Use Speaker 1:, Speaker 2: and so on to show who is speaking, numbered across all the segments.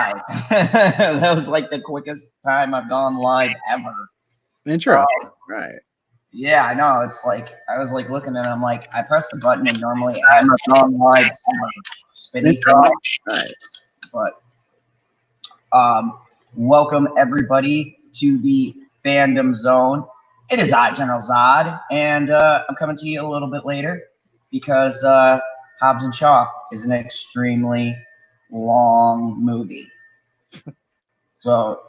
Speaker 1: live. That was like the quickest time I've gone live ever.
Speaker 2: Interesting. Right.
Speaker 1: Yeah, I know. It's like I was like looking at it, I'm like, I pressed the button and normally I haven't gone live spinny thing.
Speaker 2: Right.
Speaker 1: But welcome everybody to the Fandom Zone. It is I, General Zod, and I'm coming to you a little bit later because Hobbs and Shaw is an extremely long movie. So,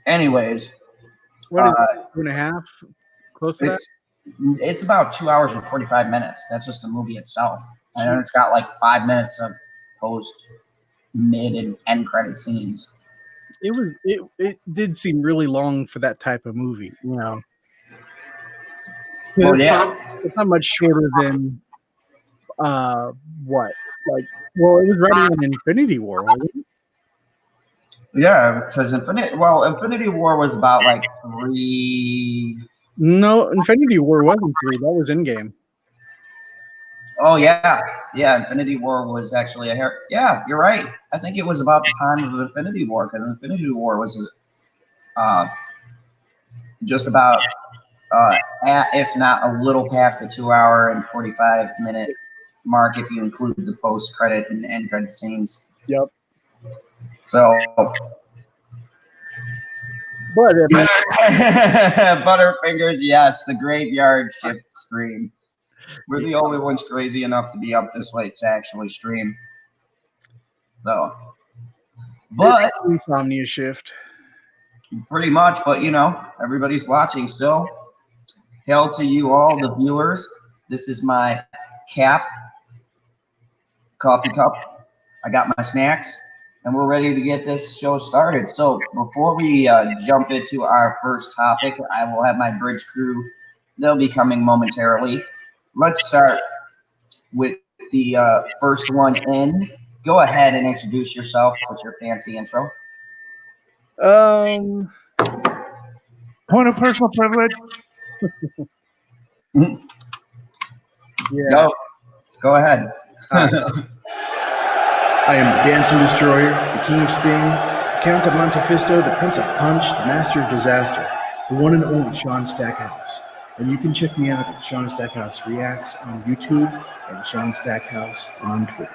Speaker 1: anyways,
Speaker 2: what is it, 2.5? Close to that?
Speaker 1: It's about 2 hours and 45 minutes. That's just the movie itself. And then it's got like 5 minutes of post, mid, and end credit scenes.
Speaker 2: It did seem really long for that type of movie, you know.
Speaker 1: Well, yeah.
Speaker 2: It's not much shorter than what? Like, well, it was right around Infinity War, wasn't it?
Speaker 1: Yeah, because Infinity War was about like 3.
Speaker 2: No, Infinity War wasn't 3. That was Endgame.
Speaker 1: Oh yeah, Infinity War was actually Yeah, you're right. I think it was about the time of Infinity War because Infinity War was just about, if not a little past the 2 hour and 45 minute mark if you include the post credit and end credit scenes.
Speaker 2: Yep.
Speaker 1: So. Butterfingers, yes, the graveyard shift stream. We're the only ones crazy enough to be up this late to actually stream. So, but
Speaker 2: insomnia shift.
Speaker 1: Pretty much, but you know, everybody's watching still. Hail to you all, the viewers. This is my coffee cup. I got my snacks, and we're ready to get this show started. So before we jump into our first topic, I will have my bridge crew. They'll be coming momentarily. Let's start with the first one in. Go ahead and introduce yourself with your fancy intro.
Speaker 3: Point of personal privilege.
Speaker 1: Yeah. Go ahead.
Speaker 2: I am the Dancing Destroyer, the King of Sting, the Count of Montefisto, the Prince of Punch, the Master of Disaster, the one and only Sean Stackhouse. And you can check me out at Sean Stackhouse Reacts on YouTube and Sean Stackhouse on Twitter.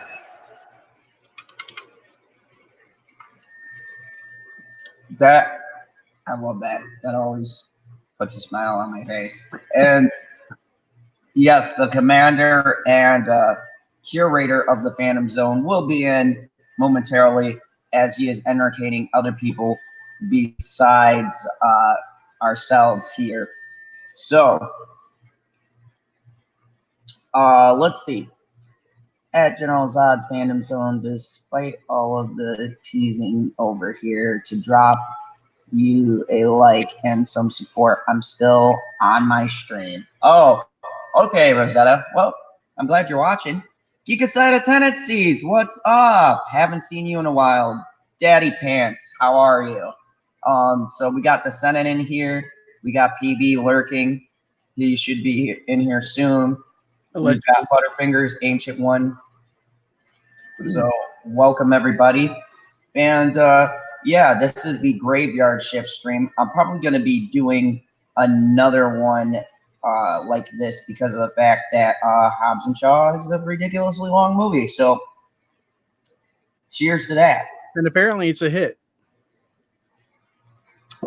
Speaker 1: I love that. That always puts a smile on my face. And yes, the commander and curator of the Fandom Zone will be in momentarily as he is entertaining other people besides ourselves here. So, let's see. At General Zod's Fandom Zone, despite all of the teasing over here to drop you a like and some support, I'm still on my stream. Oh, okay, Rosetta. Well, I'm glad you're watching. Geek Aside of Tendencies, what's up? Haven't seen you in a while. Daddy Pants, how are you? So we got the Senate in here. We got PB lurking. He should be in here soon. We've got Butterfingers, Ancient One. So welcome everybody. And yeah, this is the Graveyard Shift stream. I'm probably going to be doing another one like this because of the fact that Hobbs and Shaw is a ridiculously long movie. So cheers to that.
Speaker 2: And apparently it's a hit.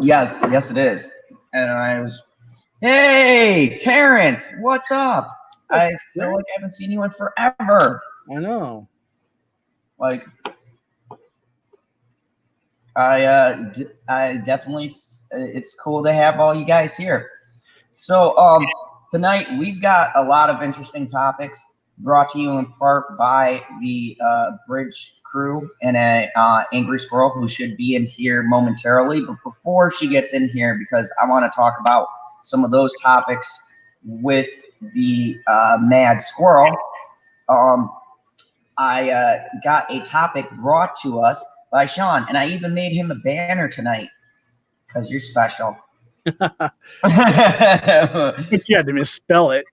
Speaker 1: Yes, it is. And I was, hey, Terrence, what's up? I feel like I haven't seen you in forever.
Speaker 2: I know.
Speaker 1: Like, I definitely, it's cool to have all you guys here. So tonight we've got a lot of interesting topics brought to you in part by the Bridge crew and a Angry Squirrel who should be in here momentarily. But before she gets in here, because I want to talk about some of those topics with the Mad Squirrel, I got a topic brought to us by Sean, and I even made him a banner tonight because you're special.
Speaker 2: But you had to misspell it.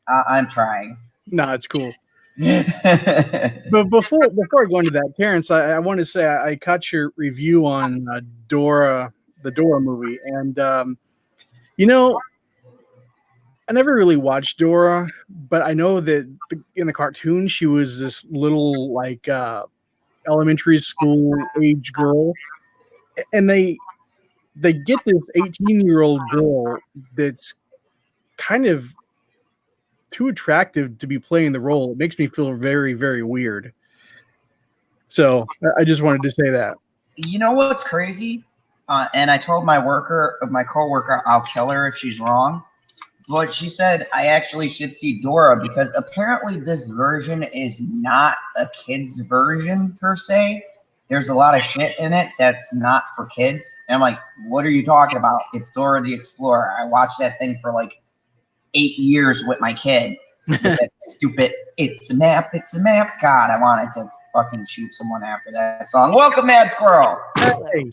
Speaker 1: I'm trying.
Speaker 2: No, it's cool. But before I go into that, Terrence, I want to say I caught your review on Dora, the Dora movie, and you know, I never really watched Dora, but I know that in the cartoon she was this little like elementary school age girl, and they get this 18-year-old girl that's kind of too attractive to be playing the role. It makes me feel very, very weird. So I just wanted to say that.
Speaker 1: You know what's crazy? And I told my coworker, I'll kill her if she's wrong. But she said I actually should see Dora because apparently this version is not a kid's version per se. There's a lot of shit in it that's not for kids. And I'm like, what are you talking about? It's Dora the Explorer. I watched that thing for like 8 years with my kid. With that stupid it's a map. God, I wanted to fucking shoot someone after that song. Welcome, Mad Squirrel.
Speaker 2: Hey,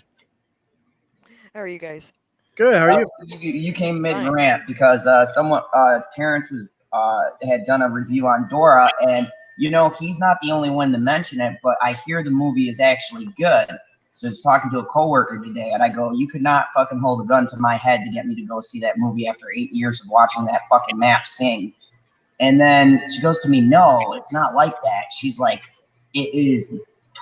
Speaker 4: How are you guys?
Speaker 2: good. How are you?
Speaker 1: You came mid rant because Terrence was had done a review on Dora, and you know he's not the only one to mention it, but I hear the movie is actually good. So I was talking to a coworker today, and I go, "You could not fucking hold a gun to my head to get me to go see that movie after 8 years of watching that fucking map sing." And then she goes to me, "No, it's not like that." She's like, "It is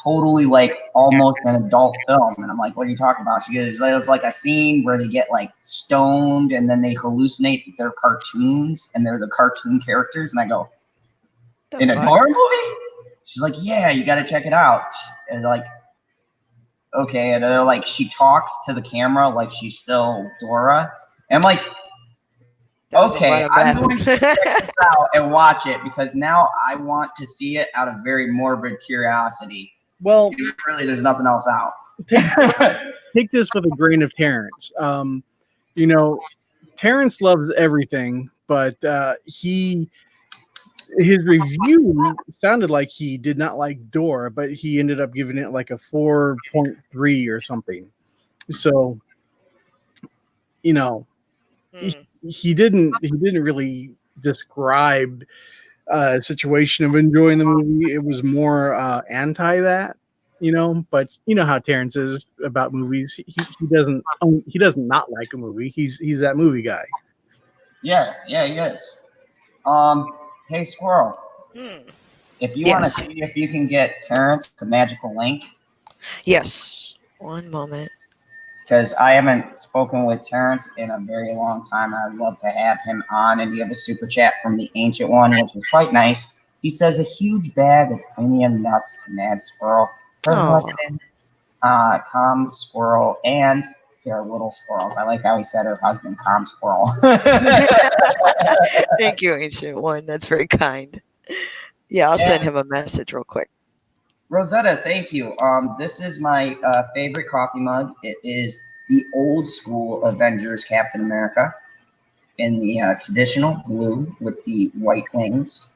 Speaker 1: totally like almost an adult film." And I'm like, "What are you talking about?" She goes, "There's like a scene where they get like stoned and then they hallucinate that they're cartoons and they're the cartoon characters." And I go, "In a horror movie?" She's like, "Yeah, you got to check it out." And like, okay. And then like she talks to the camera like she's still Dora. And I'm like, okay, I'm going to check this out and watch it because now I want to see it out of very morbid curiosity.
Speaker 2: Well,
Speaker 1: really, there's nothing else out.
Speaker 2: Take this with a grain of Terrence. You know, Terrence loves everything, but his review sounded like he did not like Dora, but he ended up giving it like a 4.3 or something. So, you know, he didn't really describe a situation of enjoying the movie. It was more anti that, you know. But you know how Terrence is about movies. He doesn't not like a movie. He's that movie guy.
Speaker 1: Yeah, he is. Hey Squirrel, if you want to see if you can get Terrence a magical link.
Speaker 4: Yes. One moment.
Speaker 1: Because I haven't spoken with Terrence in a very long time. I'd love to have him on. And we have a super chat from the Ancient One, which is quite nice. He says, "A huge bag of premium nuts to Mad Squirrel, her husband, Calm Squirrel, and their little squirrels." I like how he said her husband, Calm Squirrel.
Speaker 4: Thank you, Ancient One. That's very kind. Yeah, I'll send him a message real quick.
Speaker 1: Rosetta, thank you. This is my favorite coffee mug. It is the old school Avengers Captain America in the traditional blue with the white wings.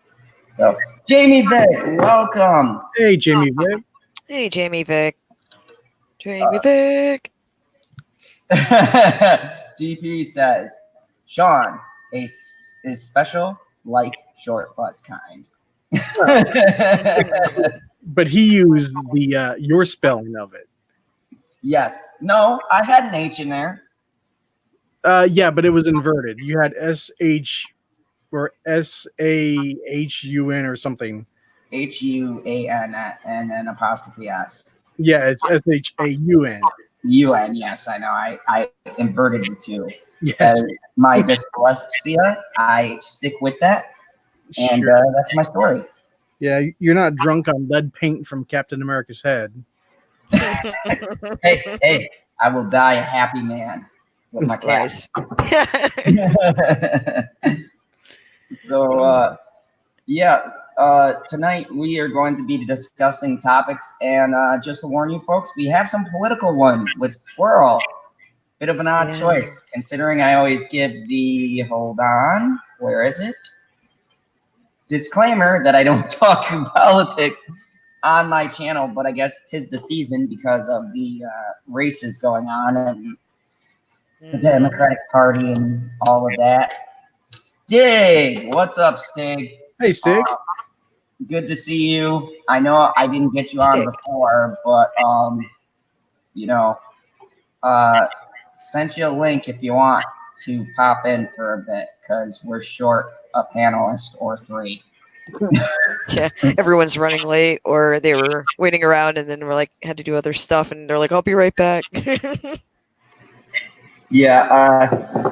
Speaker 1: So, Jamie Vick, welcome.
Speaker 2: Hey, Jamie Vick.
Speaker 4: Hey, Jamie Vick. Jamie Vick.
Speaker 1: DP says, "Sean is special, like short bus kind."
Speaker 2: But he used the your spelling of it.
Speaker 1: Yes. No, I had an H in there.
Speaker 2: Yeah, but it was inverted. You had SH or SAHUN or something.
Speaker 1: HUAN and then apostrophe S.
Speaker 2: Yeah, it's SHAUN.
Speaker 1: UN, yes, I know. I inverted the two.
Speaker 2: Yes.
Speaker 1: As my dyslexia, I stick with that. And that's my story.
Speaker 2: Yeah, you're not drunk on lead paint from Captain America's head.
Speaker 1: Hey, I will die a happy man with my cat. So, tonight we are going to be discussing topics, and just to warn you folks, we have some political ones with Squirrel. Bit of an odd choice, considering I always give the, hold on, where is it? Disclaimer that I don't talk politics on my channel, but I guess 'tis the season because of the races going on and the Democratic Party and all of that. Stig, what's up, Stig?
Speaker 2: Hey, Stig.
Speaker 1: good to see you. I know I didn't get you on
Speaker 4: Stick.
Speaker 1: before, but you know, sent you a link if you want to pop in for a bit because we're short a panelist or three.
Speaker 4: Yeah, everyone's running late, or they were waiting around, and then we're like had to do other stuff, and they're like, "I'll be right back."
Speaker 1: Yeah,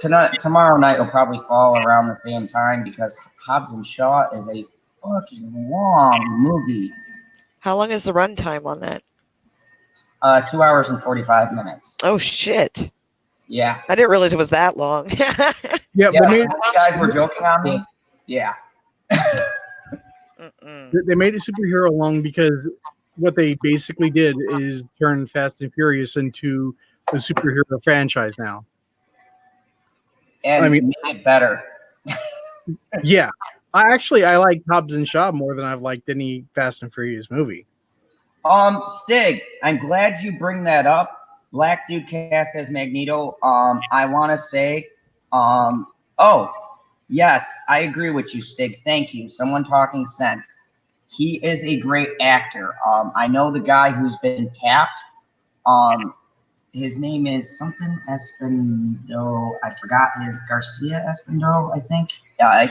Speaker 1: tomorrow night will probably fall around the same time because Hobbs and Shaw is a fucking long movie.
Speaker 4: How long is the runtime on that?
Speaker 1: 2 hours and 45 minutes.
Speaker 4: Oh shit!
Speaker 1: Yeah.
Speaker 4: I didn't realize it was that long.
Speaker 2: Yeah,
Speaker 1: Yeah,
Speaker 2: they made
Speaker 1: so you guys were joking on me. Yeah.
Speaker 2: they made it superhero long because what they basically did is turn Fast and Furious into a superhero franchise now.
Speaker 1: And
Speaker 2: I mean,
Speaker 1: made it better.
Speaker 2: yeah. I like Hobbs and Shaw more than I've liked any Fast and Furious movie.
Speaker 1: Stig, I'm glad you bring that up. Black dude cast as Magneto. I want to say, oh, yes, I agree with you, Stig. Thank you. Someone talking sense. He is a great actor. I know the guy who's been tapped. His name is something Espino. I forgot his Garcia Espino, I think.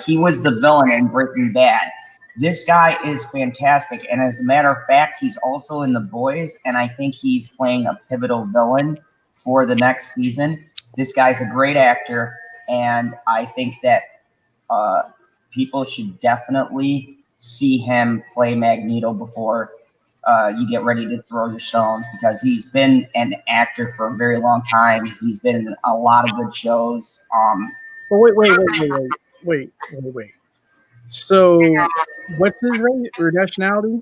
Speaker 1: He was the villain in Breaking Bad. This guy is fantastic, and as a matter of fact, he's also in The Boys, and I think he's playing a pivotal villain for the next season. This guy's a great actor, and I think that people should definitely see him play Magneto before you get ready to throw your stones because he's been an actor for a very long time. He's been in a lot of good shows.
Speaker 2: But wait. So, what's his race or nationality?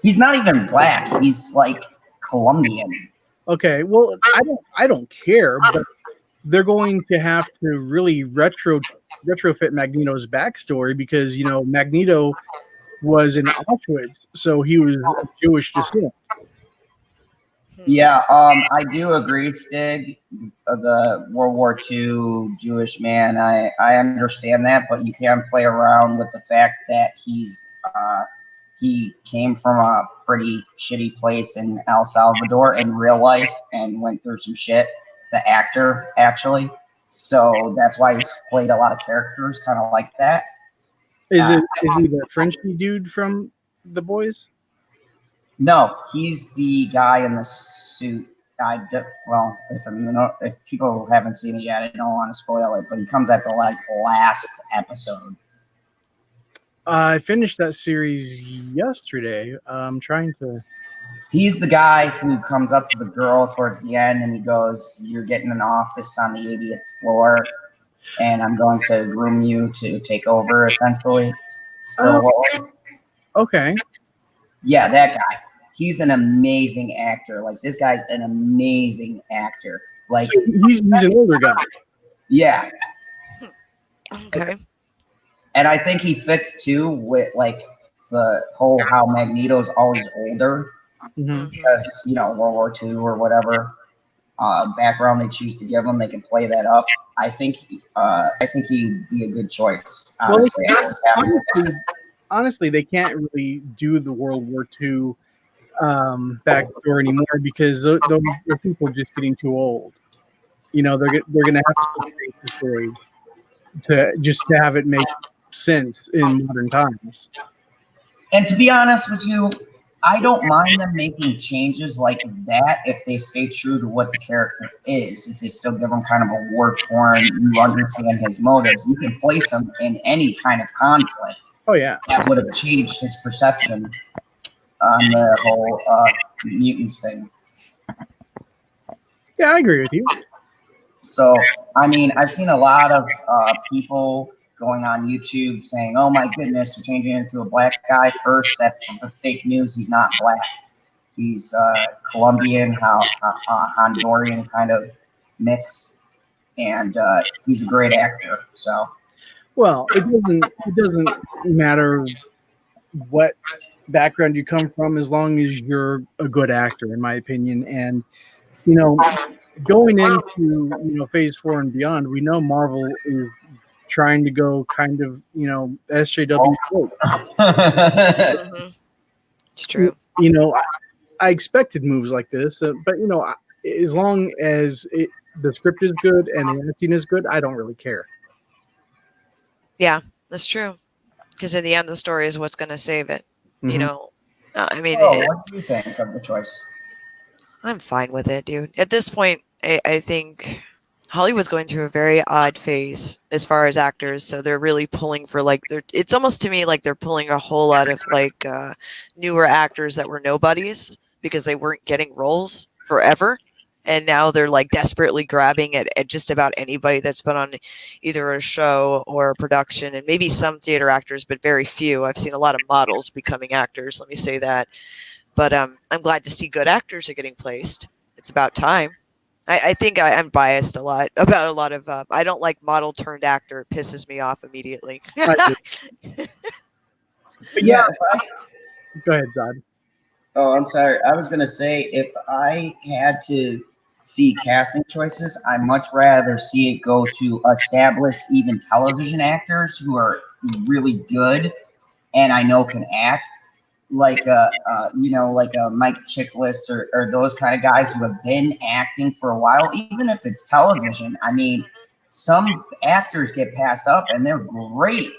Speaker 1: He's not even black. He's like Colombian.
Speaker 2: Okay, well, I don't care, but they're going to have to really retrofit Magneto's backstory because Magneto was in Auschwitz, so he was of Jewish descent.
Speaker 1: Yeah, I do agree, Stig. The World War II Jewish man, I understand that, but you can play around with the fact that he came from a pretty shitty place in El Salvador in real life and went through some shit. The actor, actually, so that's why he's played a lot of characters kind of like that.
Speaker 2: Is he the Frenchy dude from The Boys?
Speaker 1: No, he's the guy in the suit. Well, if people haven't seen it yet, I don't want to spoil it, but he comes at the last episode.
Speaker 2: I finished that series yesterday. I'm trying to.
Speaker 1: He's the guy who comes up to the girl towards the end and he goes, "You're getting an office on the 80th floor, and I'm going to groom you to take over." Essentially,
Speaker 2: Okay.
Speaker 1: Yeah, that guy. He's an amazing actor. Like this guy's an amazing actor. Like
Speaker 2: he's an older guy.
Speaker 1: Yeah.
Speaker 4: Okay.
Speaker 1: And I think he fits too with like the whole how Magneto's always older because World War II or whatever background they choose to give him, they can play that up. I think he'd be a good choice. Honestly,
Speaker 2: honestly, they can't really do the World War II backstory anymore because those people are just getting too old. They're going to have to create the story to have it make sense in modern times.
Speaker 1: And to be honest with you, I don't mind them making changes like that if they stay true to what the character is. If they still give him kind of a war-torn, you understand his motives, you can place him in any kind of conflict.
Speaker 2: Oh yeah,
Speaker 1: that would have changed his perception on the whole mutants thing.
Speaker 2: Yeah, I agree with you.
Speaker 1: So, I mean, I've seen a lot of people going on YouTube saying, "Oh my goodness, you're changing it into a black guy." First, that's fake news. He's not black. He's Colombian, Honduran kind of mix, and he's a great actor. So,
Speaker 2: well, it doesn't matter what background you come from as long as you're a good actor, in my opinion. And going into phase 4 and beyond, we know Marvel is trying to go kind of, SJW.
Speaker 4: Mhm. It's true.
Speaker 2: You know, I expected moves like this, but as long as the script is good and the acting is good, I don't really care.
Speaker 4: Yeah, that's true. Because in the end, the story is what's going to save it. You
Speaker 2: Mhm.
Speaker 4: know, I mean,
Speaker 1: Oh, what do you think of the choice?
Speaker 4: I'm fine with it, dude. At this point, I think Hollywood's going through a very odd phase as far as actors. So they're really pulling for like it's almost to me like they're pulling a whole lot of like newer actors that were nobodies because they weren't getting roles forever. And now they're like desperately grabbing at just about anybody that's been on either a show or a production, and maybe some theater actors, but very few. I've seen a lot of models becoming actors. Let me say that. But I'm glad to see good actors are getting placed. It's about time. I think I'm biased a lot about a lot of. I don't like model turned actor. It pisses me off immediately.
Speaker 2: I do. But yeah,
Speaker 1: Yeah, if I
Speaker 2: go ahead, Zod.
Speaker 1: Oh, I'm sorry. I was gonna say if I had to see casting choices, I'd much rather see it go to established even television actors who are really good and I know can act, like like Mike Chiklis or those kind of guys who have been acting for a while, even if it's television. I mean, some actors get passed up and they're great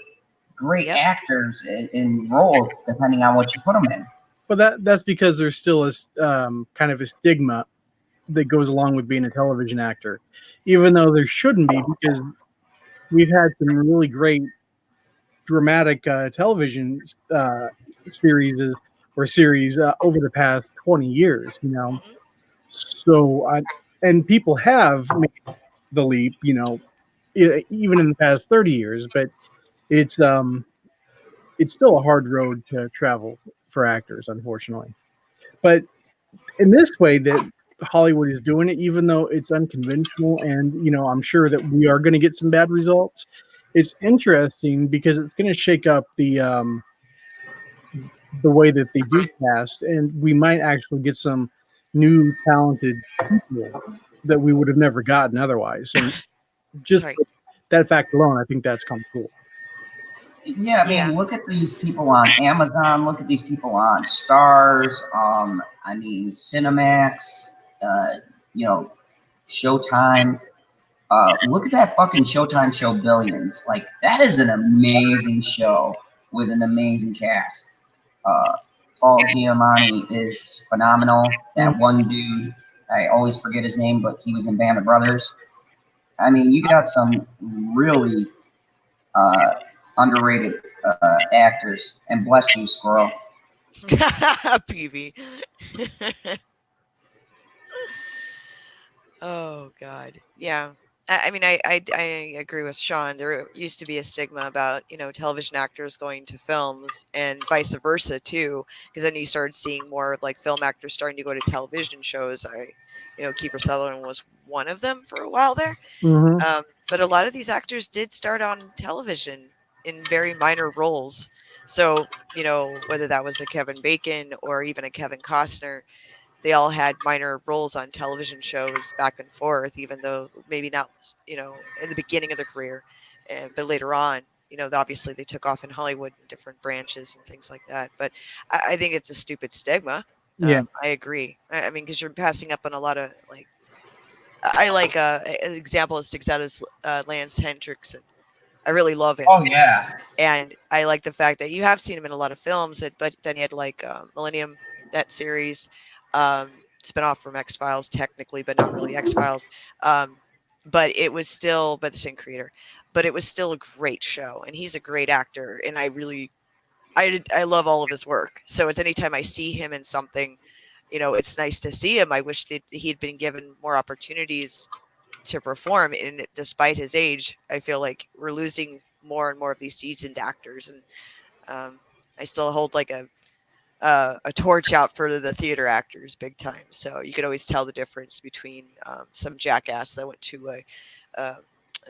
Speaker 4: Yep.
Speaker 1: actors in roles depending on what you put them in.
Speaker 2: But that's because there's still kind of a stigma that goes along with being a television actor, even though there shouldn't be, because we've had some really great dramatic television series over the past 20 years. So and people have made the leap, even in the past 30 years, but it's um it's still a hard road to travel for actors, unfortunately. But in this way that Hollywood is doing it, even though it's unconventional, and I'm sure that we are going to get some bad results. It's interesting because it's going to shake up the way that they do cast, and we might actually get some new talented people that we would have never gotten otherwise. And just
Speaker 4: Sorry.
Speaker 2: that fact alone, I think that's kind of cool.
Speaker 1: Yeah, I
Speaker 4: Yeah.
Speaker 1: mean, look at these people on Amazon. Look at these people on Stars. I mean, Cinemax. Uh, you know, Showtime. Look at that fucking Showtime show, Billions. Like that is an amazing show with an amazing cast. Uh, Paul Giamatti is phenomenal.
Speaker 2: Mhm.
Speaker 1: That one dude, I always forget his name, but he was in Band of Brothers. I mean, you got some really uh, underrated actors. And bless you, Squirrel.
Speaker 4: PV. Oh God, yeah. I mean, I agree with Sean. There used to be a stigma about television actors going to films and vice versa too, because then you started seeing more like film actors starting to go to television shows. Kiefer Sutherland was one of them for a while there.
Speaker 2: Mhm.
Speaker 4: But a lot of these actors did start on television in very minor roles. So whether that was a Kevin Bacon or even a Kevin Costner, they all had minor roles on television shows back and forth, even though maybe not, in the beginning of their career, but later on, obviously they took off in Hollywood in different branches and things like that. But I think it's a stupid stigma.
Speaker 2: Yeah.
Speaker 4: I agree. I mean, because you're passing up on a lot of like, I like an example that sticks out is Lance Hendrickson. I really love him.
Speaker 1: Oh yeah.
Speaker 4: And I like the fact that you have seen him in a lot of films, but then he had like Millennium, that series, spin off from X Files technically, but not really X Files. Um, but it was still by the same creator, but it was still a great show, and he's a great actor, and I love all of his work. So it's anytime I see him in something, it's nice to see him. I wish that he'd been given more opportunities to perform, and despite his age, I feel like we're losing more and more of these seasoned actors, and I still hold like a torch out for the theater actors big time. So you could always tell the difference between some jackass that went to uh,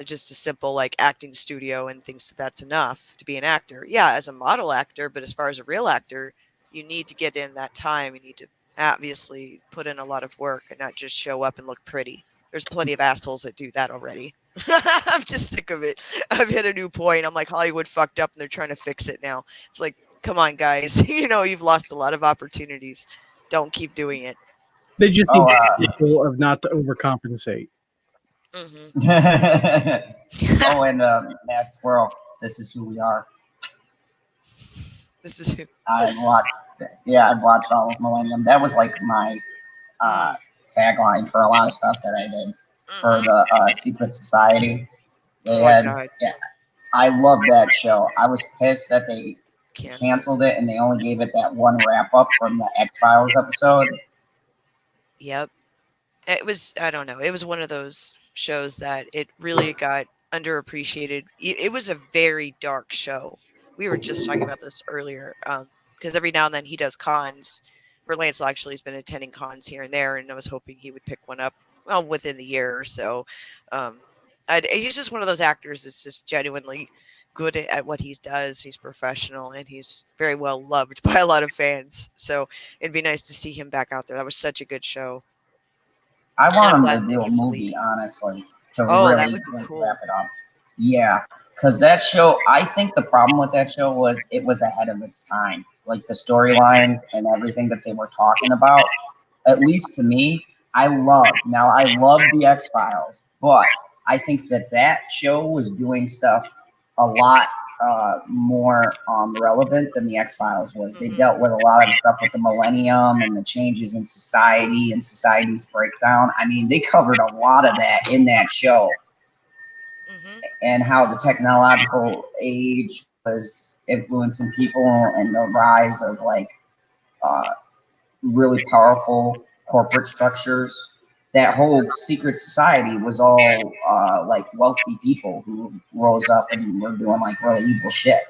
Speaker 4: just a simple like acting studio and thinks that that's enough to be an actor. Yeah, as a model actor, but as far as a real actor, you need to get in that time. You need to obviously put in a lot of work and not just show up and look pretty. There's plenty of assholes that do that already. I'm just sick of it. I've hit a new point. I'm like, Hollywood fucked up and they're trying to fix it now. It's like, come on, guys. You've lost a lot of opportunities. Don't keep doing it.
Speaker 2: They just need
Speaker 1: Oh,
Speaker 2: to be careful of not to overcompensate.
Speaker 4: Hmm.
Speaker 1: oh, and Mad Squirrel. This is who we are.
Speaker 4: This is who.
Speaker 1: I've watched. Yeah, I've watched all of Millennium. That was like my uh, tagline for a lot of stuff that I did for
Speaker 4: Mm-hmm.
Speaker 1: the Secret Society.
Speaker 4: Oh
Speaker 1: They
Speaker 4: my
Speaker 1: had.
Speaker 4: god.
Speaker 1: Yeah, I love that show. I was pissed that they
Speaker 4: Canceled.
Speaker 1: canceled it and they only gave it that one wrap up from the X Files episode.
Speaker 4: Yep. It was, I don't know. It was one of those shows that it really got underappreciated. It was a very dark show. We were just talking about this earlier. Because every now and then he does cons, where Lancel actually has been attending cons here and there, and I was hoping he would pick one up, well, within the year or so. Um, he's just one of those actors that's just genuinely good at what he does. He's professional and he's very well loved by a lot of fans. So it'd be nice to see him back out there. That was such a good show,
Speaker 1: I
Speaker 4: and I'm
Speaker 1: want
Speaker 4: glad
Speaker 1: them to
Speaker 4: that
Speaker 1: do
Speaker 4: he
Speaker 1: a
Speaker 4: was the lead.
Speaker 1: movie, honestly, to
Speaker 4: Oh, that
Speaker 1: really
Speaker 4: would be
Speaker 1: like wrap
Speaker 4: cool.
Speaker 1: it up. Yeah, because that show, I think the problem with that show was it was ahead of its time. Like the storylines and everything that they were talking about, at least to me, I love the X Files, but I think that that show was doing stuff a lot more relevant than the X Files was. They
Speaker 4: Hmm.
Speaker 1: dealt with a lot of the stuff with the millennium and the changes in society and society's breakdown. I mean, they covered a lot of that in that show,
Speaker 4: Hmm.
Speaker 1: and how the technological age was influencing people and the rise of like uh, really powerful corporate structures. That whole secret society was all like wealthy people who rose up and were doing like really evil shit.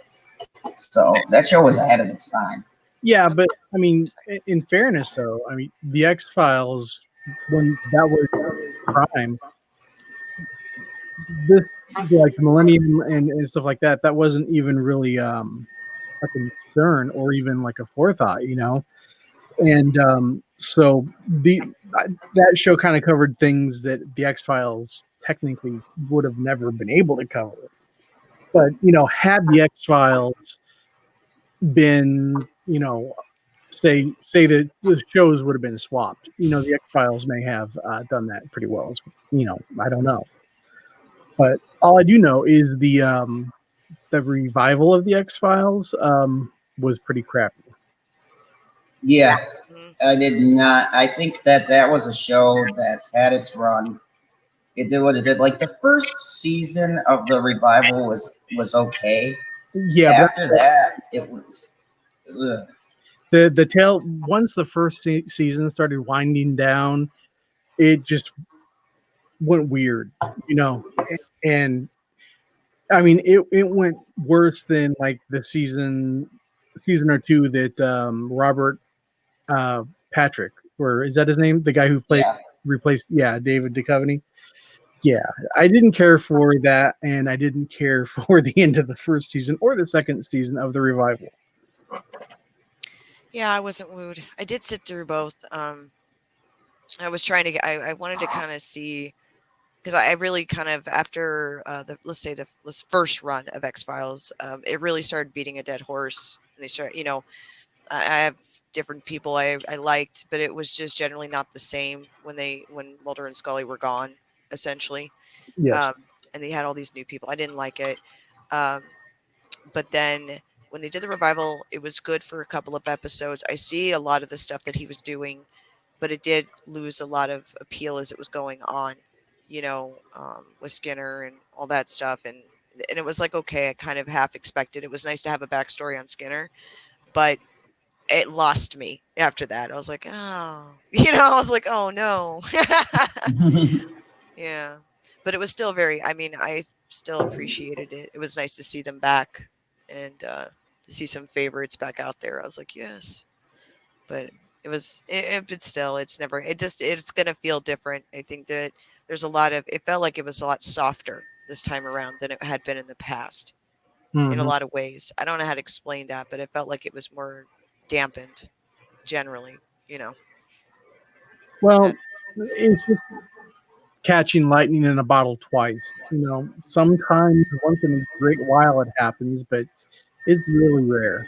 Speaker 1: So that show was ahead of its time.
Speaker 2: Yeah, but I mean, in fairness, though, I mean, the X Files, when that was prime, this like Millennium and stuff like that, that wasn't even really a concern or even like a forethought, you know. And so that show kind of covered things that the X Files technically would have never been able to cover. But had the X Files been, say that the shows would have been swapped, the X Files may have done that pretty well. I don't know, but all I do know is the revival of the X Files was pretty crappy.
Speaker 1: Yeah,
Speaker 4: Hmm.
Speaker 1: I did not. I think that that was a show that's had its run. It did what it did. Like the first season of the revival was okay.
Speaker 2: Yeah, but
Speaker 1: After that, it was. Ugh.
Speaker 2: the tail once the first season started winding down, it just went weird, you know. And I mean, it went worse than like the season or two that Robert Patrick, or is that his name? The guy who played
Speaker 1: Yeah.
Speaker 2: replaced, yeah, David Duchovny. Yeah, I didn't care for that, and I didn't care for the end of the first season or the second season of the revival.
Speaker 4: Yeah, I wasn't wooed. I did sit through both. I was trying to get. I wanted to kind of see, because I really kind of, after the, let's say, the first run of X Files, it really started beating a dead horse, and they start. I have different people I liked, but it was just generally not the same when Mulder and Scully were gone, essentially.
Speaker 2: Yes.
Speaker 4: Um, and they had all these new people. I didn't like it. Um, but then when they did the revival, it was good for a couple of episodes. I see a lot of the stuff that he was doing, but it did lose a lot of appeal as it was going on, with Skinner and all that stuff. And it was like, okay, I kind of half expected. It was nice to have a backstory on Skinner, but it lost me after that. I was like, oh, I was like, oh no. Yeah. But it was still very, I mean, I still appreciated it. It was nice to see them back and to see some favorites back out there. I was like, yes. But but still, it's never, it's going to feel different. I think that it felt like it was a lot softer this time around than it had been in the past in a
Speaker 2: Mm-hmm.
Speaker 4: lot of ways. I don't know how to explain that, but it felt like it was more dampened generally, you know.
Speaker 2: Well,
Speaker 4: Uh,
Speaker 2: it's just catching lightning in a bottle twice. Sometimes once in a great while it happens, but it's really rare.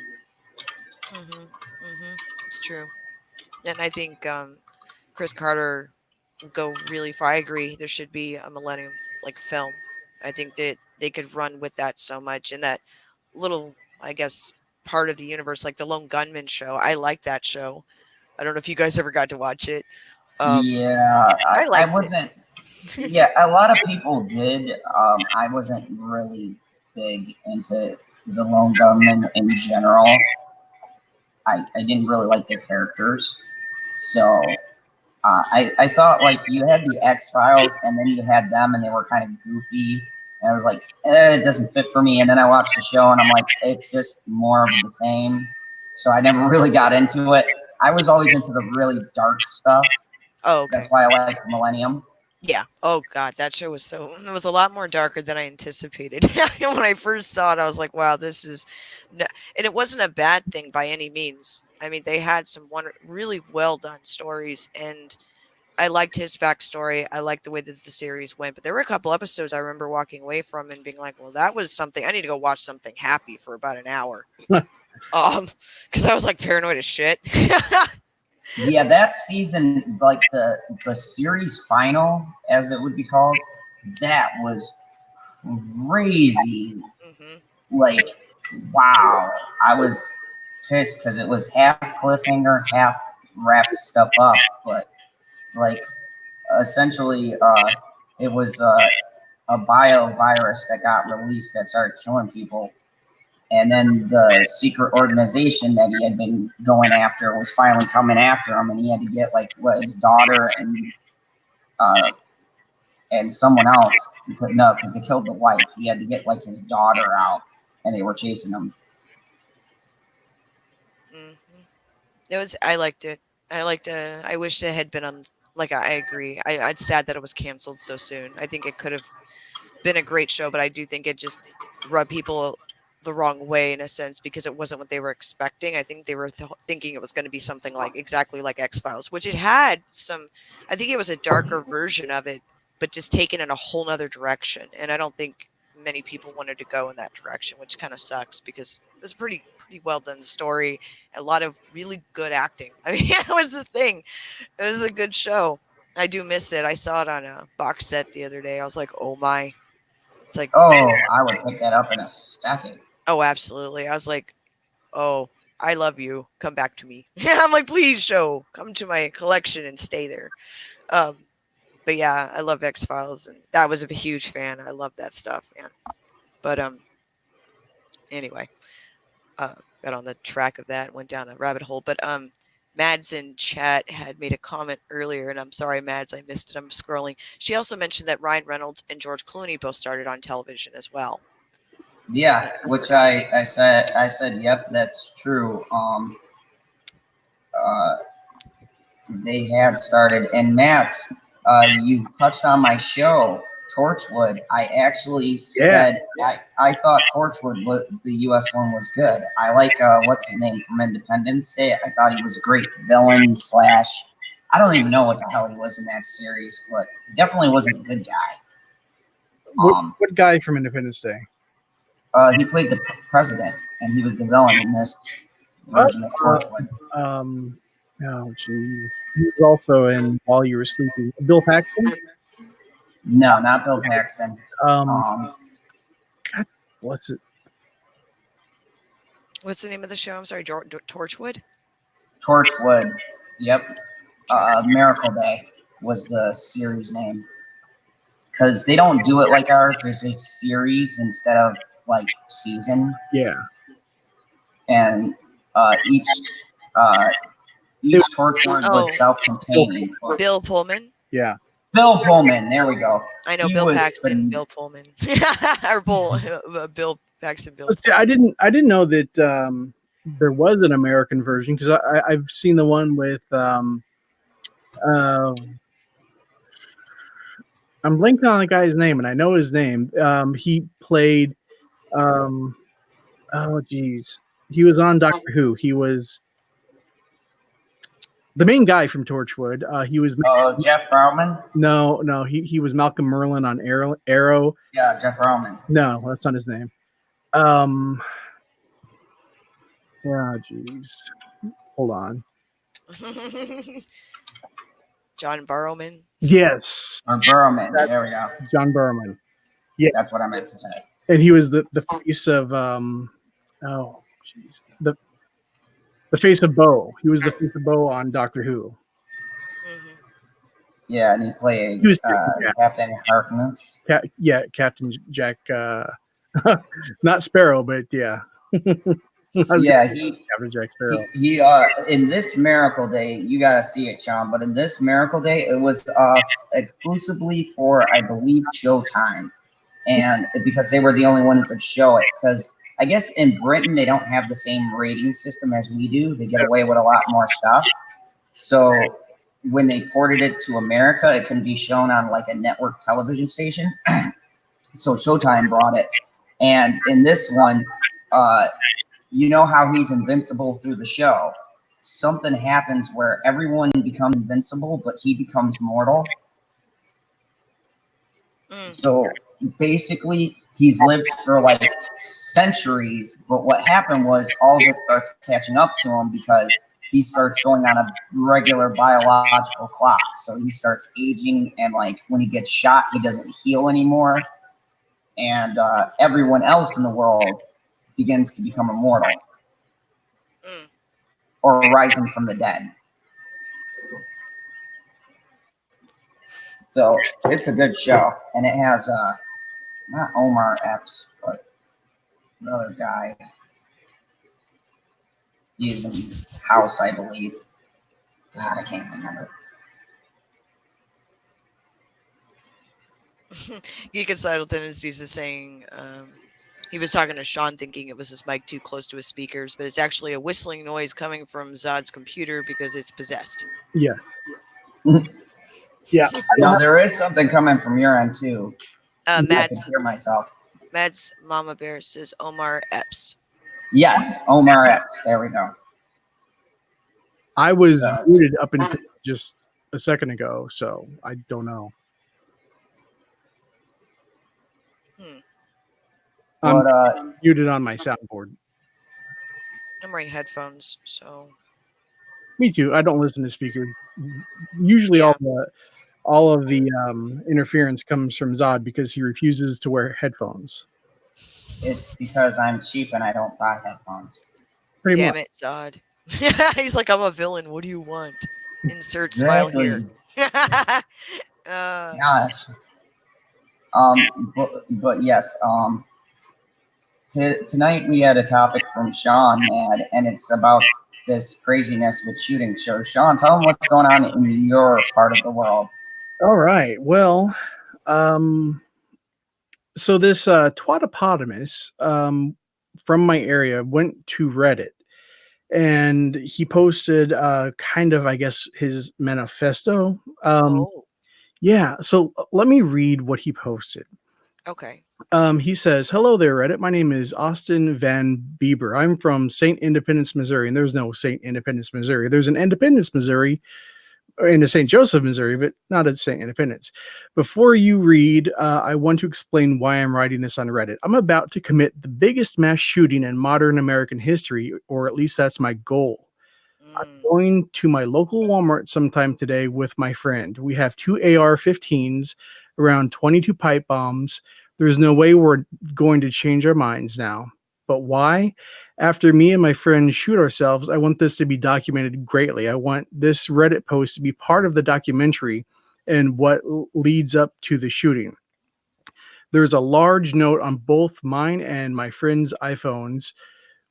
Speaker 4: Mm-hmm. Mm-hmm. It's true. And I think Chris Carter would go really far. I agree. There should be a Millennium like film. I think that they could run with that so much, and that little, I guess, part of the universe, like the Lone Gunman show. I like that show. I don't know if you guys ever got to watch it.
Speaker 1: Yeah,
Speaker 4: I
Speaker 1: I
Speaker 4: liked it.
Speaker 1: wasn't. Yeah, a lot of people did. I wasn't really big into the Lone Gunmen in general. I didn't really like their characters. So I thought like you had the X Files and then you had them and they were kind of goofy. And I was like, it doesn't fit for me. And then I watched the show and I'm like, it's just more of the same. So I never really got into it. I was always into the really dark stuff.
Speaker 4: Oh, okay.
Speaker 1: That's why I like Millennium.
Speaker 4: Yeah. Oh God, that show was so. It was a lot more darker than I anticipated. When I first saw it, I was like, "Wow, this is," and it wasn't a bad thing by any means. I mean, they had some really well done stories, and I liked his backstory. I liked the way that the series went. But there were a couple episodes I remember walking away from and being like, "Well, that was something. I need to go watch something happy for about an hour." Because I was like paranoid as shit.
Speaker 1: Yeah, that season, like the series final, as it would be called, that was crazy.
Speaker 4: Hmm.
Speaker 1: Like, wow, I was pissed because it was half cliffhanger, half wrap stuff up. But like, essentially, it was a bio virus that got released that started killing people. And then the secret organization that he had been going after was finally coming after him, and he had to get like his daughter uh, and someone else. No, because they killed the wife. He had to get like his daughter out, and they were chasing him.
Speaker 4: Hmm. It was. I liked it. I liked. I wish it had been on. Like I agree. It's sad that it was canceled so soon. I think it could have been a great show, but I do think it just rubbed people the wrong way in a sense because it wasn't what they were expecting. I think they were thinking it was going to be something like exactly like X Files, which it had some. I think it was a darker version of it, but just taken in a whole nother direction. And I don't think many people wanted to go in that direction, which kind of sucks because it was a pretty well done story, a lot of really good acting. I mean, that was the thing. It was a good show. I do miss it. I saw it on a box set the other day. I was like, oh my. It's like,
Speaker 1: Oh, I would pick that up in a second.
Speaker 4: oh, absolutely. I was like, oh, I love you. Come back to me. I'm like, please, show. Come to my collection and stay there. Um, but yeah, I love X Files, and that was a huge fan. I love that stuff, man. But anyway, got on the track of that, went down a rabbit hole. But Mads in chat had made a comment earlier, and I'm sorry, Mads, I missed it. I'm scrolling. She also mentioned that Ryan Reynolds and George Clooney both started on television as well.
Speaker 1: Yeah, which I said, yep, that's true. Uh, they had started, and Matt, you touched on my show, Torchwood. I actually
Speaker 2: Yeah.
Speaker 1: said I thought Torchwood was the U.S. one was good. I like what's his name from Independence Day. I thought he was a great villain slash. I don't even know what the hell he was in that series, but he definitely wasn't a good guy.
Speaker 2: What guy from Independence Day?
Speaker 1: He played the president, and he was the villain in this version of Torchwood.
Speaker 2: Oh, jeez. He was also in While You Were Sleeping. Bill Paxton?
Speaker 1: No, not Bill Paxton.
Speaker 2: God, what's it?
Speaker 4: What's the name of the show? I'm sorry, Torchwood?
Speaker 1: Torchwood. Yep.
Speaker 4: Trying to-
Speaker 1: Miracle Day was the series name. Because they don't do it like ours. There's a series instead of like season,
Speaker 2: Yeah.
Speaker 1: and each uh, each Torchwood was
Speaker 4: Oh,
Speaker 1: self-contained.
Speaker 4: Bill Pullman.
Speaker 2: Yeah.
Speaker 1: Bill Pullman. There we go.
Speaker 4: I know
Speaker 1: He
Speaker 4: Bill
Speaker 1: was.
Speaker 4: Paxton, Bill Pullman, or Bill Paxton, Bill.
Speaker 2: Let's see, I didn't know that there was an American version because I've seen the one with I'm blanking on the guy's name and I know his name. He played oh geez, he was on Doctor Who. He was the main guy from Torchwood. He was
Speaker 1: Jeff Browman?
Speaker 2: no, he was Malcolm Merlin on Arrow.
Speaker 1: Yeah, Jeff Browman.
Speaker 2: No, that's not his name. Yeah, jeez. Hold on.
Speaker 4: John Barrowman.
Speaker 2: Yes.
Speaker 1: Or Burrowman. There we go.
Speaker 2: John Barrowman.
Speaker 1: Yeah. That's what I meant to say.
Speaker 2: And he was the face of the face of Bo. He was the face of Bo on Doctor Who.
Speaker 4: Mm-hmm.
Speaker 1: Yeah, and he played Captain Harkness.
Speaker 2: Captain Jack. Not Sparrow, but yeah.
Speaker 1: Yeah,
Speaker 2: Captain Jack Sparrow.
Speaker 1: He in this Miracle Day, you gotta see it, Sean. But in this Miracle Day, it was exclusively for, I believe, Showtime, and because they were the only one who could show it. Because I guess in Britain they don't have the same rating system as we do. They get away with a lot more stuff. So when they ported it to America, it couldn't be shown on like a network television station. So Showtime brought it, and in this one, you know how he's invincible through the show. Something happens where everyone becomes invincible, but he becomes mortal. So basically, he's lived for like centuries, but what happened was all of it starts catching up to him because he starts going on a regular biological clock. So he starts aging, and like when he gets shot, he doesn't heal anymore. And everyone else in the world begins to become immortal or rising from the dead. So it's a good show, and it has not Omar Epps, but another guy. He's in House, I believe. God, I can't remember.
Speaker 4: Geek Societal Tendencies is saying he was talking to Sean thinking it was his mic too close to his speakers, but it's actually a whistling noise coming from Zod's computer because it's possessed.
Speaker 2: Yes. Yeah.
Speaker 1: Now there is something coming from your end too. I can hear myself.
Speaker 4: Matt's Mama Bear says Omar Epps.
Speaker 1: Yes, Omar Epps. There we go.
Speaker 2: I was muted up until just a second ago, so I don't know. I'm muted on my soundboard.
Speaker 4: I'm wearing headphones, so.
Speaker 2: Me too. I don't listen to speakers. Usually, all of the interference comes from Zod because he refuses to wear headphones.
Speaker 1: It's because I'm cheap and I don't buy headphones.
Speaker 4: Damn it, Zod. He's like, I'm a villain. What do you want? Insert smile here.
Speaker 1: Gosh. But yes. Tonight we had a topic from Sean, and it's about this craziness with shooting. So, Sean, tell them what's going on in your part of the world.
Speaker 2: All right. Well, so this twatopotamus from my area went to Reddit, and he posted kind of, I guess, his manifesto. Yeah. So let me read what he posted.
Speaker 4: Okay.
Speaker 2: He says, "Hello there, Reddit. My name is Austin Van Bieber. I'm from St. Independence, Missouri." And there's no St. Independence, Missouri. There's an Independence, Missouri, in a St. Joseph, Missouri, but not at St. Independence. Before you read, I want to explain why I'm writing this on Reddit. I'm about to commit the biggest mass shooting in modern American history, or at least that's my goal. I'm going to my local Walmart sometime today with my friend. We have 2 AR-15s, around 22 pipe bombs. There's no way we're going to change our minds now. But why? After me and my friend shoot ourselves, I want this to be documented greatly. I want this Reddit post to be part of the documentary and what leads up to the shooting. There's a large note on both mine and my friend's iPhones.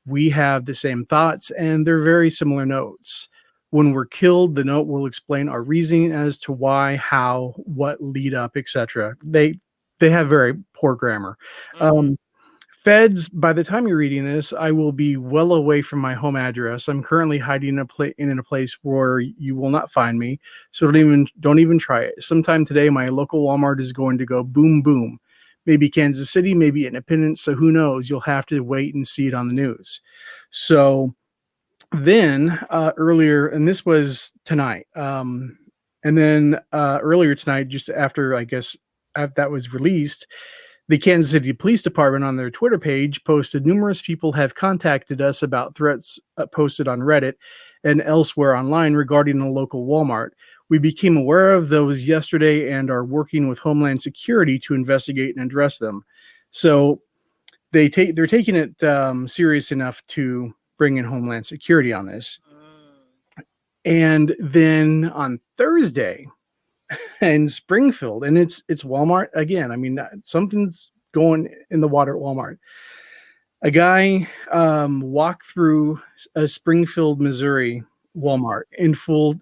Speaker 2: We have the same thoughts, and they're very similar notes. When we're killed, the note will explain our reasoning as to why, how, what lead up, etc. They have very poor grammar. Feds, by the time you're reading this, I will be well away from my home address. I'm currently hiding in a place where you will not find me, so don't even try it. Sometime today, my local Walmart is going to go boom, boom. Maybe Kansas City, maybe Independence, so who knows? You'll have to wait and see it on the news. So Then earlier, and this was tonight, and then earlier tonight, just after I guess that was released, the Kansas City Police Department on their Twitter page posted numerous people have contacted us about threats posted on Reddit and elsewhere online regarding a local Walmart. We became aware of those yesterday and are working with Homeland Security to investigate and address them. So they're taking it serious enough to bring in Homeland Security on this. And then on Thursday in Springfield, and it's Walmart again. I mean, something's going in the water at Walmart. A guy walked through a Springfield, Missouri Walmart in full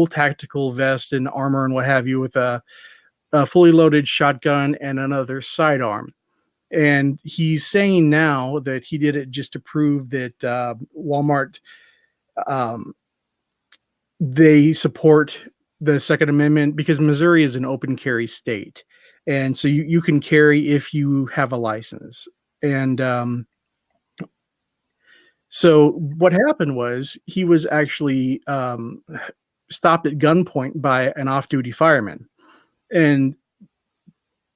Speaker 2: tactical vest and armor and what have you, with a fully loaded shotgun and another sidearm. And he's saying now that he did it just to prove that Walmart they support the Second Amendment, because Missouri is an open carry state, and so you can carry if you have a license. And so what happened was he was actually stopped at gunpoint by an off-duty fireman, and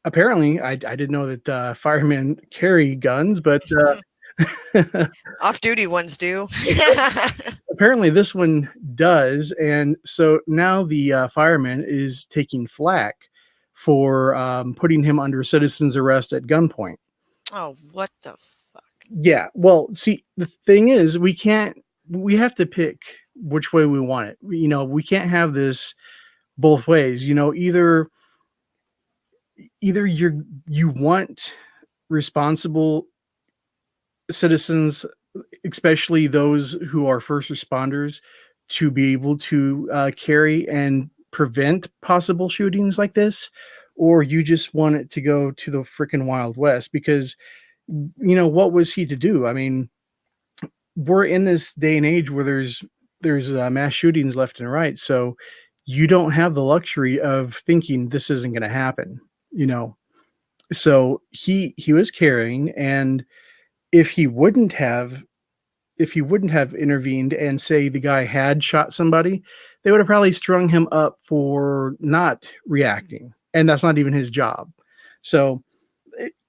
Speaker 2: apparently I didn't know that firemen carry guns, but
Speaker 4: Off-duty ones do.
Speaker 2: apparently this one does. And so now the fireman is taking flack for putting him under citizen's arrest at gunpoint.
Speaker 4: Oh, what the fuck?
Speaker 2: Yeah, well, see, the thing is, we have to pick which way we want it. We can't have this both ways. Either you want responsible citizens, especially those who are first responders, to be able to carry and prevent possible shootings like this, or you just want it to go to the freaking Wild West. Because what was he to do? I mean, we're in this day and age where there's mass shootings left and right, so you don't have the luxury of thinking this isn't going to happen. So he was carrying, and if he wouldn't have intervened and say the guy had shot somebody, they would have probably strung him up for not reacting, and that's not even his job. So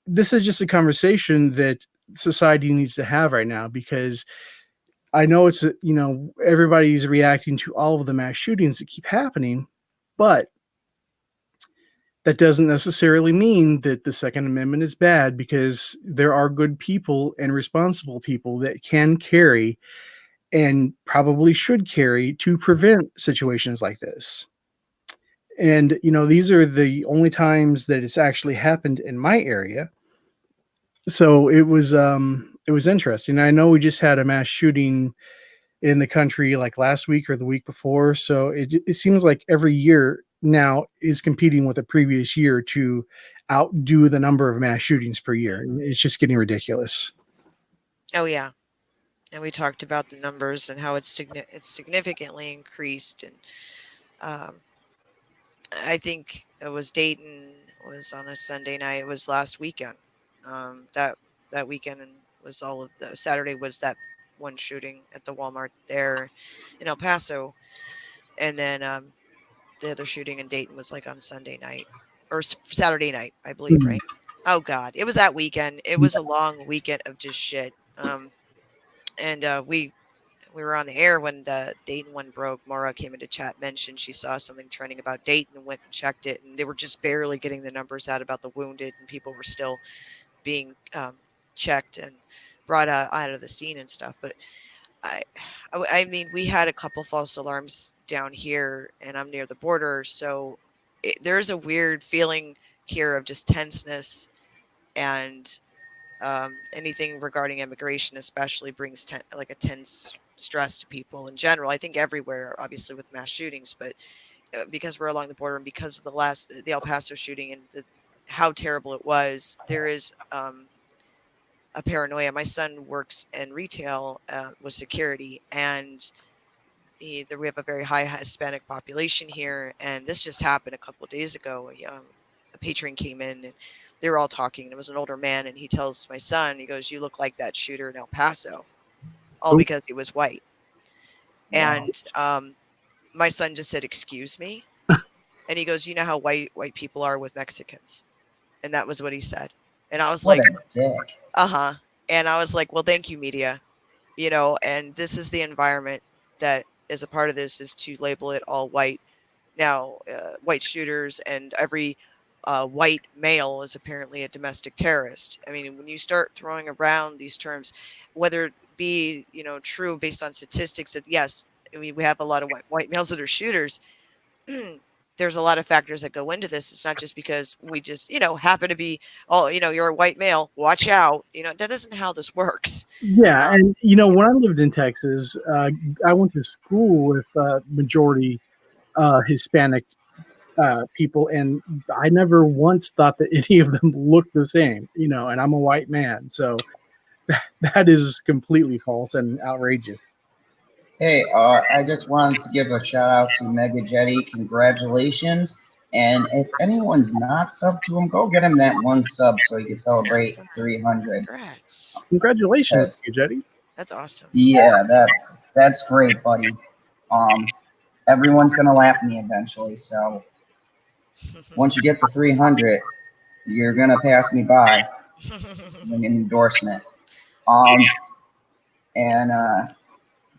Speaker 2: this is just a conversation that society needs to have right now, because I know it's everybody's reacting to all of the mass shootings that keep happening, but that doesn't necessarily mean that the Second Amendment is bad, because there are good people and responsible people that can carry and probably should carry to prevent situations like this. And, these are the only times that it's actually happened in my area. So it was interesting. I know we just had a mass shooting in the country like last week or the week before. So it seems like every year now is competing with the previous year to outdo the number of mass shootings per year. It's just getting ridiculous.
Speaker 4: Oh yeah, and we talked about the numbers and how it's significantly increased. And I think it was Dayton was on a Sunday night. It was last weekend. That weekend, and was all of the Saturday was that one shooting at the Walmart there in El Paso, and then the other shooting in Dayton was like on Sunday night or Saturday night, I believe, right? Oh God, it was that weekend. It was a long weekend of just shit. And we were on the air when the Dayton one broke. Maura came into chat, mentioned she saw something trending about Dayton, and went and checked it, and they were just barely getting the numbers out about the wounded, and people were still being checked and brought out of the scene and stuff. But I mean, we had a couple false alarms down here, and I'm near the border, so there's a weird feeling here of just tenseness, and anything regarding immigration especially brings like a tense stress to people in general. I think everywhere, obviously with mass shootings, but because we're along the border, and because of the El Paso shooting and how terrible it was, there is a paranoia. My son works in retail with security, and we have a very high Hispanic population here. And this just happened a couple of days ago. A patron came in, and they were all talking. And it was an older man, and he tells my son, he goes, "You look like that shooter in El Paso," all because he was white. And my son just said, "Excuse me," and he goes, "You know how white people are with Mexicans," and that was what he said. And I was
Speaker 1: What
Speaker 4: like,
Speaker 1: a dick.
Speaker 4: "Uh-huh." And I was like, "Well, thank you, media." And this is the environment that is a part of this, is to label it all white. Now, white shooters and every white male is apparently a domestic terrorist. I mean, when you start throwing around these terms, whether it be, true based on statistics that, yes, I mean, we have a lot of white males that are shooters. There's a lot of factors that go into this. It's not just because we just, happen to be, you're a white male, watch out. That isn't how this works.
Speaker 2: Yeah, and when I lived in Texas, I went to school with majority Hispanic people, and I never once thought that any of them looked the same. And I'm a white man, so that is completely false and outrageous.
Speaker 1: Hey, I just wanted to give a shout out to Mega Jetty. Congratulations. And if anyone's not subbed to him, go get him that one sub so he can celebrate 300.
Speaker 4: Congrats.
Speaker 2: Congratulations, Jetty.
Speaker 4: That's awesome.
Speaker 1: Yeah, that's great, buddy. Everyone's gonna laugh at me eventually, so once you get to 300, you're gonna pass me by an endorsement. And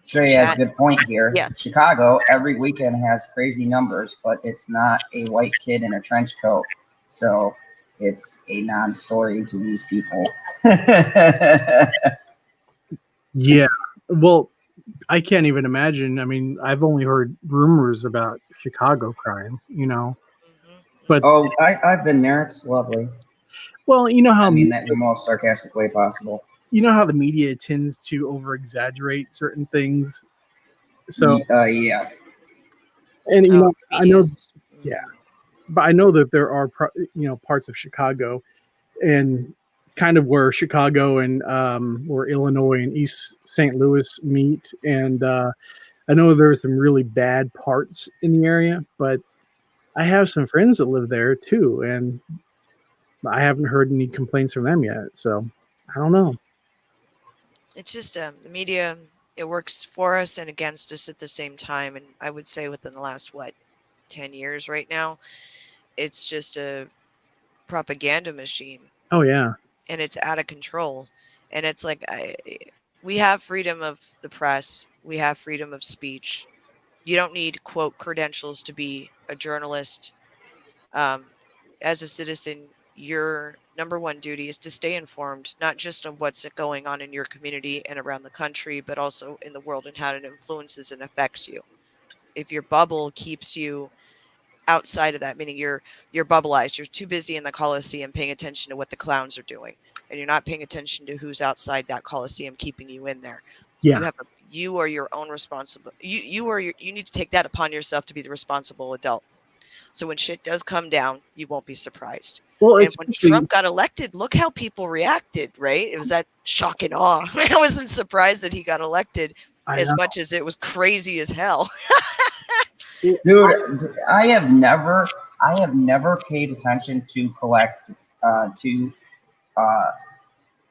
Speaker 1: Trey has a good point here.
Speaker 4: Yes.
Speaker 1: Chicago every weekend has crazy numbers, but it's not a white kid in a trench coat, so it's a non-story to these people.
Speaker 2: Yeah, well, I can't even imagine. I mean, I've only heard rumors about Chicago crime, but
Speaker 1: I've been there. It's lovely.
Speaker 2: Well, you know how
Speaker 1: I mean that in the most sarcastic way possible.
Speaker 2: You know how the media tends to over-exaggerate certain things. So
Speaker 1: yeah,
Speaker 2: and I know, yeah, but I know that there are parts of Chicago, and kind of where Chicago and where Illinois and East St. Louis meet, and I know there's some really bad parts in the area, but I have some friends that live there too, and I haven't heard any complaints from them yet. So I don't know.
Speaker 4: It's just the media, it works for us and against us at the same time. And I would say within the last, 10 years right now, it's just a propaganda machine.
Speaker 2: Oh, yeah.
Speaker 4: And it's out of control. And it's like, we have freedom of the press. We have freedom of speech. You don't need, quote, credentials to be a journalist. As a citizen, your number one duty is to stay informed, not just of what's going on in your community and around the country, but also in the world and how it influences and affects you. If your bubble keeps you outside of that, meaning you're bubbleized, you're too busy in the Coliseum paying attention to what the clowns are doing, and you're not paying attention to who's outside that Coliseum keeping you in there.
Speaker 2: Yeah.
Speaker 4: You are your own responsible. You need to take that upon yourself to be the responsible adult. So when shit does come down, you won't be surprised.
Speaker 2: Well,
Speaker 4: and when Trump got elected, look how people reacted, right? It was that shock and awe. I wasn't surprised that he got elected as much as it was crazy as hell.
Speaker 1: Dude, I have never paid attention to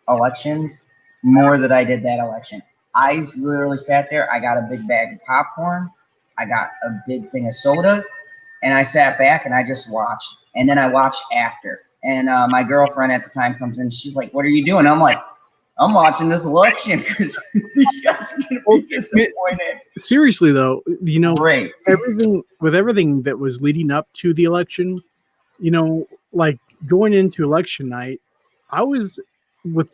Speaker 1: elections more than I did that election. I literally sat there. I got a big bag of popcorn. I got a big thing of soda. And I sat back and I just watched. And then I watched after. And my girlfriend at the time comes in. She's like, "What are you doing?" I'm like, "I'm watching this election because these guys are going to be disappointed."
Speaker 2: Seriously, though,
Speaker 1: Great.
Speaker 2: everything that was leading up to the election, like going into election night, I was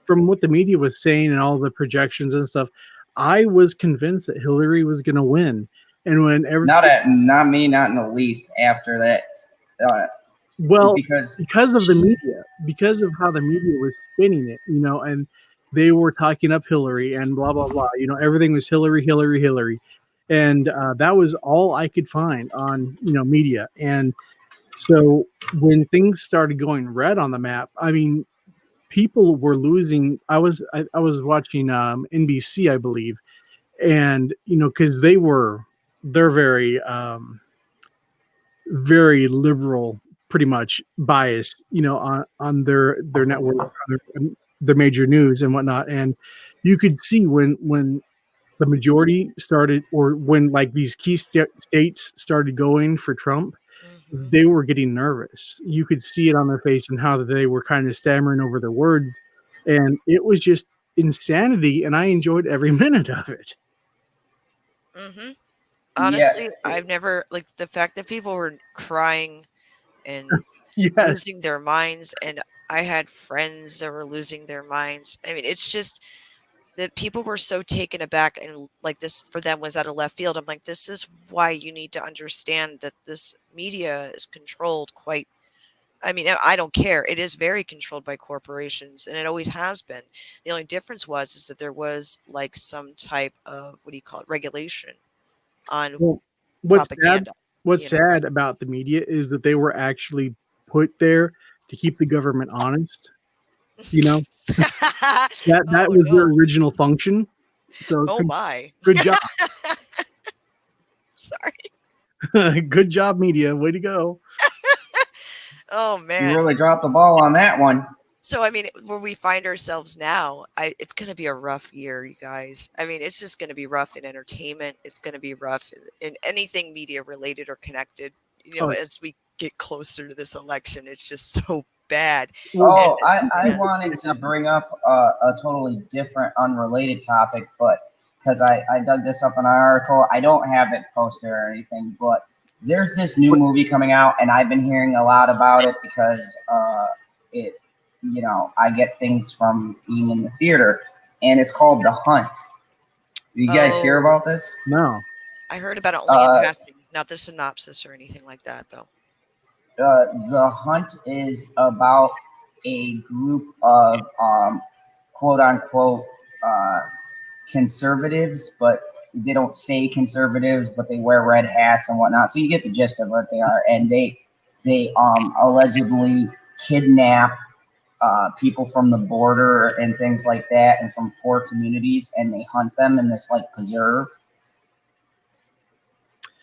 Speaker 2: from what the media was saying and all the projections and stuff, I was convinced that Hillary was going to win. And when
Speaker 1: not me, not in the least. After that,
Speaker 2: because of the media, because of how the media was spinning it, and they were talking up Hillary and blah blah blah. Everything was Hillary, Hillary, Hillary, and that was all I could find on media. And so when things started going red on the map, I mean, people were losing. I was watching NBC, I believe, and because they're very very liberal, pretty much biased, on their network, their major news and whatnot. And you could see when the majority started, or when like these key states started going for Trump,
Speaker 4: Mm-hmm.
Speaker 2: they were getting nervous. You could see it on their face and how they were kind of stammering over their words. And it was just insanity. And I enjoyed every minute of it.
Speaker 4: Mm-hmm.
Speaker 1: Yeah,
Speaker 4: Honestly, I've never like the fact that people were crying and
Speaker 2: Yes.
Speaker 4: losing their minds, and I had friends that were losing their minds. I mean, it's just that people were so taken aback, and like this for them was out of left field. I'm like, this is why you need to understand that this media is controlled quite. I mean, I don't care. It is very controlled by corporations, and it always has been. The only difference was is that there was like some type of what do you call it regulation on
Speaker 2: Well, what's sad,
Speaker 4: propaganda.
Speaker 2: what's
Speaker 4: You know,
Speaker 2: sad about the media is that they were actually put there to keep the government honest. You know, that
Speaker 4: oh
Speaker 2: was their
Speaker 4: no!
Speaker 2: original function. So
Speaker 4: Oh my!
Speaker 2: good job.
Speaker 4: Sorry.
Speaker 2: Good job, media. Way to go.
Speaker 4: Oh
Speaker 1: you
Speaker 4: man.
Speaker 1: really dropped the ball on that one.
Speaker 4: So I mean, where we find ourselves now, it's going to be a rough year, you guys. I mean, it's just going to be rough in entertainment. It's going to be rough in anything media related or connected. You know,
Speaker 2: Oh,
Speaker 4: as we get closer to this election, it's just so bad.
Speaker 2: well,
Speaker 4: And
Speaker 1: Oh, I
Speaker 4: man,
Speaker 1: wanted to bring up a totally different, unrelated topic, but because I dug this up in an article, I don't have it posted or anything, but there's this new movie coming out, and I've been hearing a lot about it because it, I get things from being in the theater, and it's called The Hunt. You guys hear
Speaker 4: oh,
Speaker 1: about this?
Speaker 2: no.
Speaker 4: I heard about it only in
Speaker 1: Uh,
Speaker 4: passing, not the synopsis or anything like that, though.
Speaker 1: The Hunt is about a group of quote unquote uh, conservatives, but they don't say conservatives, but they wear red hats and whatnot. So you get the gist of what they are, and they allegedly kidnap people from the border and things like that, and from poor communities, and they hunt them in this like preserve.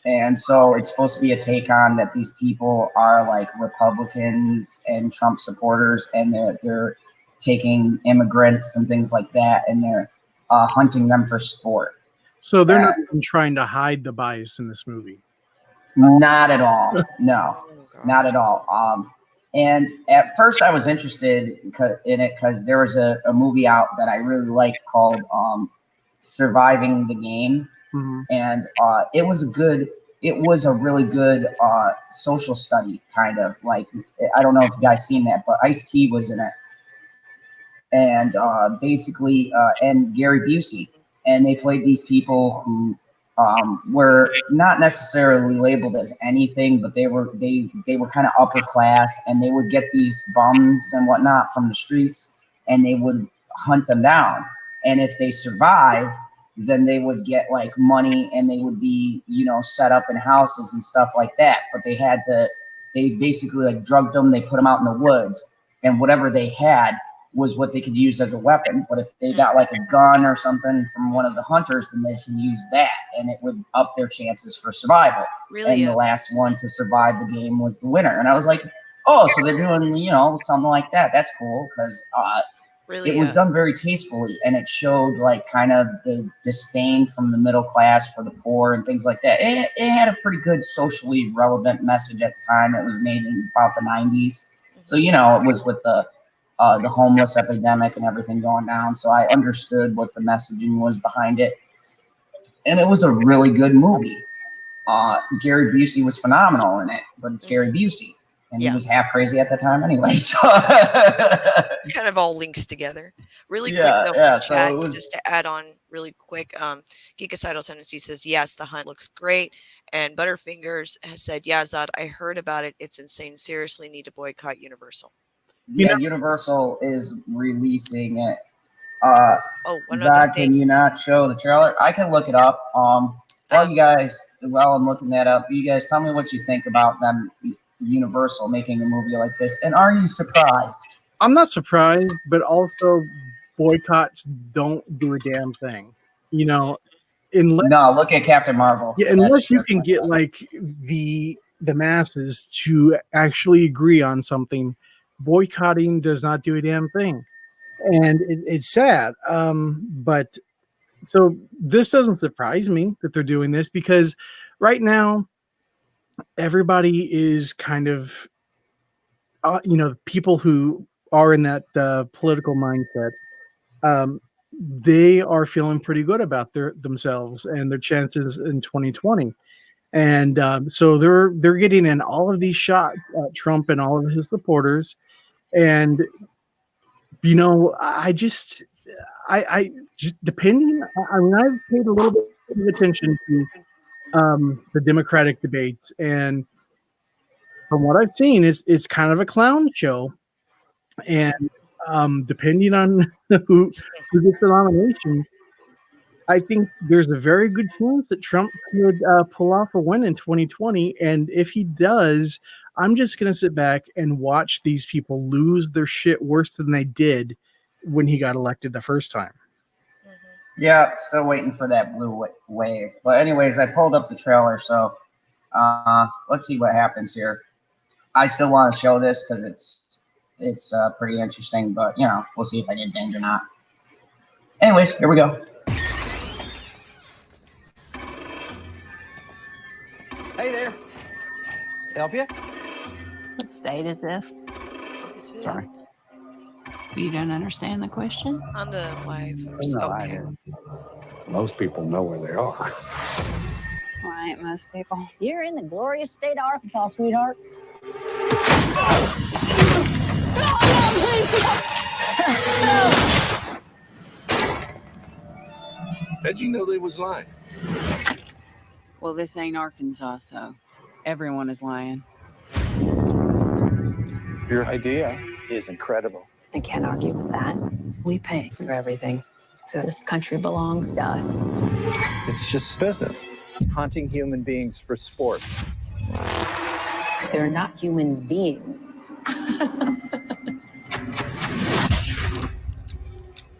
Speaker 1: And so it's supposed to be a take on that these people are like Republicans and Trump supporters, and they're taking immigrants and things like that, and they're hunting them for sport.
Speaker 2: So they're not even trying to hide the bias in this movie.
Speaker 1: Not at all. No,
Speaker 4: Oh
Speaker 1: not
Speaker 4: God.
Speaker 1: at all. And at first I was interested in it because there was a movie out that I really liked called Surviving the Game.
Speaker 2: Mhm.
Speaker 1: And it was a really good social study kind of like. I don't know if you guys seen that, but Ice-T was in it, and basically and Gary Busey, and they played these people who were not necessarily labeled as anything, but they were kind of upper class, and they would get these bums and whatnot from the streets, and they would hunt them down, and if they survived, then they would get like money, and they would be set up in houses and stuff like that. But they basically like drugged them, they put them out in the woods, and whatever they had was what they could use as a weapon. But if they got like a gun or something from one of the hunters, then they can use that, and it would up their chances for survival.
Speaker 4: Really?
Speaker 1: And the last one to survive the game was the winner. And I was like, oh, so they're doing something like that. That's cool, because
Speaker 4: Really?
Speaker 1: it was done very tastefully, and it showed like kind of the disdain from the middle class for the poor and things like that. It had a pretty good socially relevant message at the time. It was made in about the 90s, so it was with the homeless epidemic and everything going down. So I understood what the messaging was behind it, and it was a really good movie. Gary Busey was phenomenal in it, but it's Gary Busey, and he
Speaker 4: Yeah.
Speaker 1: was half crazy at the time anyway. So
Speaker 4: Kind of all links together. Really quick
Speaker 1: yeah,
Speaker 4: though, from
Speaker 1: yeah. So
Speaker 4: chat,
Speaker 1: it was.
Speaker 4: just to add on really quick, Geekicidal Tendency says, yes, the hunt looks great. And Butterfingers has said, yeah, Zod, I heard about it. It's insane. Seriously need to boycott Universal.
Speaker 1: Yeah, Universal is releasing it.
Speaker 4: Oh, one other
Speaker 1: Zod,
Speaker 4: thing.
Speaker 1: can you not show the trailer? I can look it up. While I'm looking that up, you guys tell me what you think about them, Universal, making a movie like this, and are you surprised?
Speaker 2: I'm not surprised, but also boycotts don't do a damn thing. Unless
Speaker 1: No, look at Captain Marvel.
Speaker 2: unless you can get like the masses to actually agree on something, boycotting does not do a damn thing. And it's sad. But So this doesn't surprise me that they're doing this because right now everybody is kind of, people who are in that political mindset. They are feeling pretty good about themselves and their chances in 2020. And so they're getting in all of these shots at Trump and all of his supporters. And I just depending. I mean, I've paid a little bit of attention to the Democratic debates, and from what I've seen, it's kind of a clown show. And depending on who gets the nomination, I think there's a very good chance that Trump could pull off a win in 2020. And if he does, I'm just going to sit back and watch these people lose their shit worse than they did when he got elected the first time.
Speaker 1: Yeah, still waiting for that blue wave. But anyways, I pulled up the trailer, so let's see what happens here. I still want to show this because it's pretty interesting, but we'll see if I get dinged or not. Anyways, here we go.
Speaker 5: Hey there. Help you?
Speaker 6: What state is this?
Speaker 5: Sorry.
Speaker 6: You don't understand the question?
Speaker 4: On the live.
Speaker 5: No,
Speaker 4: Okay.
Speaker 7: Most people know where they are.
Speaker 6: Why ain't most people?
Speaker 8: You're in the glorious state of Arkansas, sweetheart.
Speaker 7: How'd you know they was lying?
Speaker 6: Well, this ain't Arkansas, so everyone is lying.
Speaker 5: Your idea is incredible.
Speaker 8: I can't argue with that. We pay for everything, so this country belongs to us.
Speaker 5: It's just business. Hunting human beings for sport.
Speaker 8: They're not human beings.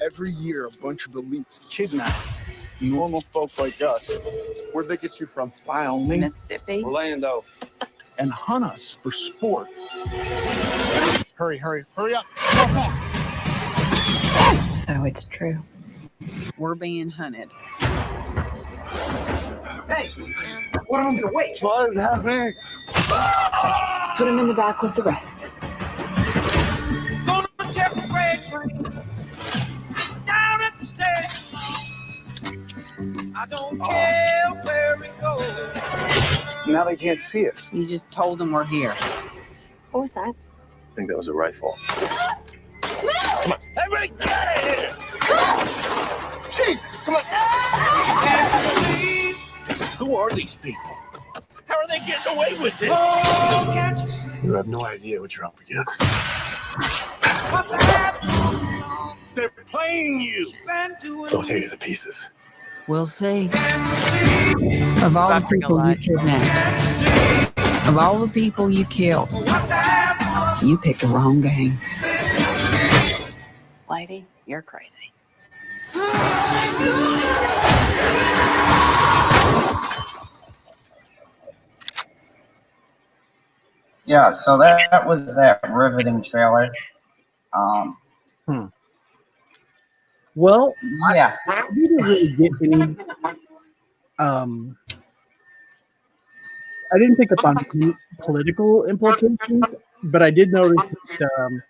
Speaker 9: Every year, a bunch of elites kidnap normal folk like us. Where'd they get you from? Wyoming,
Speaker 6: Mississippi.
Speaker 7: Orlando.
Speaker 9: and hunt us for sport. Hurry up.
Speaker 8: So it's true.
Speaker 6: We're being hunted.
Speaker 5: Hey, what am I gonna wait?
Speaker 7: What is happening?
Speaker 8: Put him in the back with the rest.
Speaker 10: Gonna take a freight train down at the station. I don't care where it goes.
Speaker 9: Now they can't see us.
Speaker 6: You just told them we're here.
Speaker 8: What was that?
Speaker 9: I think that was a rifle.
Speaker 10: Come on, everybody get out of here!
Speaker 9: Jesus, come on.
Speaker 10: Can't you see?
Speaker 9: Who are these people?
Speaker 10: How are they getting away with this? Oh, can't you see?
Speaker 9: You have no idea what you're up against.
Speaker 10: What's happening?
Speaker 9: They're playing you.
Speaker 10: Been doing
Speaker 9: They'll tear you to pieces.
Speaker 6: We'll see.
Speaker 10: Can't you see?
Speaker 6: Of all the
Speaker 4: buffering a
Speaker 6: people you
Speaker 4: lot.
Speaker 6: kidnapped,
Speaker 10: Can't you see?
Speaker 6: of all the people you killed,
Speaker 10: What the hell?
Speaker 6: you picked the wrong game. Lady, you're crazy.
Speaker 1: Yeah, so that was that riveting trailer.
Speaker 2: Well,
Speaker 1: Yeah,
Speaker 2: we didn't really get any. I didn't pick up on political implications, but I did notice that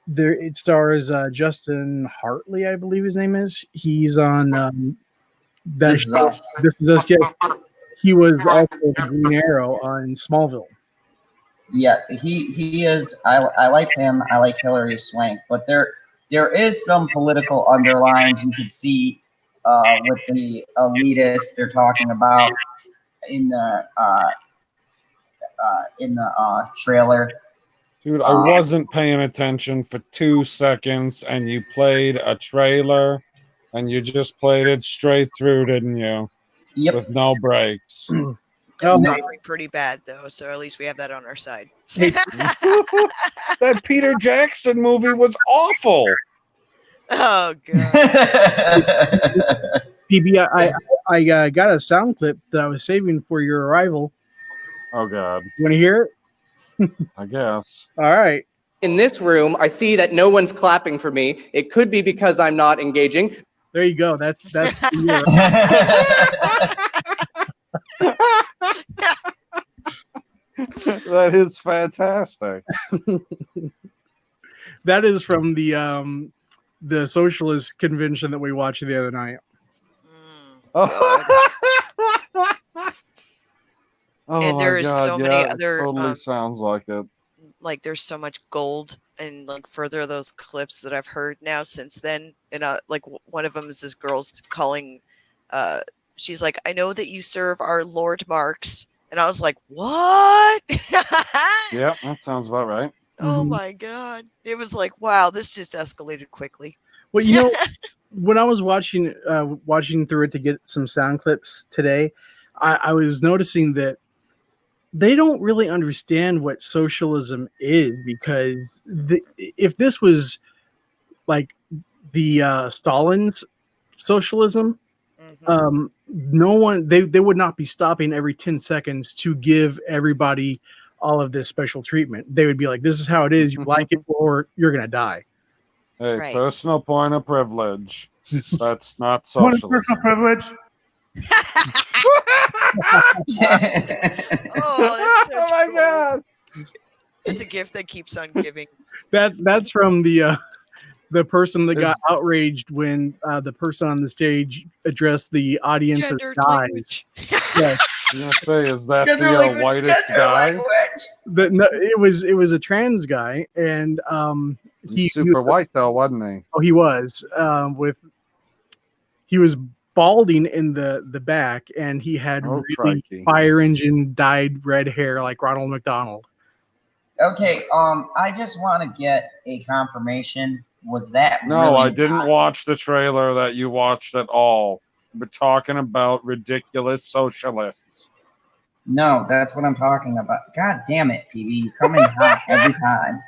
Speaker 2: there it stars Justin Hartley, I believe his name is. He's on that
Speaker 1: This Is Us.
Speaker 2: This Is Us. Yes, he was also the Green Arrow on Smallville.
Speaker 1: yeah, he is. I like him. I like Hilary Swank, but there is some political underlines you could see with the elitists they're talking about in the trailer.
Speaker 11: Dude, I wasn't paying attention for 2 seconds, and you played a trailer, and you just played it straight through, didn't you?
Speaker 1: Yep.
Speaker 11: With no breaks.
Speaker 4: It's buffering pretty bad though, so at least we have that on our side.
Speaker 11: That Peter Jackson movie was awful.
Speaker 4: Oh god.
Speaker 2: PB, I got a sound clip that I was saving for your arrival.
Speaker 11: Oh god.
Speaker 2: You want to hear it?
Speaker 11: I guess.
Speaker 2: All right.
Speaker 12: In this room, I see that no one's clapping for me. It could be because I'm not engaging.
Speaker 2: There you go. That's
Speaker 11: That is fantastic.
Speaker 2: that is from the socialist convention that we watched the other night.
Speaker 11: Oh,
Speaker 4: And
Speaker 11: my
Speaker 4: there's
Speaker 11: God,
Speaker 4: so many
Speaker 11: yeah, it
Speaker 4: other
Speaker 11: totally sounds like it.
Speaker 4: like there's so much gold and like further of those clips that I've heard now since then. And like one of them is this girl's calling she's like, I know that you serve our Lord Marx. And I was like, what?
Speaker 11: Yeah, that sounds about right.
Speaker 4: Oh my God. It was like, wow, this just escalated quickly.
Speaker 2: Well, you know, when I was watching through it to get some sound clips today, I was noticing that they don't really understand what socialism is, because if this was like the Stalin's socialism, no one they would not be stopping every 10 seconds to give everybody all of this special treatment. They would be like, this is how it is, you like it or you're gonna die.
Speaker 11: Hey,
Speaker 4: Right.
Speaker 11: personal point of privilege. That's not
Speaker 3: What a
Speaker 11: socialism.
Speaker 3: personal privilege.
Speaker 4: Oh, that's
Speaker 11: Oh my God.
Speaker 4: It's a gift that keeps on giving.
Speaker 2: That's from the person that got
Speaker 11: Is-
Speaker 2: outraged when the person on the stage addressed the audience as
Speaker 4: Gendered
Speaker 2: guys.
Speaker 4: language.
Speaker 2: Yes.
Speaker 11: I was gonna say, is that
Speaker 1: Gender
Speaker 11: the
Speaker 1: language,
Speaker 11: whitest
Speaker 1: gender
Speaker 11: guy?
Speaker 1: language.
Speaker 2: No, it was a trans guy, and
Speaker 11: He's super white though, wasn't he?
Speaker 2: Oh, he was he was balding in the back, and he had
Speaker 11: Oh,
Speaker 2: really
Speaker 11: crikey.
Speaker 2: fire engine dyed red hair like Ronald McDonald.
Speaker 1: Okay, I just want to get a confirmation. Was that
Speaker 11: No,
Speaker 1: really
Speaker 11: I didn't
Speaker 1: not-
Speaker 11: watch the trailer that you watched at all. We're talking about ridiculous socialists.
Speaker 1: No, that's what I'm talking about. God damn it, PB, you come in hot every time.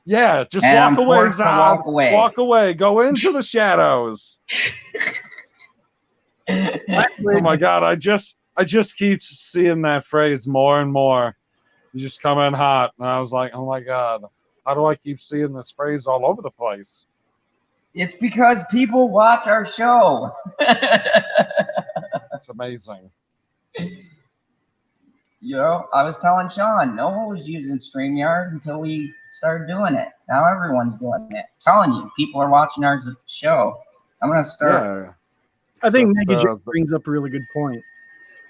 Speaker 11: Yeah, just
Speaker 1: And
Speaker 11: walk
Speaker 1: I'm
Speaker 11: away,
Speaker 1: forced to
Speaker 11: Zod.
Speaker 1: walk away.
Speaker 11: Walk away. Go into the shadows. Oh my God, I just keep seeing that phrase more and more. You just come in hot, and I was like, oh my God, how do I keep seeing this phrase all over the place?
Speaker 1: It's because people watch our show.
Speaker 11: It's amazing.
Speaker 1: You know, I was telling Sean, no one was using StreamYard until we started doing it. Now everyone's doing it. Telling you, people are watching our show. I'm gonna start.
Speaker 11: Yeah.
Speaker 2: I think
Speaker 11: Except,
Speaker 2: Mega J brings up a really good point.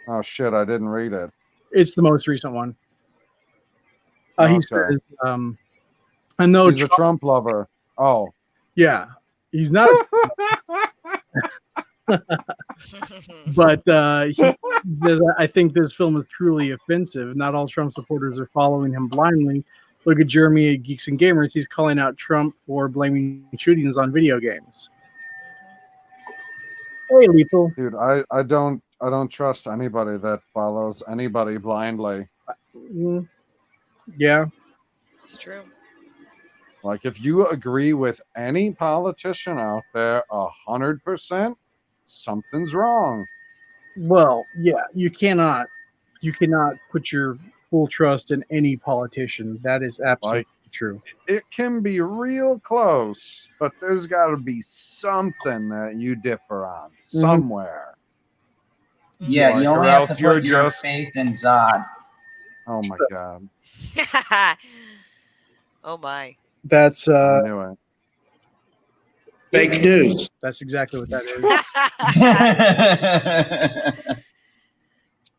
Speaker 11: Oh shit, I didn't read it.
Speaker 2: It's the most recent one. He
Speaker 11: Okay.
Speaker 2: says, I know
Speaker 11: He's a Trump lover. Oh.
Speaker 2: Yeah, he's not. But he says, I think this film is truly offensive. Not all Trump supporters are following him blindly. Look at Jeremy at Geeks and Gamers. He's calling out Trump for blaming shootings on video games. Hey, Lethal.
Speaker 11: Dude, I don't trust anybody that follows anybody blindly.
Speaker 2: Yeah.
Speaker 4: It's true.
Speaker 11: Like, if you agree with any politician out there 100%, something's wrong.
Speaker 2: Well, yeah, you cannot put your full trust in any politician. That is absolutely true.
Speaker 11: It can be real close, but there's got to be something that you differ on somewhere.
Speaker 1: Yeah,
Speaker 11: Like,
Speaker 1: you
Speaker 11: or
Speaker 1: only have to
Speaker 11: else you're
Speaker 1: put your
Speaker 11: just-
Speaker 1: faith in Zod.
Speaker 11: Oh my God.
Speaker 4: Oh my.
Speaker 2: That's
Speaker 11: I knew it.
Speaker 2: fake news. That's exactly what that is.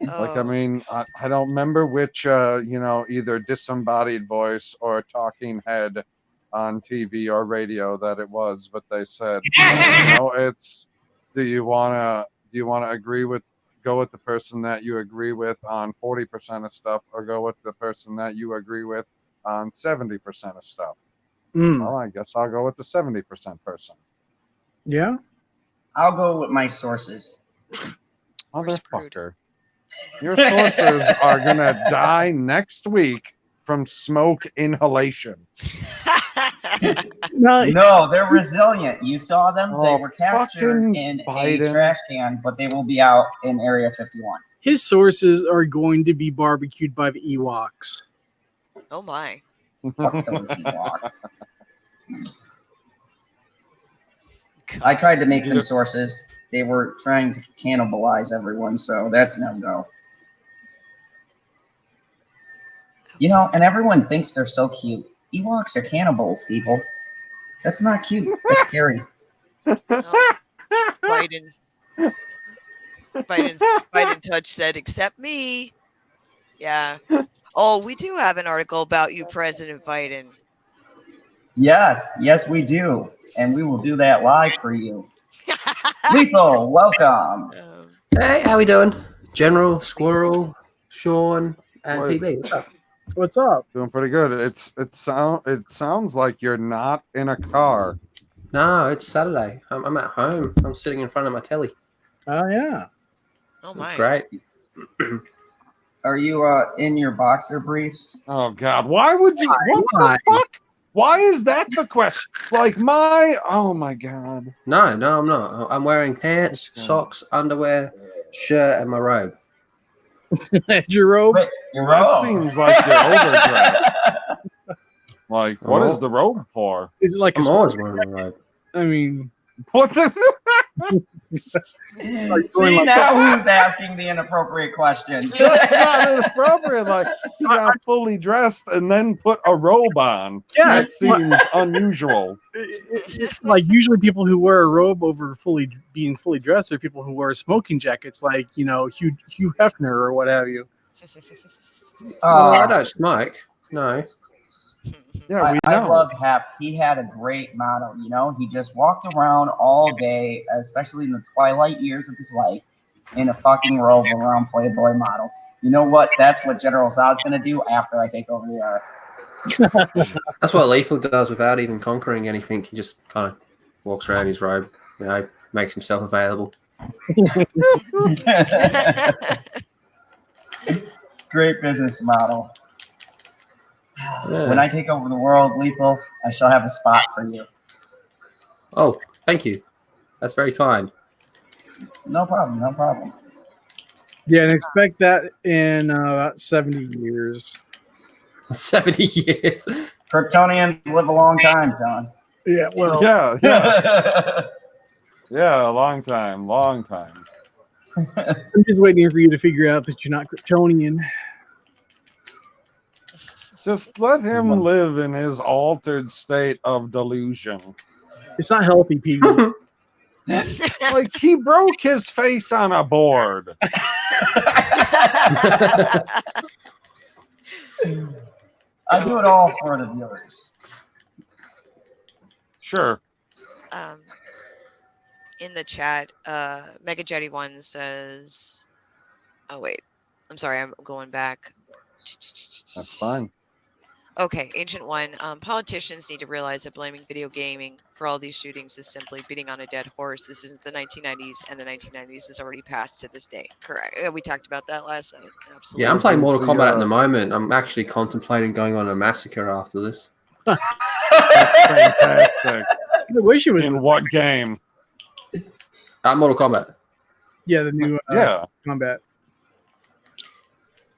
Speaker 11: Like, I mean, I don't remember which, either disembodied voice or talking head on TV or radio that it was, but they said, it's, do you want to go with the person that you agree with on 40% of stuff, or go with the person that you agree with on 70% of stuff? Well, I guess I'll go with the 70% person.
Speaker 2: Yeah?
Speaker 1: I'll go with my sources.
Speaker 11: Motherfucker. Your sources are going to die next week from smoke inhalation.
Speaker 1: No, they're resilient. You saw them. They
Speaker 11: Oh,
Speaker 1: were captured
Speaker 11: fucking
Speaker 1: in
Speaker 11: Biden.
Speaker 1: a trash can, but they will be out in Area 51.
Speaker 2: His sources are going to be barbecued by the Ewoks.
Speaker 4: Oh my.
Speaker 1: Fuck those Ewoks. I tried to make them sources. They were trying to cannibalize everyone, so that's no go. You know, and everyone thinks they're so cute. Ewoks are cannibals, people. That's not cute. That's scary.
Speaker 4: Biden Touch said, "Except me." Yeah. Oh, we do have an article about you, President Biden.
Speaker 1: Yes, we do. And we will do that live for you. Lethal, welcome.
Speaker 12: Hey, how we doing? General, Squirrel, Sean, and
Speaker 11: What?
Speaker 12: PB. What's up?
Speaker 2: What's up?
Speaker 11: Doing pretty good. It sounds like you're not in a car.
Speaker 12: No, it's Saturday. I'm at home. I'm sitting in front of my telly.
Speaker 2: Oh yeah.
Speaker 4: Oh my.
Speaker 12: It's great.
Speaker 1: Are you in your boxer briefs?
Speaker 11: Oh God! Why would you? What the fuck? Why is that the question? Like oh my God.
Speaker 12: No, I'm not. I'm wearing pants, socks, underwear, shirt, and my robe.
Speaker 2: Your robe?
Speaker 1: Wait, your
Speaker 11: That
Speaker 1: robe.
Speaker 11: seems like you're overdressed. Like, what is the robe for?
Speaker 2: Is it like
Speaker 12: I'm always wearing a robe.
Speaker 2: I mean,
Speaker 11: what the?
Speaker 1: See, now who's asking the inappropriate questions?
Speaker 11: That's not inappropriate. Like, he got fully dressed and then put a robe on.
Speaker 2: Yeah,
Speaker 11: That seems unusual.
Speaker 2: like usually people who wear a robe over being fully dressed are people who wear smoking jackets, like Hugh Hefner or what have you.
Speaker 12: I don't smoke. No.
Speaker 11: Yeah, we
Speaker 1: I
Speaker 11: know.
Speaker 1: love Hap. He had a great motto, He just walked around all day, especially in the twilight years of his life, in a fucking robe around Playboy models. You know what? That's what General Zod's going to do after I take over the Earth.
Speaker 12: That's what Lethal does without even conquering anything. He just kind of walks around his robe, makes himself available.
Speaker 1: Great business model.
Speaker 12: Yeah.
Speaker 1: When I take over the world, Lethal, I shall have a spot for you.
Speaker 12: Oh, thank you. That's very kind.
Speaker 1: No problem.
Speaker 2: Yeah, and expect that in about 70 years.
Speaker 12: 70 years.
Speaker 1: Kryptonians live a long time, John.
Speaker 2: Yeah, well.
Speaker 11: Yeah. Yeah, a long time.
Speaker 2: I'm just waiting for you to figure out that you're not Kryptonian.
Speaker 11: Just let him live in his altered state of delusion.
Speaker 2: It's not healthy, people.
Speaker 11: Like, he broke his face on a board.
Speaker 1: I do it all for the viewers.
Speaker 11: Sure.
Speaker 4: In the chat, Mega Jetty 1 says, oh wait, I'm sorry, I'm going back.
Speaker 11: That's fine.
Speaker 4: Okay, Ancient One. Politicians need to realize that blaming video gaming for all these shootings is simply beating on a dead horse. This isn't the 1990s, and the 1990s is already past to this day. Correct. We talked about that last night. Absolutely.
Speaker 12: Yeah, I'm playing Mortal Kombat at the moment. I'm actually contemplating going on a massacre after this.
Speaker 11: That's fantastic.
Speaker 2: I wish it was
Speaker 11: in what game?
Speaker 12: Mortal Kombat.
Speaker 2: Yeah, the new combat.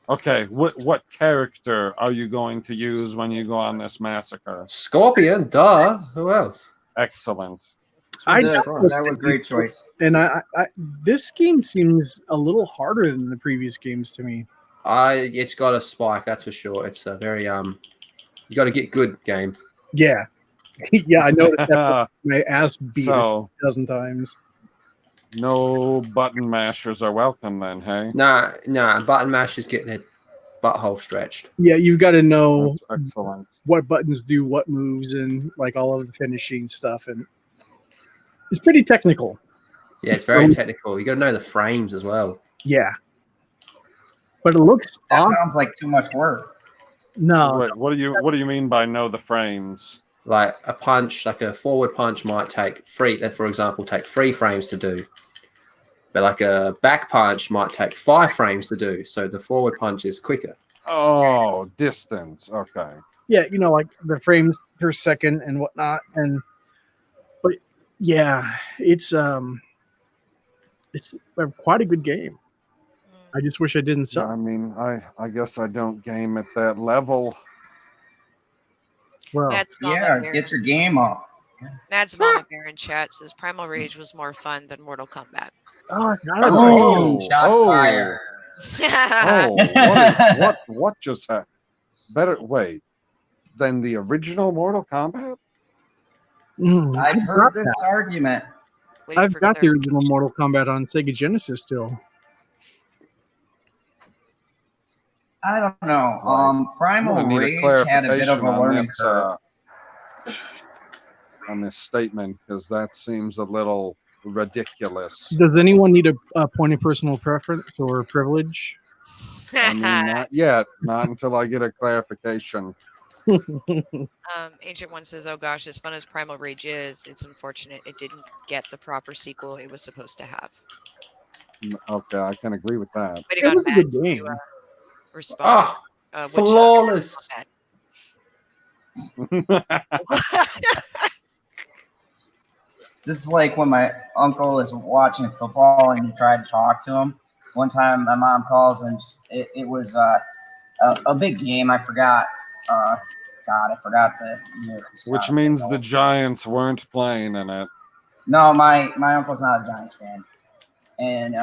Speaker 11: Okay, what character are you going to use when you go on this massacre?
Speaker 12: Scorpion, duh. Who else?
Speaker 11: Excellent.
Speaker 1: That was a great choice.
Speaker 2: And I this game seems a little harder than the previous games to me.
Speaker 12: It's got a spike, that's for sure. It's a very you got to get good game.
Speaker 2: Yeah, yeah, I noticed that. My ass beat
Speaker 11: So,
Speaker 2: a dozen times.
Speaker 11: No button mashers are welcome then, hey?
Speaker 12: Nah. Button mashers get their butthole stretched.
Speaker 2: Yeah, you've got to know
Speaker 11: That's excellent.
Speaker 2: what buttons do what moves and like all of the finishing stuff, and it's pretty technical.
Speaker 12: Yeah, it's very technical. You got to know the frames as well.
Speaker 2: Yeah, but it looks.
Speaker 1: That sounds like too much work.
Speaker 2: No.
Speaker 11: Wait, what do you mean by know the frames?
Speaker 12: Like a punch, like a forward punch might take for example, take 3 frames to do. But like a back punch might take 5 frames to do. So the forward punch is quicker.
Speaker 11: Oh, distance. Okay.
Speaker 2: Yeah, like the frames per second and whatnot, but yeah, it's quite a good game. I just wish I didn't suck.
Speaker 11: I mean, I guess I don't game at that level.
Speaker 2: Well,
Speaker 1: yeah, get your game up.
Speaker 4: Matt's Mama Bear in chat says Primal Rage was more fun than Mortal Kombat.
Speaker 2: Oh,
Speaker 1: Oh, shots fired.
Speaker 11: What just happened? Better wait than the original Mortal Kombat?
Speaker 1: I've heard this argument.
Speaker 2: I've got the original Mortal Kombat on Sega Genesis still.
Speaker 1: I don't know.
Speaker 11: I'm
Speaker 1: Primal
Speaker 11: gonna need
Speaker 1: Rage had a bit of
Speaker 11: clarification
Speaker 1: a learning curve.
Speaker 11: On this statement, because that seems a little ridiculous.
Speaker 2: Does anyone need a point of personal preference or privilege?
Speaker 11: I mean, not yet. Not until I get a clarification.
Speaker 4: Ancient One says, "Oh gosh, as fun as Primal Rage is, it's unfortunate it didn't get the proper sequel it was supposed to have."
Speaker 11: Okay, I can agree with that.
Speaker 4: Waiting on Matt to respond.
Speaker 12: Flawless.
Speaker 1: This is like when my uncle is watching football and you try to talk to him. One time my mom calls and it was a big game. I forgot. God, I forgot the year.
Speaker 11: Which means the Giants weren't playing in it.
Speaker 1: No, my uncle's not a Giants fan. And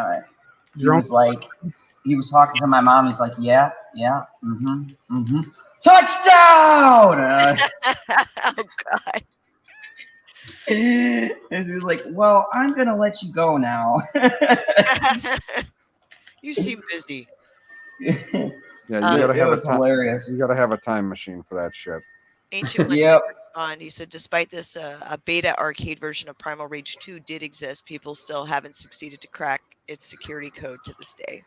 Speaker 1: he was talking to my mom. He's like, yeah, touchdown!
Speaker 4: Oh, God.
Speaker 1: And he's like, well, I'm going to let you go now.
Speaker 4: You seem busy.
Speaker 11: Yeah, you gotta have
Speaker 1: hilarious.
Speaker 11: You gotta have a time machine for that shit.
Speaker 4: Ancient One did respond. He said, despite this, a beta arcade version of Primal Rage 2 did exist. People still haven't succeeded to crack its security code to this day.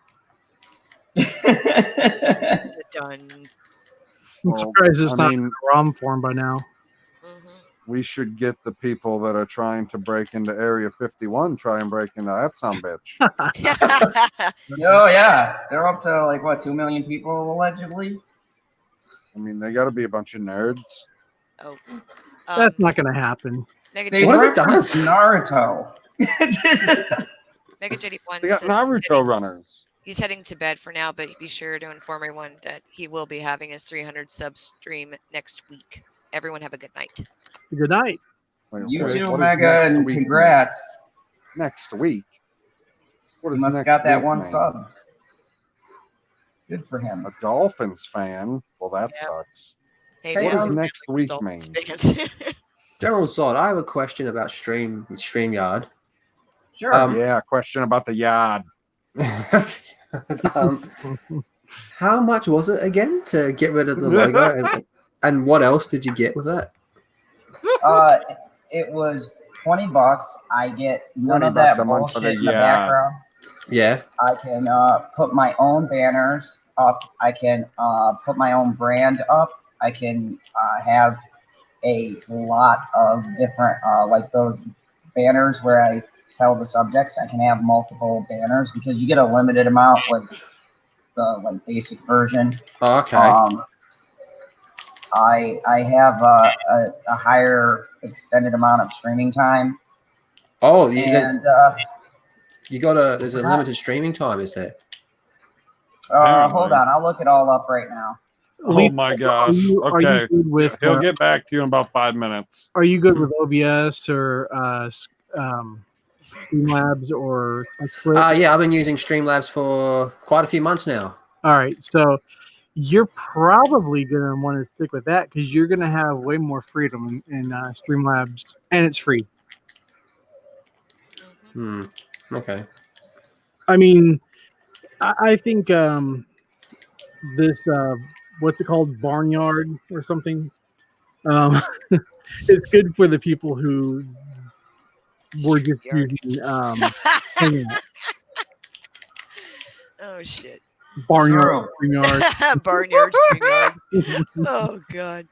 Speaker 4: Done.
Speaker 2: I'm surprised it's not in a ROM form by now.
Speaker 11: We should get the people that are trying to break into Area 51 try and break into that sumbitch.
Speaker 1: Oh, yeah. They're up to, like, what, 2 million people, allegedly?
Speaker 11: I mean, they got to be a bunch of nerds.
Speaker 4: Oh,
Speaker 2: that's not going to happen.
Speaker 1: They reference Naruto.
Speaker 4: Mega Jetty One
Speaker 11: They got Naruto runners.
Speaker 4: He's heading to bed for now, but be sure to inform everyone that he will be having his 300 sub stream next week. Everyone have a good night.
Speaker 2: Good night.
Speaker 1: You too, Mega, and congrats.
Speaker 11: Next week? What
Speaker 1: He
Speaker 11: is
Speaker 1: must have
Speaker 11: next
Speaker 1: got that
Speaker 11: week,
Speaker 1: one
Speaker 11: man?
Speaker 1: sub. Good for him.
Speaker 11: A Dolphins fan? Well, that sucks.
Speaker 4: Hey,
Speaker 11: what does next week mean?
Speaker 12: Gerald Zod, I have a question about StreamYard.
Speaker 1: Sure.
Speaker 11: Yeah, question about the yard.
Speaker 12: How much was it again to get rid of the logo? And what else did you get with that?
Speaker 1: It was $20. I get none of that bullshit in the background.
Speaker 12: Yeah.
Speaker 1: I can put my own banners up. I can put my own brand up. I can have a lot of different, like those banners where I tell the subjects. I can have multiple banners because you get a limited amount with the basic version.
Speaker 12: Oh, okay.
Speaker 1: I have a higher extended amount of streaming time.
Speaker 12: Oh,
Speaker 1: and
Speaker 12: there's a limited streaming time, is there?
Speaker 1: Hold on, I'll look it all up right now.
Speaker 11: Oh my gosh. Okay.
Speaker 2: With,
Speaker 11: He'll get back to you in about 5 minutes.
Speaker 2: Are you good with OBS or Streamlabs or XSplit?
Speaker 12: Yeah, I've been using Streamlabs for quite a few months now.
Speaker 2: All right, so you're probably going to want to stick with that because you're going to have way more freedom in Streamlabs, and it's free.
Speaker 12: Okay.
Speaker 2: I mean, I think this, what's it called, Barnyard or something? It's good for the people who were just using
Speaker 4: oh, shit.
Speaker 2: Barnyard, StreamYard.
Speaker 4: Barnyard, StreamYard. Oh, God.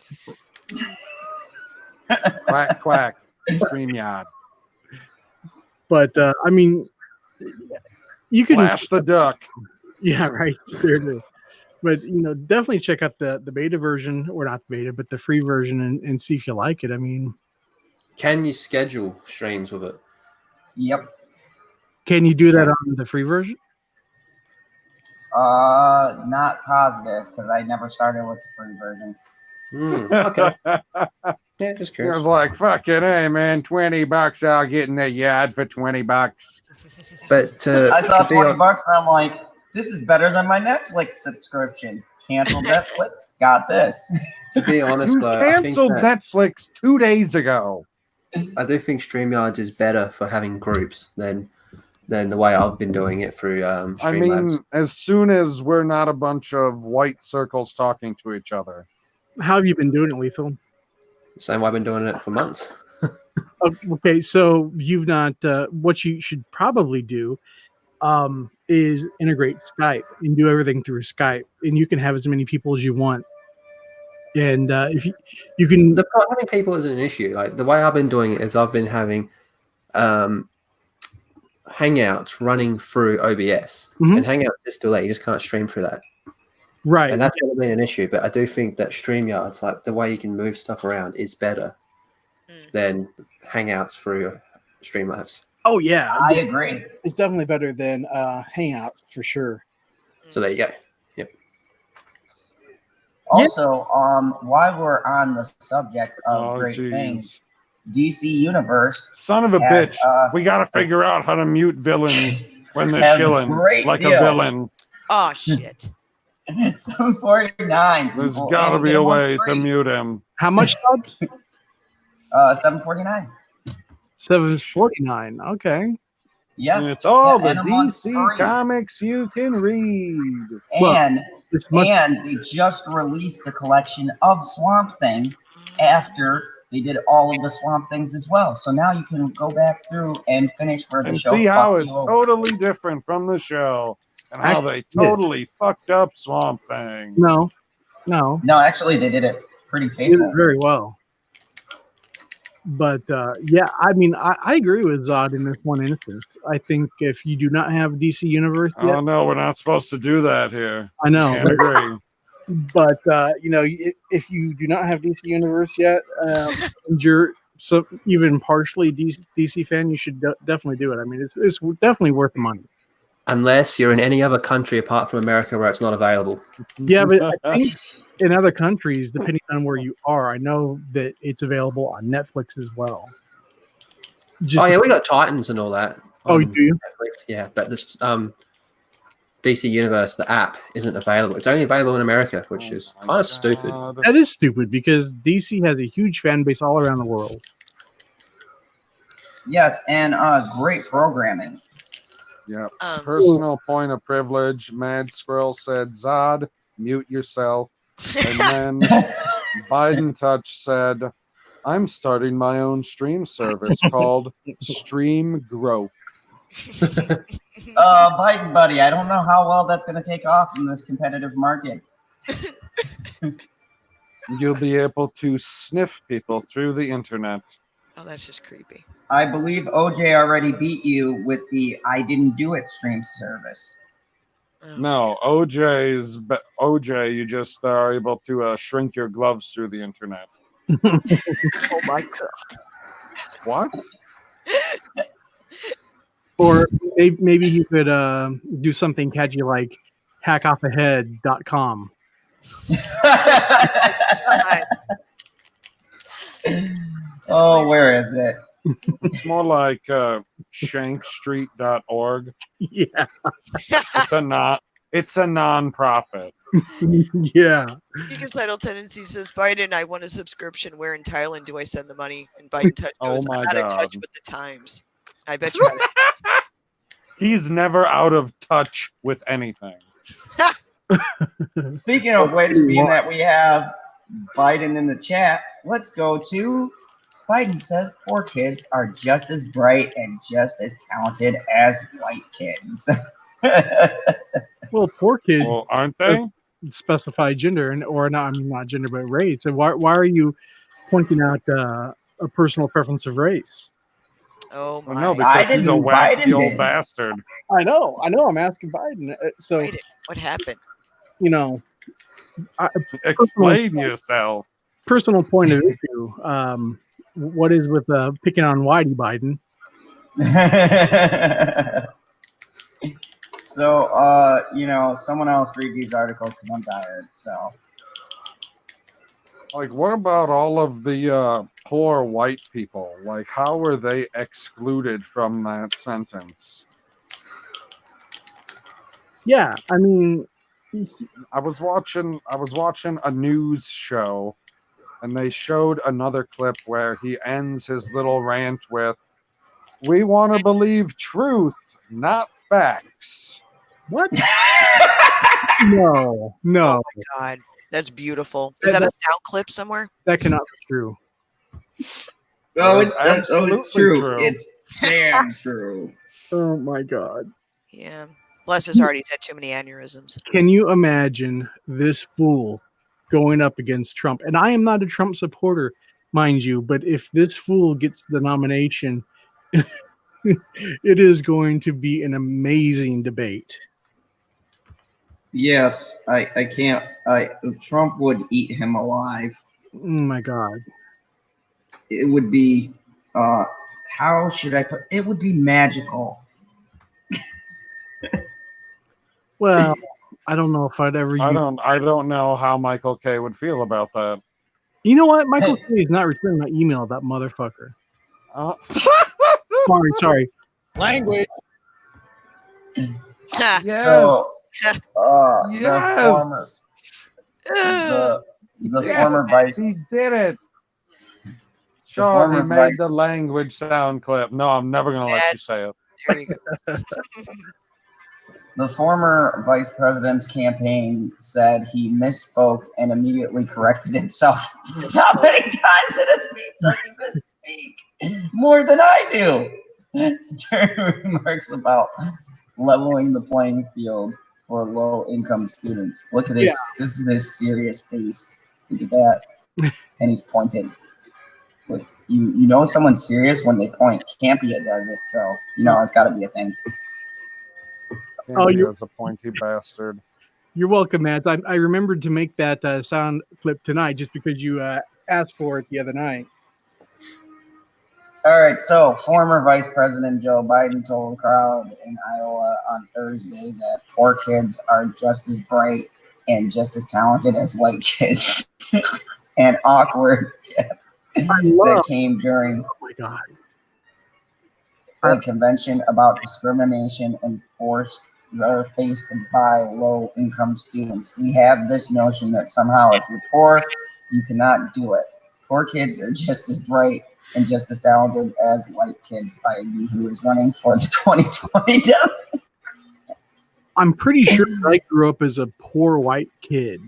Speaker 11: Quack, quack. StreamYard.
Speaker 2: But, I mean, you can...
Speaker 11: Flash the duck.
Speaker 2: Yeah, right. There. But, definitely check out the beta version, or not the beta, but the free version and see if you like it. I mean...
Speaker 12: Can you schedule streams with it?
Speaker 1: Yep.
Speaker 2: Can you do that on the free version?
Speaker 1: Not positive because I never started with the free version.
Speaker 12: Okay. Yeah, just
Speaker 11: It
Speaker 12: curious.
Speaker 11: was like, fucking, hey, man, $20. I'll get in the yard for $20.
Speaker 12: But
Speaker 1: I saw
Speaker 12: to be
Speaker 1: $20
Speaker 12: on,
Speaker 1: and I'm like, this is better than my Netflix subscription. Cancel Netflix, got this.
Speaker 12: to be honest,
Speaker 11: You
Speaker 12: though, I think
Speaker 11: canceled
Speaker 12: that
Speaker 11: Netflix 2 days ago.
Speaker 12: I do think StreamYards is better for having groups than the way I've been doing it through Streamlabs.
Speaker 11: I mean, as soon as we're not a bunch of white circles talking to each other.
Speaker 2: How have you been doing it, Lethal?
Speaker 12: Same way I've been doing it for months.
Speaker 2: Okay, so you've not. What you should probably do is integrate Skype and do everything through Skype, and you can have as many people as you want. And if you can,
Speaker 12: Having people isn't an issue. Like the way I've been doing it is I've been having Hangouts running through OBS, and Hangouts is still there. You just can't stream through that.
Speaker 2: Right.
Speaker 12: And that's never been an issue. But I do think that StreamYards, like the way you can move stuff around, is better than Hangouts through Streamlabs.
Speaker 2: Oh yeah,
Speaker 1: I agree.
Speaker 2: It's definitely better than Hangouts for sure.
Speaker 12: So there you go. Yep.
Speaker 1: Also, while we're on the subject of great things, DC Universe.
Speaker 11: Son of a
Speaker 1: has,
Speaker 11: bitch. We got to figure out how to mute villains when they're
Speaker 1: has
Speaker 11: shilling
Speaker 1: great
Speaker 11: like
Speaker 1: deal.
Speaker 11: a villain.
Speaker 4: Oh, shit.
Speaker 1: 749.
Speaker 11: There's
Speaker 1: people,
Speaker 11: got to
Speaker 1: and
Speaker 11: be
Speaker 1: get
Speaker 11: a
Speaker 1: them on
Speaker 11: way to
Speaker 1: free.
Speaker 11: mute him.
Speaker 2: How much?
Speaker 1: $7.49.
Speaker 2: $7.49. Okay.
Speaker 1: Yeah.
Speaker 11: And it's all the
Speaker 1: and a month
Speaker 11: DC
Speaker 1: free.
Speaker 11: comics you can read.
Speaker 1: And they just released the collection of Swamp Thing after they did all of the Swamp Things as well. So now you can go back through and finish where the
Speaker 11: And
Speaker 1: show
Speaker 11: see how
Speaker 1: fucked
Speaker 11: it's
Speaker 1: you over.
Speaker 11: totally different from the show and how they totally fucked up Swamp Thing.
Speaker 2: No.
Speaker 1: No, actually, they did it pretty
Speaker 2: They did
Speaker 1: faithful.
Speaker 2: it very well. But yeah, I mean, I agree with Zod in this one instance. I think if you do not have DC Universe yet,
Speaker 11: Oh no, we're not supposed to do that here.
Speaker 2: I know,
Speaker 11: Can't agree.
Speaker 2: but you know, if you do not have DC Universe yet, and you're even partially DC fan, you should definitely do it. I mean, it's definitely worth the money.
Speaker 12: Unless you're in any other country apart from America where it's not available.
Speaker 2: Yeah, but I think in other countries, depending on where you are, I know that it's available on Netflix as well.
Speaker 12: Oh yeah, we got Titans and all that.
Speaker 2: Oh, you do?
Speaker 12: Netflix. Yeah, but this DC Universe, the app, isn't available. It's only available in America, which is kind of stupid.
Speaker 2: That is stupid because DC has a huge fan base all around the world.
Speaker 1: Yes, and great programming.
Speaker 11: Yep. Personal point of privilege. Mad Squirrel said, Zod, mute yourself. And then Biden Touch said, I'm starting my own stream service called Stream Growth.
Speaker 1: Biden buddy, I don't know how well that's going to take off in this competitive market.
Speaker 11: You'll be able to sniff people through the internet.
Speaker 4: Oh, that's just creepy.
Speaker 1: I believe OJ already beat you with the I didn't do it stream service.
Speaker 11: No, OJ, you just are able to shrink your gloves through the internet.
Speaker 4: Oh my god.
Speaker 11: What?
Speaker 2: Or maybe he could do something catchy like hackoffthehead.com.
Speaker 1: Oh, where is it?
Speaker 11: It's more like shankstreet.org.
Speaker 2: Yeah.
Speaker 11: It's a non-profit.
Speaker 2: Yeah.
Speaker 4: Ecocidal Tendency says, Biden, I want a subscription. Where in Thailand do I send the money? And Biden goes,
Speaker 11: Oh my
Speaker 4: I'm out of
Speaker 11: God.
Speaker 4: touch with the times. I bet you
Speaker 11: He's never out of touch with anything.
Speaker 1: Speaking of which, being that we have Biden in the chat, let's go to Biden says poor kids are just as bright and just as talented as white kids.
Speaker 2: Well, poor kids
Speaker 11: aren't they?
Speaker 2: Specify gender or not? I mean, not gender, but race. And why are you pointing out a personal preference of race?
Speaker 4: Oh
Speaker 11: my! No, because he's a wacky old bastard.
Speaker 2: I know. I'm asking Biden. So
Speaker 4: Biden, what happened?
Speaker 2: You know,
Speaker 11: explain yourself.
Speaker 2: Personal point of view. What is with picking on Whitey Biden?
Speaker 1: So, you know, someone else read these articles because I'm tired. So,
Speaker 11: Like, what about all of the poor white people? Like, how were they excluded from that sentence?
Speaker 2: Yeah, I mean,
Speaker 11: I was watching a news show, and they showed another clip where he ends his little rant with, "We want to believe truth, not facts."
Speaker 2: what? No,
Speaker 4: Oh
Speaker 2: no,
Speaker 4: my god, that's beautiful. Is that a sound clip somewhere?
Speaker 2: that cannot be true.
Speaker 1: Oh,
Speaker 11: It is
Speaker 1: it's
Speaker 11: absolutely
Speaker 1: true.
Speaker 11: true.
Speaker 1: It's damn true.
Speaker 2: Oh my god.
Speaker 4: Yeah. Bless his heart, he's had too many aneurysms.
Speaker 2: Can you imagine this fool going up against Trump? And I am not a Trump supporter, mind you, but if this fool gets the nomination, it is going to be an amazing debate.
Speaker 1: Yes, I can't. Trump would eat him alive.
Speaker 2: Oh my god.
Speaker 1: It would be. How should I put? It would be magical.
Speaker 2: Well, I don't know if I'd ever
Speaker 11: I
Speaker 2: use.
Speaker 11: don't know how Michael K would feel about that.
Speaker 2: You know what? Michael K is not returning my email, that motherfucker. Sorry.
Speaker 9: Language.
Speaker 11: Yes.
Speaker 1: So,
Speaker 11: Yes.
Speaker 1: the former vice.
Speaker 11: He did it.
Speaker 1: The
Speaker 11: Sure, he
Speaker 1: former
Speaker 11: made
Speaker 1: vice.
Speaker 11: the language sound clip. No, I'm never gonna let you say it.
Speaker 4: There you go.
Speaker 1: The former vice president's campaign said he misspoke and immediately corrected himself. How many times in a speech does he misspeak? More than I do. During remarks about leveling the playing field for low-income students. Look at this.
Speaker 2: Yeah.
Speaker 1: This is his serious face. Look at that. And he's pointing. Look, you know someone's serious when they point. Campia does it, so you know it's got to be a thing.
Speaker 2: Oh,
Speaker 11: He is a pointy bastard.
Speaker 2: You're welcome, Mads. I remembered to make that sound clip tonight just because you asked for it the other night.
Speaker 1: All right, so former Vice President Joe Biden told a crowd in Iowa on Thursday that poor kids are just as bright and just as talented as white kids. And awkward that came during a convention about discrimination enforced or faced by low-income students. We have this notion that somehow if you're poor, you cannot do it. Poor kids are just as bright and just as talented as white kids. Biden, who is running for the 2020 Democrat.
Speaker 2: I'm pretty sure I grew up as a poor white kid.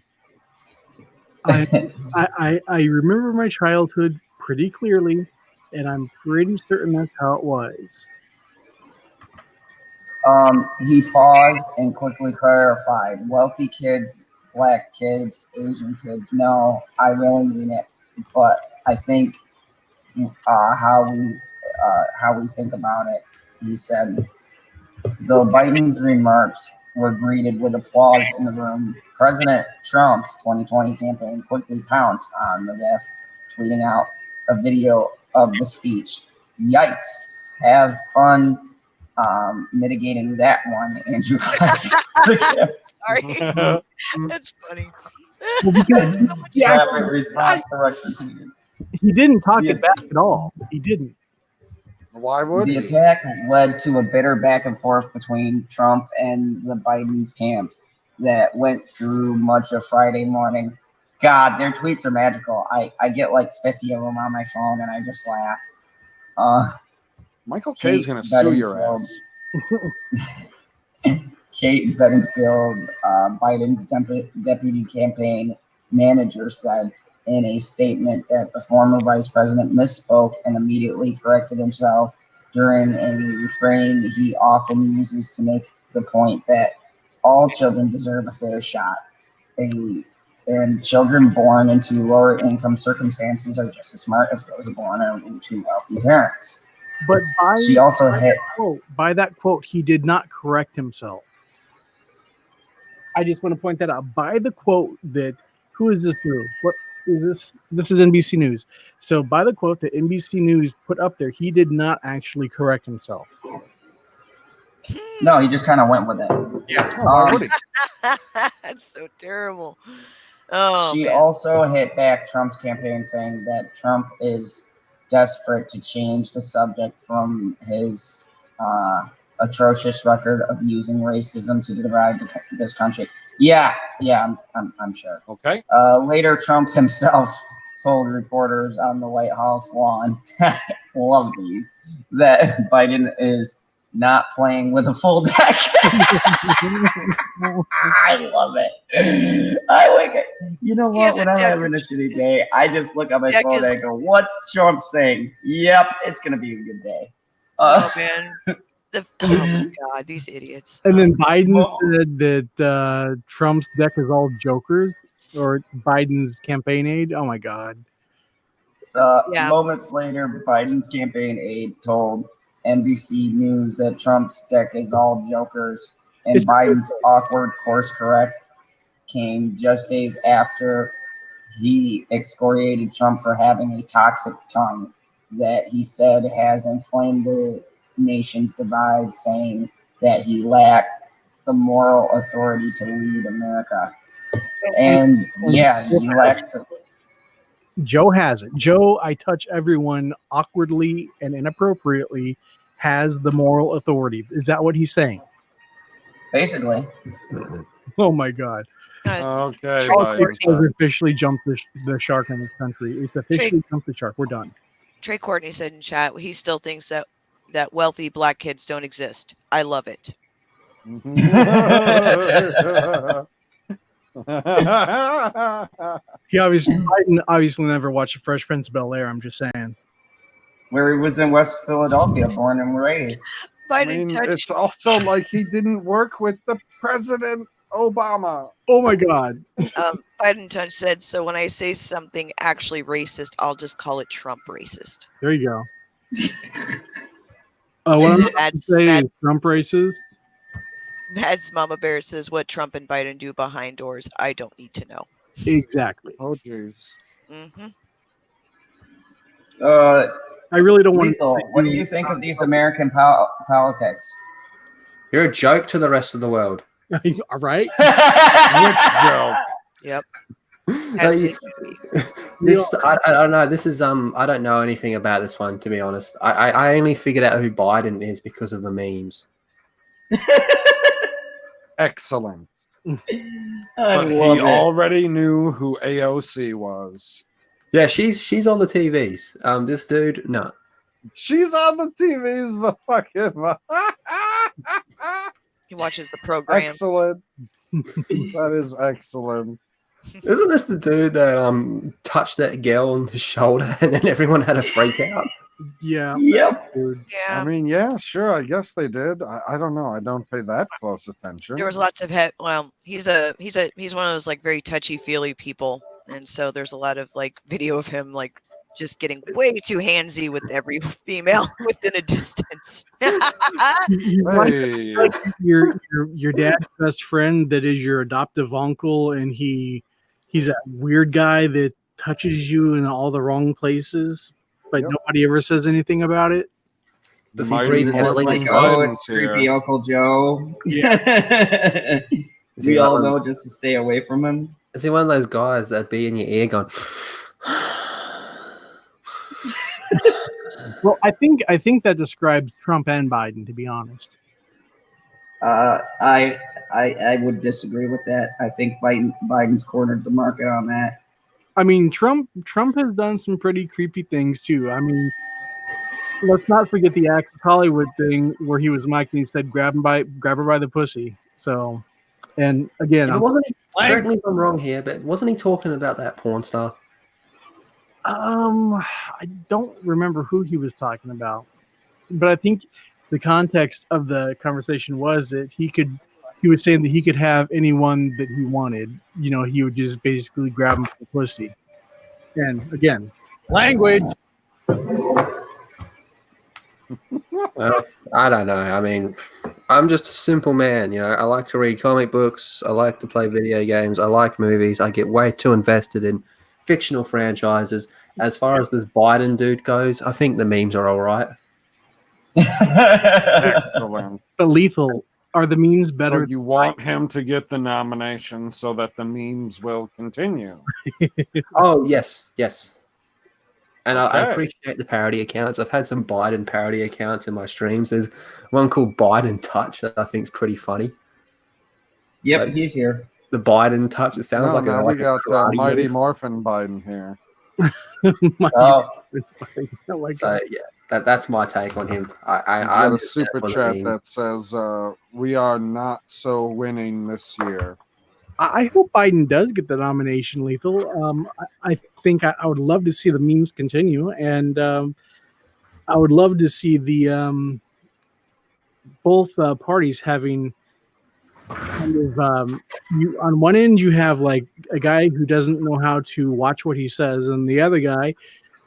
Speaker 2: I remember my childhood pretty clearly, and I'm pretty certain that's how it was.
Speaker 1: He paused and quickly clarified. Wealthy kids, black kids, Asian kids. No, I really mean it. But I think how we think about it. He said, though Biden's remarks were greeted with applause in the room, President Trump's 2020 campaign quickly pounced on the left, tweeting out a video of the speech. Yikes! Have fun mitigating that one, Andrew.
Speaker 4: Sorry. That's funny.
Speaker 1: Rapid response directed to you.
Speaker 2: He didn't talk it back at all. He didn't.
Speaker 11: Why would
Speaker 1: the attack led to a bitter back and forth between Trump and the Biden's camps that went through much of Friday morning. God, their tweets are magical. I get like 50 of them on my phone, and I just laugh.
Speaker 11: Michael K is going to sue your ass.
Speaker 1: Kate Bedingfield, Biden's deputy campaign manager, said in a statement that the former vice president misspoke and immediately corrected himself during a refrain he often uses to make the point that all children deserve a fair shot. And children born into lower income circumstances are just as smart as those born into wealthy parents.
Speaker 2: But
Speaker 1: she also hit
Speaker 2: by that quote, he did not correct himself. I just want to point that out. By the quote that, who is this through? What is this? This is NBC News. So by the quote that NBC News put up there, he did not actually correct himself.
Speaker 1: No, he just kind of went with it.
Speaker 2: Yeah.
Speaker 4: That's so terrible. Oh,
Speaker 1: She
Speaker 4: man.
Speaker 1: also hit back Trump's campaign saying that Trump is desperate to change the subject from his atrocious record of using racism to divide this country. Yeah, I'm sure.
Speaker 11: Okay.
Speaker 1: Later, Trump himself told reporters on the White House lawn, love these, that Biden is not playing with a full deck. I love it. I like it. You know what? When I'm having a shitty day, I just look at my
Speaker 4: deck
Speaker 1: phone
Speaker 4: is-
Speaker 1: and I go, "What's Trump saying?" Yep, it's gonna be a good day.
Speaker 4: Oh, man. Oh, my God. These idiots.
Speaker 13: And then Biden said that Trump's deck is all jokers, or Biden's campaign aide. Oh my God.
Speaker 1: Moments later, Biden's campaign aide told NBC News that Trump's deck is all jokers, and Biden's awkward course correct came just days after he excoriated Trump for having a toxic tongue that he said has inflamed the nation's divide, saying that he lacked the moral authority to lead America. And yeah, he lacked the.
Speaker 13: Joe has it. Joe, I touch everyone awkwardly and inappropriately, has the moral authority. Is that what he's saying?
Speaker 1: Basically.
Speaker 13: Oh my God.
Speaker 11: Okay.
Speaker 13: Politics has officially jumped the shark in this country. It's officially jumped the shark. We're done.
Speaker 4: Trey Courtney said in chat, he still thinks that wealthy black kids don't exist. I love it.
Speaker 13: Biden obviously never watched The Fresh Prince of Bel-Air. I'm just saying.
Speaker 1: Where he was in West Philadelphia, born and raised.
Speaker 11: I mean, it's also like he didn't work with the President Obama.
Speaker 13: Oh my God.
Speaker 4: Biden Touch said, so when I say something actually racist, I'll just call it Trump racist.
Speaker 13: There you go. What I'm about to say is Trump racist.
Speaker 4: Mads Mama Bear says, what Trump and Biden do behind doors, I don't need to know.
Speaker 13: Exactly.
Speaker 11: Oh, jeez.
Speaker 4: Mm-hmm.
Speaker 13: I really don't want
Speaker 1: Lethal,
Speaker 13: to.
Speaker 1: what do you think of these American politics?
Speaker 12: You're a joke to the rest of the world.
Speaker 13: All right.
Speaker 4: Yep.
Speaker 12: This I don't know. This is I don't know anything about this one, to be honest. I only figured out who Biden is because of the memes.
Speaker 11: Excellent.
Speaker 1: I
Speaker 11: But he
Speaker 1: love it.
Speaker 11: already knew who AOC was.
Speaker 12: Yeah, she's on the TVs. This dude, no.
Speaker 11: She's on the TVs, but fucking.
Speaker 4: He watches the programs.
Speaker 11: Excellent. That is excellent.
Speaker 12: Isn't this the dude that touched that girl on his shoulder and then everyone had a freak out?
Speaker 13: Yeah.
Speaker 1: Yep.
Speaker 11: I mean, yeah, sure. I guess they did. I don't know. I don't pay that close attention.
Speaker 4: There was lots of he's one of those like very touchy feely people, and so there's a lot of like video of him like just getting way too handsy with every female within a distance.
Speaker 13: He's like your dad's best friend that is your adoptive uncle, and he's that weird guy that touches you in all the wrong places, but nobody ever says anything about it.
Speaker 12: Does he breathe heavily?
Speaker 1: Like, oh, it's creepy Uncle Joe.
Speaker 13: Yeah.
Speaker 1: We all know just to stay away from him.
Speaker 12: Is he one of those guys that'd be in your ear going?
Speaker 13: Well, I think that describes Trump and Biden, to be honest.
Speaker 1: I would disagree with that. I think Biden's cornered the market on that.
Speaker 13: I mean, Trump has done some pretty creepy things too. I mean, let's not forget the Access Hollywood thing where he was Mike and he said, "Grab her by the pussy." So, and again,
Speaker 12: correct me if I'm wrong here, but wasn't he talking about that porn star?
Speaker 13: I don't remember who he was talking about, but I think the context of the conversation was that he was saying that he could have anyone that he wanted. You know, he would just basically grab him for the pussy. And again,
Speaker 9: language.
Speaker 12: Well, I don't know. I mean, I'm just a simple man. You know, I like to read comic books. I like to play video games. I like movies. I get way too invested in fictional franchises. As far as this Biden dude goes, I think the memes are all right.
Speaker 11: Excellent.
Speaker 13: But Lethal, Are the memes
Speaker 11: So
Speaker 13: better?
Speaker 11: you want him to get the nomination so that the memes will continue.
Speaker 12: Oh yes, yes. And I
Speaker 11: Okay.
Speaker 12: appreciate the parody accounts. I've had some Biden parody accounts in my streams. There's one called Biden Touch that I think is pretty funny.
Speaker 1: Yep,
Speaker 12: Like,
Speaker 1: he's here.
Speaker 12: the Biden Touch. It sounds
Speaker 11: No,
Speaker 12: like
Speaker 11: now we got
Speaker 12: karate
Speaker 11: Mighty
Speaker 12: move.
Speaker 11: Morphin Biden here.
Speaker 1: Oh,
Speaker 13: I like
Speaker 12: So
Speaker 13: that.
Speaker 12: yeah, that's my take on him.
Speaker 11: He's
Speaker 12: I'm
Speaker 11: got a
Speaker 12: just there
Speaker 11: super
Speaker 12: for the
Speaker 11: chat
Speaker 12: memes.
Speaker 11: that says, "We are not so winning this year."
Speaker 13: I hope Biden does get the nomination, Lethal. I think I would love to see the memes continue, and I would love to see the both parties having kind of you on one end you have like a guy who doesn't know how to watch what he says, and the other guy,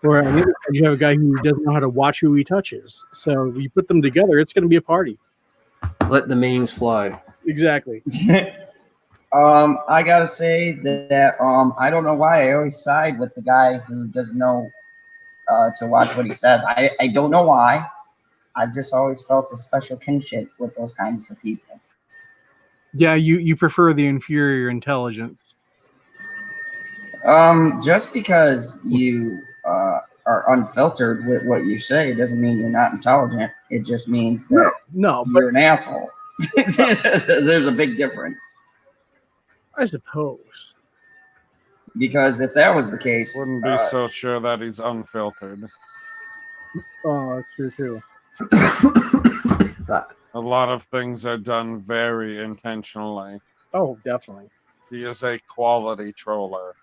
Speaker 13: or on the other side, you have a guy who doesn't know how to watch who he touches. So you put them together, it's going to be a party.
Speaker 12: Let the memes flow.
Speaker 13: Exactly.
Speaker 1: I gotta say that I don't know why I always side with the guy who doesn't know to watch what he says. I don't know why. I've just always felt a special kinship with those kinds of people.
Speaker 13: Yeah, you prefer the inferior intelligence.
Speaker 1: Just because you are unfiltered with what you say doesn't mean you're not intelligent. It just means that you're an asshole. There's a big difference.
Speaker 13: I suppose.
Speaker 1: Because if that was the case,
Speaker 11: Wouldn't be so sure that he's unfiltered.
Speaker 13: Oh, that's true too.
Speaker 11: A lot of things are done very intentionally.
Speaker 13: Oh, definitely.
Speaker 11: He is a quality troller.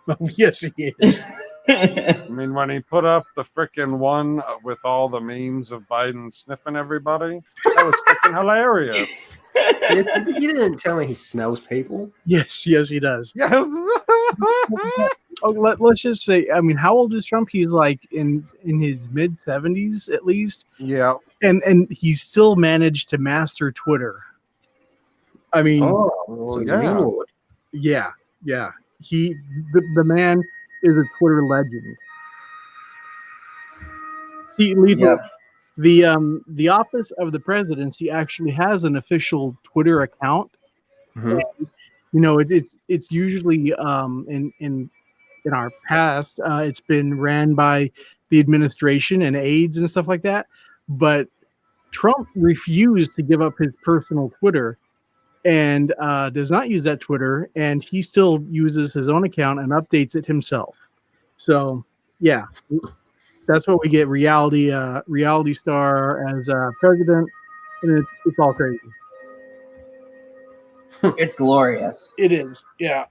Speaker 13: Oh, yes, he is.
Speaker 11: I mean, when he put up the frickin' one with all the memes of Biden sniffing everybody, that was frickin' hilarious.
Speaker 12: See, you didn't tell me he smells people.
Speaker 13: Yes, he does.
Speaker 11: Yes.
Speaker 13: Let's just say, I mean, how old is Trump? He's like in his mid 70s at least.
Speaker 11: Yeah.
Speaker 13: And he's still managed to master Twitter. I mean,
Speaker 12: so he's a meme lord.
Speaker 13: Yeah. The man is a Twitter legend. See, Lethal, the office of the presidency actually has an official Twitter account.
Speaker 12: Mm-hmm.
Speaker 13: And, it's usually in our past it's been ran by the administration and aides and stuff like that, but Trump refused to give up his personal Twitter and does not use that Twitter, and he still uses his own account and updates it himself. So yeah, that's what we get. Reality star as president, and it's all crazy.
Speaker 1: It's glorious.
Speaker 13: It is, yeah.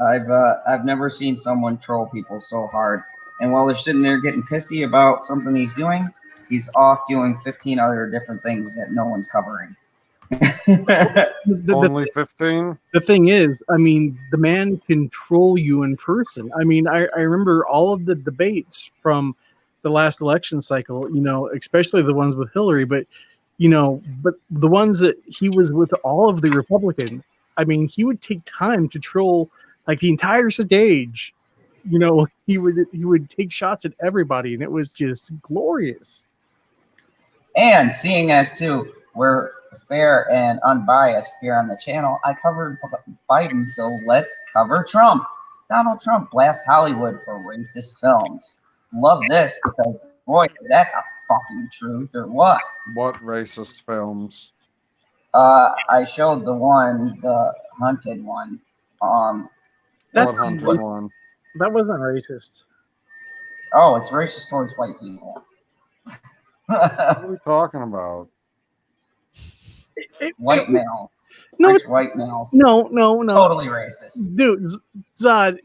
Speaker 1: I've never seen someone troll people so hard. And while they're sitting there getting pissy about something he's doing, he's off doing 15 other different things that no one's covering.
Speaker 11: Only 15?
Speaker 13: The thing is, I mean, the man can troll you in person. I mean, I remember all of the debates from the last election cycle, especially the ones with Hillary, but the ones that he was with all of the Republicans. I mean, he would take time to troll like the entire stage. He would take shots at everybody, and it was just glorious.
Speaker 1: And seeing as too, we're fair and unbiased here on the channel, I covered Biden, so let's cover Trump. Donald Trump blasts Hollywood for racist films. Love this because, boy, is that the fucking truth or what?
Speaker 11: What racist films?
Speaker 1: I showed the hunted one.
Speaker 13: That's
Speaker 11: what hunted one?
Speaker 13: That wasn't racist.
Speaker 1: Oh, it's racist towards white people.
Speaker 11: What are we talking about?
Speaker 1: White males.
Speaker 13: No,
Speaker 1: Rich white males.
Speaker 13: No.
Speaker 1: Totally racist.
Speaker 13: Dude, Zod,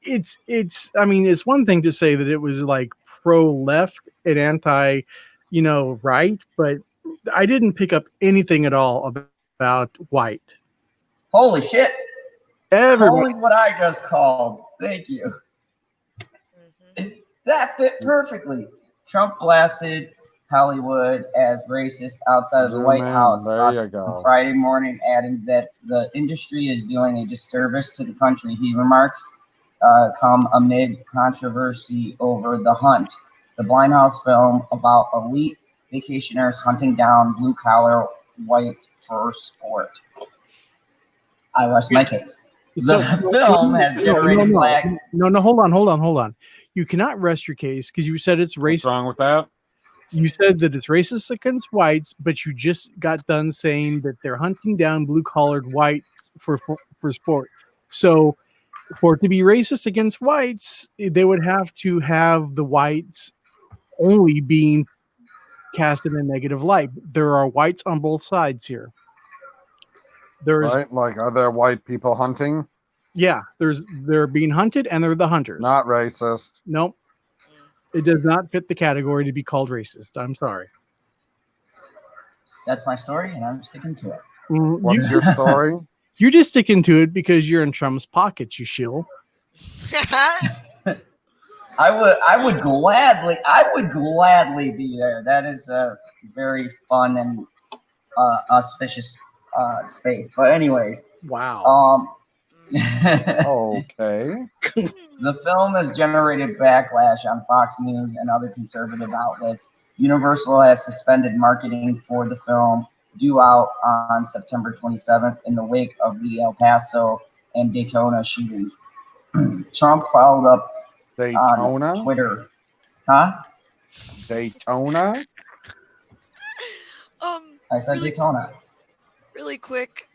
Speaker 13: it's I mean, it's one thing to say that it was like pro-left and anti, right, but I didn't pick up anything at all about white.
Speaker 1: Holy shit.
Speaker 13: Everybody.
Speaker 1: Calling what I just called. Thank you. That fit perfectly. Trump blasted Hollywood as racist outside of the White House on Friday morning, adding that the industry is doing a disservice to the country. He remarks come amid controversy over The Hunt, the Blindhouse film about elite vacationers hunting down blue-collar whites for sport. I rest my case.
Speaker 13: So,
Speaker 1: The film has generated black.
Speaker 13: No, hold on. You cannot rest your case because you said it's racist.
Speaker 11: What's wrong with that?
Speaker 13: You said that it's racist against whites, but you just got done saying that they're hunting down blue-collared whites for sport. So, for it to be racist against whites, they would have to have the whites only being cast in a negative light. There are whites on both sides here. There's
Speaker 11: Right? Like, are there white people hunting?
Speaker 13: Yeah, they're being hunted and they're the hunters.
Speaker 11: Not racist.
Speaker 13: Nope. It does not fit the category to be called racist. I'm sorry.
Speaker 1: That's my story, and I'm sticking to it.
Speaker 11: What's your story?
Speaker 13: You're just sticking to it because you're in Trump's pocket, you shill.
Speaker 1: I would gladly be there. That is a very fun and auspicious space. But anyways,
Speaker 13: wow.
Speaker 11: Okay.
Speaker 1: The film has generated backlash on Fox News and other conservative outlets. Universal has suspended marketing for the film, due out on September 27th in the wake of the El Paso and Daytona shootings. Trump followed up on Twitter. Huh?
Speaker 11: Daytona?
Speaker 1: I said Daytona.
Speaker 4: Really quick,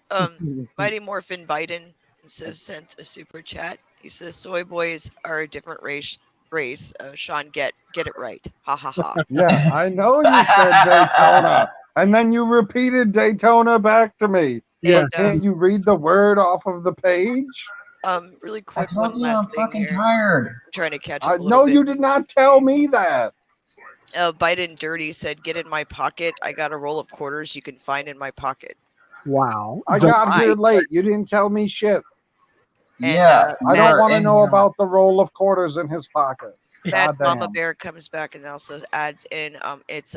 Speaker 4: Mighty Morphin Biden sent a super chat. He says soy boys are a different race. Sean, get it right. Ha ha ha.
Speaker 11: Yeah, I know you said Daytona, and then you repeated Daytona back to me.
Speaker 13: Yeah.
Speaker 11: But can't you read the word off of the page?
Speaker 4: Really quick,
Speaker 1: I told
Speaker 4: one
Speaker 1: you
Speaker 4: last
Speaker 1: I'm
Speaker 4: thing
Speaker 1: fucking
Speaker 4: here.
Speaker 1: tired.
Speaker 4: I'm trying to catch up a little
Speaker 11: No,
Speaker 4: bit.
Speaker 11: you did not tell me that.
Speaker 4: Biden Dirty said, "Get in my pocket. I got a roll of quarters you can find in my pocket."
Speaker 13: Wow.
Speaker 11: I got here late. You didn't tell me shit.
Speaker 4: And,
Speaker 1: Yeah,
Speaker 11: I don't want to
Speaker 1: and
Speaker 11: know about the roll of quarters in his pocket.
Speaker 4: Mad Mama
Speaker 11: Goddamn.
Speaker 4: Bear comes back and also adds in, it's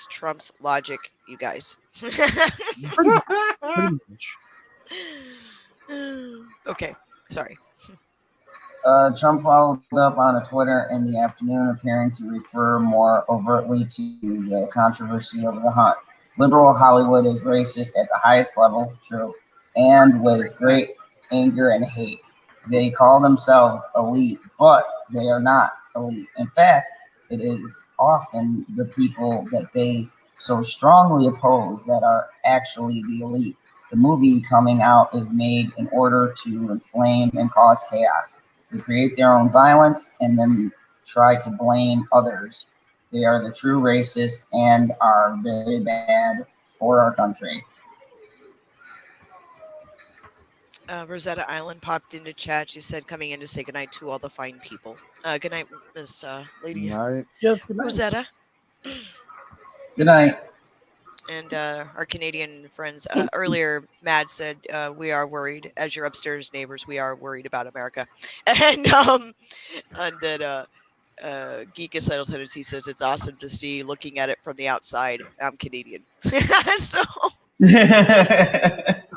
Speaker 4: Trump's logic, you guys.
Speaker 13: Pretty much.
Speaker 4: Okay, sorry.
Speaker 1: Trump followed up on a Twitter in the afternoon, appearing to refer more overtly to the controversy over the hunt. Liberal Hollywood is racist at the highest level, true, and with great anger and hate. They call themselves elite, but they are not elite. In fact, it is often the people that they so strongly oppose that are actually the elite. The movie coming out is made in order to inflame and cause chaos. They create their own violence and then try to blame others. They are the true racists and are very bad for our country.
Speaker 4: Rosetta Island popped into chat. She said, coming in to say goodnight to all the fine people. Good night, Miss Lady
Speaker 11: Night.
Speaker 13: Yes, good night.
Speaker 4: Rosetta.
Speaker 1: Good night.
Speaker 4: And our Canadian friends, earlier, Mad said, we are worried, as your upstairs neighbors, we are worried about America. And that Geek Asylum Tendency says, it's awesome to see looking at it from the outside. I'm Canadian. So,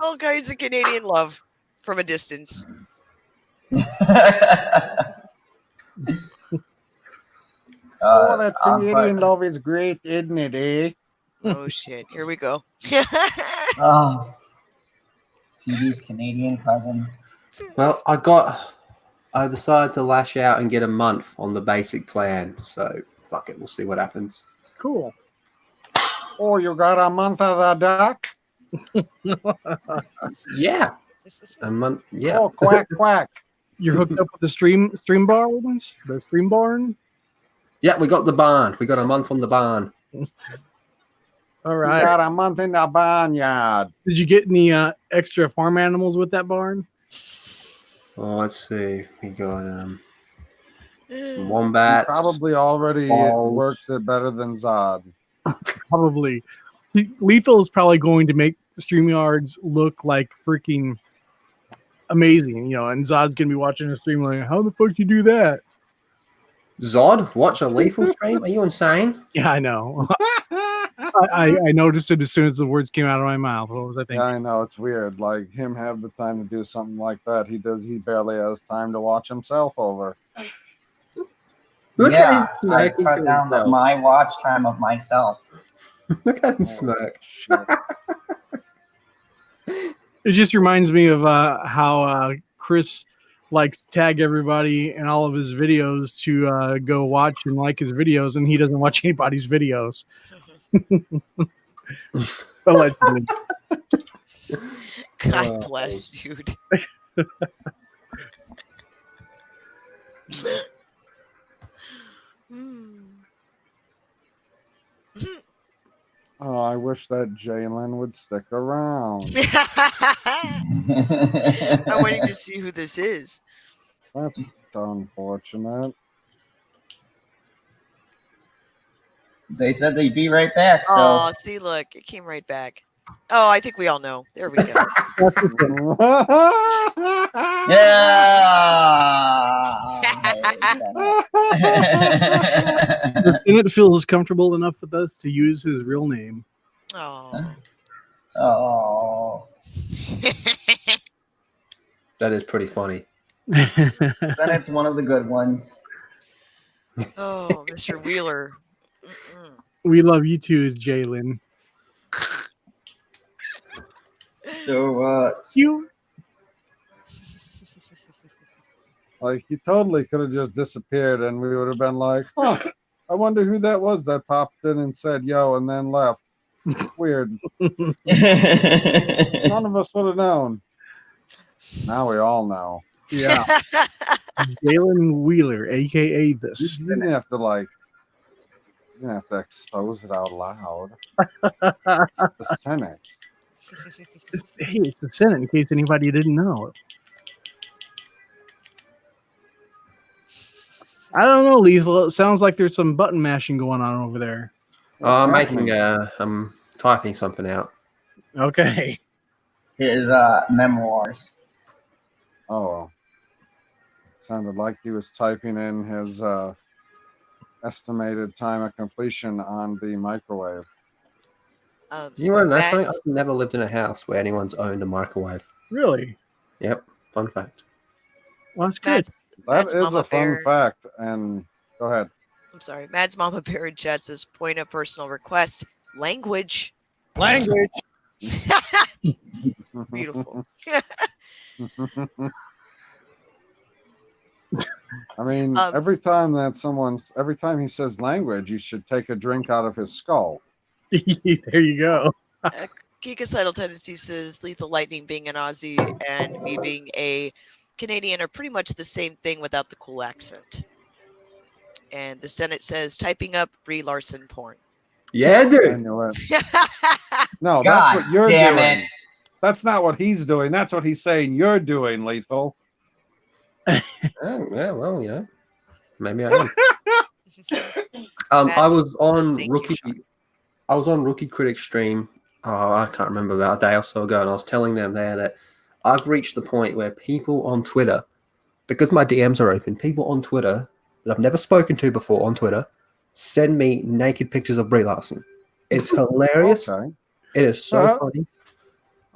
Speaker 4: all kinds of Canadian love from a distance.
Speaker 11: Oh, that Canadian love is great, isn't it, eh?
Speaker 4: Oh, shit. Here we go.
Speaker 1: Oh, PD's Canadian cousin.
Speaker 12: Well, I decided to lash out and get a month on the basic plan. So, fuck it. We'll see what happens.
Speaker 13: Cool.
Speaker 11: Oh, you got a month of the duck?
Speaker 12: Yeah. A month. Yeah.
Speaker 11: Oh, quack, quack.
Speaker 13: You're hooked up with the stream barns? The stream barn?
Speaker 12: Yeah, we got the barn. We got a month on the barn.
Speaker 13: All right.
Speaker 11: You got a month in the barnyard.
Speaker 13: Did you get any extra farm animals with that barn?
Speaker 12: Oh, let's see. We got
Speaker 11: He
Speaker 12: wombats.
Speaker 11: probably already
Speaker 12: balls.
Speaker 11: works it better than Zod.
Speaker 13: Probably. Lethal is probably going to make StreamYards look like freaking amazing, you know, and Zod's going to be watching the stream like, how the fuck you do that?
Speaker 12: Zod? Watch a Lethal stream? Are you insane?
Speaker 13: Yeah, I know. I noticed it as soon as the words came out of my mouth. What was I thinking?
Speaker 11: Yeah, I know. It's weird. Like, him have the time to do something like that. He barely has time to watch himself over.
Speaker 1: Yeah, I cut down my watch time of myself.
Speaker 12: Look at him smirk.
Speaker 13: It just reminds me of how Chris likes to tag everybody in all of his videos to go watch and like his videos, and he doesn't watch anybody's videos. Allegedly.
Speaker 4: God bless, dude.
Speaker 11: Oh, I wish that Jalen would stick around.
Speaker 4: I'm waiting to see who this is.
Speaker 11: That's unfortunate.
Speaker 1: They said they'd be right back. So
Speaker 4: Oh, see, look, it came right back. Oh, I think we all know. There we go.
Speaker 13: The Senate feels comfortable enough with us to use his real name.
Speaker 4: Oh.
Speaker 1: Oh.
Speaker 12: That is pretty funny.
Speaker 1: Senate's one of the good ones.
Speaker 4: Oh, Mr. Wheeler.
Speaker 13: We love you too, Jalen.
Speaker 1: So,
Speaker 13: you.
Speaker 11: Like, he totally could have just disappeared and we would have been like, huh, I wonder who that was that popped in and said, yo, and then left. Weird. None of us would have known. Now we all know.
Speaker 13: Yeah. Jalen Wheeler, a.k.a. the
Speaker 11: You
Speaker 13: Senate.
Speaker 11: didn't have to, like, you didn't have to expose it out loud. It's the Senate.
Speaker 13: Hey, it's the Senate, in case anybody didn't know. I don't know, Lethal. It sounds like there's some button mashing going on over there.
Speaker 12: I'm I'm typing something out.
Speaker 13: Okay.
Speaker 1: His memoirs.
Speaker 11: Oh. Sounded like he was typing in his estimated time of completion on the microwave.
Speaker 12: Do you want to know something? I've never lived in a house where anyone's owned a microwave.
Speaker 13: Really?
Speaker 12: Yep. Fun fact.
Speaker 13: Well, that's good.
Speaker 11: That is a fun fact. And go ahead.
Speaker 4: I'm sorry. Mad's Mama Bear in chat says, point of personal request. Language. Beautiful.
Speaker 11: I mean, every time he says language, you should take a drink out of his skull.
Speaker 13: There you go.
Speaker 4: Geekocidal Tendency says Lethal Lightning being an Aussie and me being a Canadian are pretty much the same thing without the cool accent. And the Senate says typing up Brie Larson porn.
Speaker 12: Yeah, dude.
Speaker 11: I knew it. No,
Speaker 1: God
Speaker 11: that's what you're
Speaker 1: damn
Speaker 11: doing.
Speaker 1: it.
Speaker 11: That's not what he's doing. That's what he's saying you're doing, Lethal.
Speaker 12: Oh, yeah, well, you know, maybe I am. I was on Rookie Critic stream. Oh, I can't remember, about a day or so ago, and I was telling them there that I've reached the point where people on Twitter, because my DMs are open, people on Twitter that I've never spoken to before on Twitter send me naked pictures of Brie Larson. It's hilarious.
Speaker 11: Okay.
Speaker 12: It is so funny.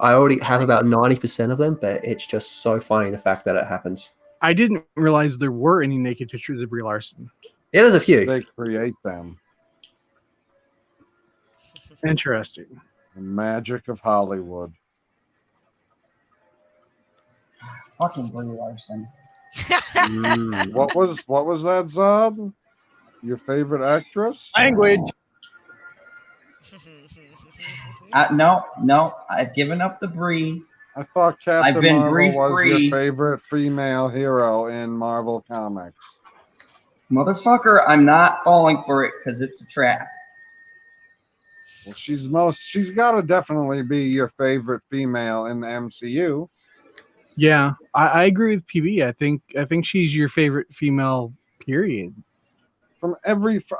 Speaker 12: I already have about 90% of them, but it's just so funny the fact that it happens.
Speaker 13: I didn't realize there were any naked pictures of Brie Larson.
Speaker 12: Yeah, there's a few.
Speaker 11: They create them.
Speaker 13: Interesting.
Speaker 11: The magic of Hollywood.
Speaker 1: Fucking Brie Larson.
Speaker 11: What was that, Zod? Your favorite actress?
Speaker 9: Language.
Speaker 1: No, I've given up the Brie.
Speaker 11: I thought Captain
Speaker 1: I've been
Speaker 11: Marvel
Speaker 1: Brie
Speaker 11: was
Speaker 1: free.
Speaker 11: your favorite female hero in Marvel Comics.
Speaker 1: Motherfucker, I'm not falling for it because it's a trap.
Speaker 11: Well, she's got to definitely be your favorite female in the MCU.
Speaker 13: Yeah, I agree with PB. I think she's your favorite female, period.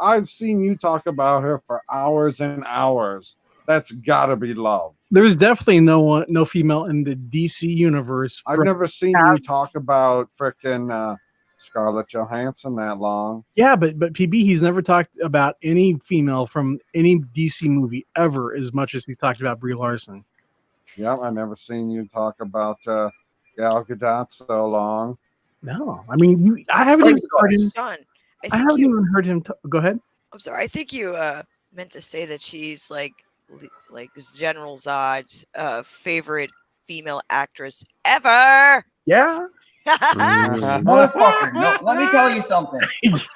Speaker 11: I've seen you talk about her for hours and hours. That's gotta be love.
Speaker 13: There's definitely no female in the DC universe.
Speaker 11: I've never seen you talk about frickin' Scarlett Johansson that long.
Speaker 13: Yeah, but PB, he's never talked about any female from any DC movie ever as much as he talked about Brie Larson.
Speaker 11: Yep, I've never seen you talk about Gal Gadot so long.
Speaker 13: No, I mean, I haven't even heard him.
Speaker 4: John,
Speaker 13: I haven't even heard him. Go ahead.
Speaker 4: I'm sorry. I think you meant to say that she's like General Zod's favorite female actress ever.
Speaker 13: Yeah.
Speaker 1: Motherfucker, no, let me tell you something.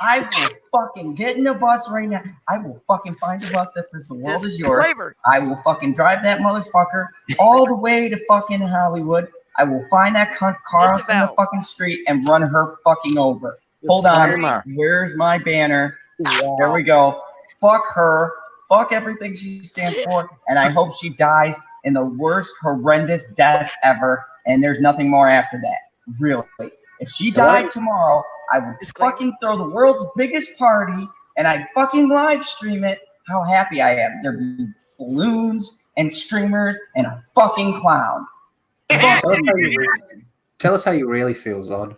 Speaker 1: I will fucking get in a bus right now. I will fucking find a bus that says the world is yours.
Speaker 4: Disclaimer.
Speaker 1: I will fucking drive that motherfucker all the way to fucking Hollywood. I will find that cunt car in the fucking street and run her fucking over. Hold on. Where's my banner?
Speaker 13: Wow.
Speaker 1: There we go. Fuck her. Fuck everything she stands for. And I hope she dies in the worst, horrendous death ever. And there's nothing more after that. Really. If she died tomorrow, I would fucking throw the world's biggest party and I'd fucking live stream it. How happy I am. There'd be balloons and streamers and a fucking clown.
Speaker 12: Tell us how you really feel, Zod.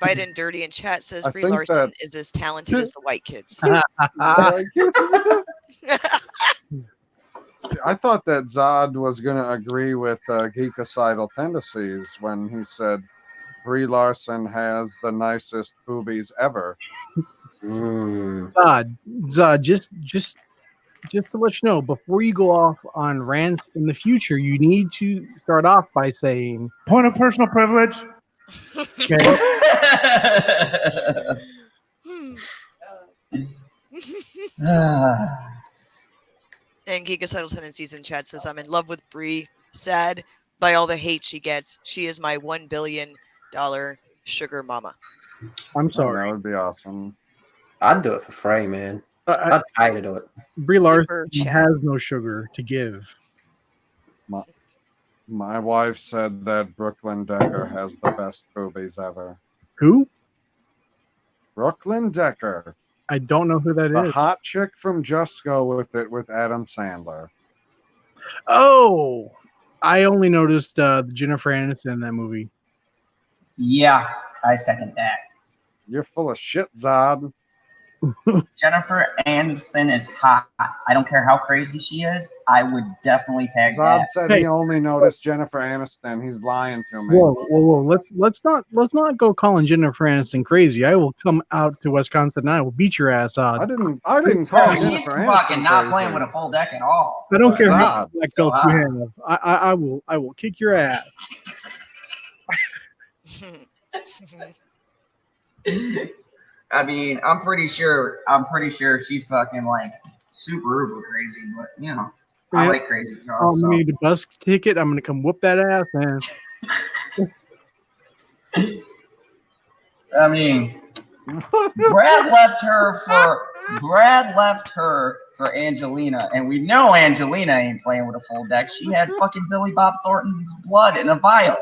Speaker 4: Biden Dirty in chat says
Speaker 11: I
Speaker 4: Brie
Speaker 11: think
Speaker 4: Larson
Speaker 11: that-
Speaker 4: is as talented as the white kids.
Speaker 11: I thought that Zod was going to agree with geekocidal tendencies when he said Brie Larson has the nicest boobies ever.
Speaker 13: Zod, just to let you know, before you go off on rants in the future, you need to start off by saying
Speaker 3: Point of personal privilege.
Speaker 13: Okay.
Speaker 4: And Geekocidal Tendencies in chat says, I'm in love with Brie. Sad by all the hate she gets. She is my $1 billion sugar mama.
Speaker 13: I'm sorry.
Speaker 11: That would be awesome.
Speaker 12: I'd do it for free, man. I'd pay to do it.
Speaker 13: Brie Larson has no sugar to give.
Speaker 11: My wife said that Brooklyn Decker has the best boobies ever.
Speaker 13: Who?
Speaker 11: Brooklyn Decker.
Speaker 13: I don't know who that
Speaker 11: The
Speaker 13: is.
Speaker 11: hot chick from Just Go With It with Adam Sandler.
Speaker 13: Oh, I only noticed Jennifer Aniston in that movie.
Speaker 1: Yeah, I second that.
Speaker 11: You're full of shit, Zod.
Speaker 1: Jennifer Aniston is hot. I don't care how crazy she is. I would definitely tag
Speaker 11: Zod
Speaker 1: that.
Speaker 11: said he only noticed Jennifer Aniston. He's lying to me.
Speaker 13: Whoa! Let's not go calling Jennifer Aniston crazy. I will come out to Wisconsin and I will beat your ass out.
Speaker 11: I didn't call
Speaker 1: She's
Speaker 11: Jennifer
Speaker 1: fucking
Speaker 11: Aniston
Speaker 1: not
Speaker 11: crazy.
Speaker 1: playing with a full deck at all.
Speaker 13: I don't care how
Speaker 11: Zod.
Speaker 13: much black belt you have. I will kick your ass.
Speaker 1: I mean, I'm pretty sure she's fucking like super uber crazy, but you know, I like crazy girls.
Speaker 13: I need a bus ticket. I'm gonna come whoop that ass, man.
Speaker 1: I mean, Brad left her for Angelina, and we know Angelina ain't playing with a full deck. She had fucking Billy Bob Thornton's blood in a vial.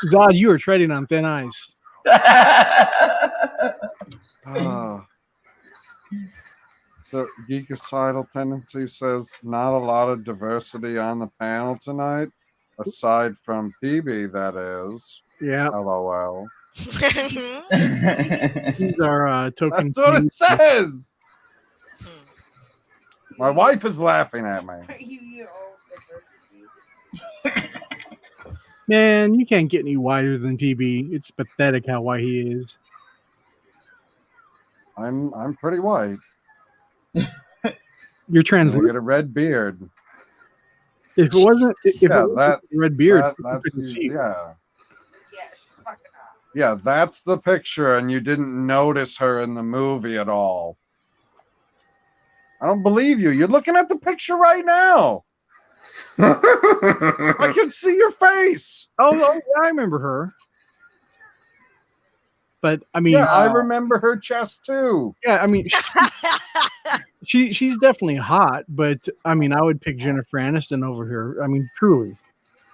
Speaker 13: Zod, you are treading on thin ice.
Speaker 11: So Geekocidal Tendency says not a lot of diversity on the panel tonight, aside from PB, that is.
Speaker 13: Yeah.
Speaker 11: LOL.
Speaker 13: These are token.
Speaker 11: That's what it says. My wife is laughing at me.
Speaker 13: Man, you can't get any whiter than PB. It's pathetic how white he is.
Speaker 11: I'm pretty white.
Speaker 13: You're trans.
Speaker 11: I get a red beard.
Speaker 13: If it wasn't,
Speaker 11: that
Speaker 13: red beard,
Speaker 11: that's yeah, that's the picture, and you didn't notice her in the movie at all. I don't believe you. You're looking at the picture right now. I can see your face.
Speaker 13: Oh, yeah, I remember her. But I mean,
Speaker 11: yeah, I remember her chest too.
Speaker 13: Yeah, I mean, she's definitely hot, but I mean, I would pick Jennifer Aniston over her. I mean, truly.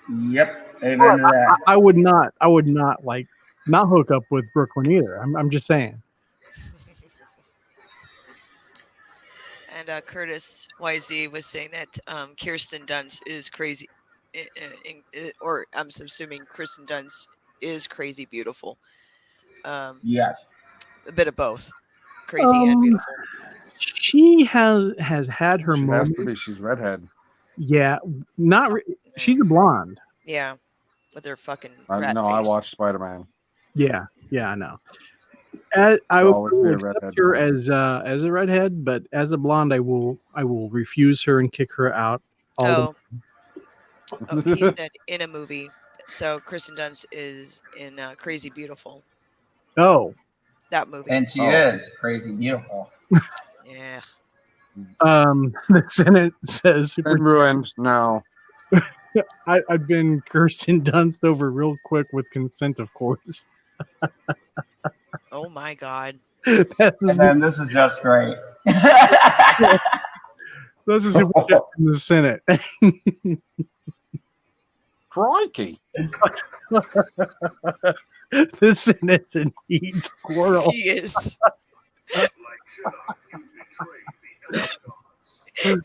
Speaker 1: Yep, amen to that.
Speaker 13: I would not like not hook up with Brooklyn either. I'm just saying.
Speaker 4: And Curtis YZ was saying that Kirsten Dunst is crazy, or I'm assuming Kirsten Dunst is crazy beautiful.
Speaker 1: Yes,
Speaker 4: a bit of both, crazy and beautiful.
Speaker 13: She has had her
Speaker 11: She
Speaker 13: moments.
Speaker 11: has to be. She's redhead.
Speaker 13: Yeah, not. She's a blonde.
Speaker 4: Yeah, with her fucking.
Speaker 11: I
Speaker 4: rat
Speaker 11: know. I
Speaker 4: face.
Speaker 11: watched Spider-Man.
Speaker 13: Yeah, I know. I
Speaker 11: She'll
Speaker 13: will
Speaker 11: always be a
Speaker 13: accept
Speaker 11: redhead
Speaker 13: her
Speaker 11: now.
Speaker 13: as a redhead, but as a blonde, I will refuse her and kick her out.
Speaker 4: Oh, he said in a movie. So Kristen Dunst is in Crazy Beautiful.
Speaker 13: Oh,
Speaker 4: that movie.
Speaker 1: And she is crazy beautiful.
Speaker 4: Yeah.
Speaker 13: The Senate says
Speaker 11: Been ruined. No.
Speaker 13: I've been Kirsten Dunst over real quick with consent, of course.
Speaker 4: Oh my God.
Speaker 13: That's
Speaker 1: And then this is just great.
Speaker 13: This is in the Senate.
Speaker 11: Crikey.
Speaker 13: The Senate's indeed squirrel.
Speaker 4: He is.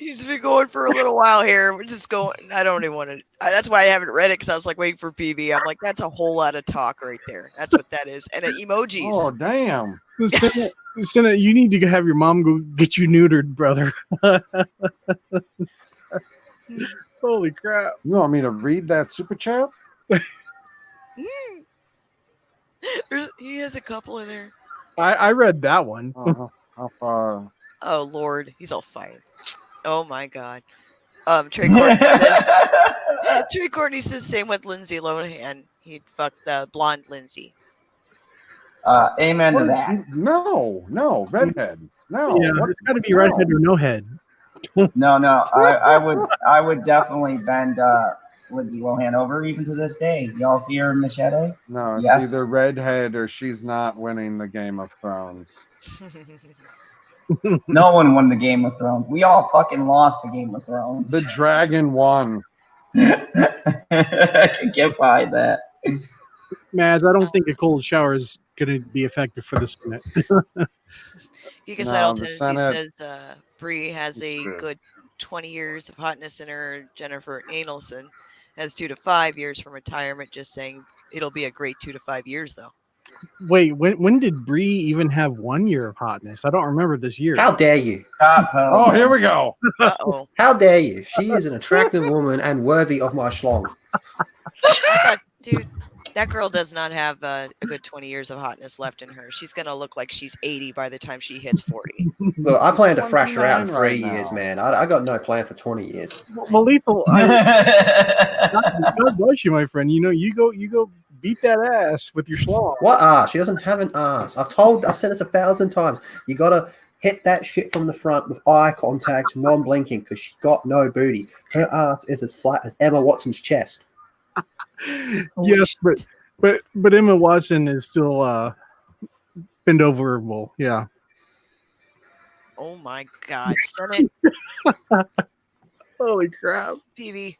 Speaker 4: He's been going for a little while here. We're just going. I don't even want to. That's why I haven't read it, because I was like waiting for PB. I'm like, that's a whole lot of talk right there. That's what that is. And emojis.
Speaker 11: Oh, damn.
Speaker 13: The Senate, you need to have your mom go get you neutered, brother. Holy crap.
Speaker 11: You want me to read that super chat?
Speaker 4: He has a couple in there.
Speaker 13: I read that one.
Speaker 11: How far?
Speaker 4: Oh Lord, he's all fine. Oh my God. Trey Courtney says, Trey Courtney says same with Lindsay Lohan. He'd fuck the blonde Lindsay.
Speaker 1: Amen to that.
Speaker 11: No, redhead. No,
Speaker 13: Yeah, it's got to be redhead or no head.
Speaker 1: No, I would definitely bend Lindsay Lohan over even to this day. Y'all see her in Machete?
Speaker 11: No, it's
Speaker 1: Yes.
Speaker 11: either redhead or she's not winning the Game of Thrones.
Speaker 1: No one won the Game of Thrones. We all fucking lost the Game of Thrones.
Speaker 11: The dragon won.
Speaker 1: I can get behind that.
Speaker 13: Maz, I don't think a cold shower is going to be effective for the Senate.
Speaker 4: Because
Speaker 11: No,
Speaker 4: Tennessee
Speaker 11: the Senate-
Speaker 4: says Bree has a good 20 years of hotness in her. Jennifer Aniston has 2 to 5 years from retirement. Just saying, it'll be a great 2 to 5 years though.
Speaker 13: Wait, when did Bree even have 1 year of hotness? I don't remember this year.
Speaker 12: How dare you?
Speaker 11: Oh, here we go.
Speaker 4: Uh-oh.
Speaker 12: How dare you? She is an attractive woman and worthy of my schlong.
Speaker 4: Dude, that girl does not have a good 20 years of hotness left in her. She's going to look like she's 80 by the time she hits 40.
Speaker 12: Look, I plan to thrash her out in
Speaker 11: 29
Speaker 12: 3
Speaker 11: right
Speaker 12: years,
Speaker 11: now.
Speaker 12: man. I got no plan for 20 years.
Speaker 13: Well, Lethal, God bless you, my friend. You know, you go beat that ass with your schlong.
Speaker 12: What ass? She doesn't have an ass. I've said this 1,000 times. You gotta hit that shit from the front with eye contact, non-blinking, because she got no booty. Her ass is as flat as Emma Watson's chest.
Speaker 13: Yes, but Emma Watson is still bend overable. Yeah.
Speaker 4: Oh my God. Senate.
Speaker 13: Holy crap.
Speaker 4: PB.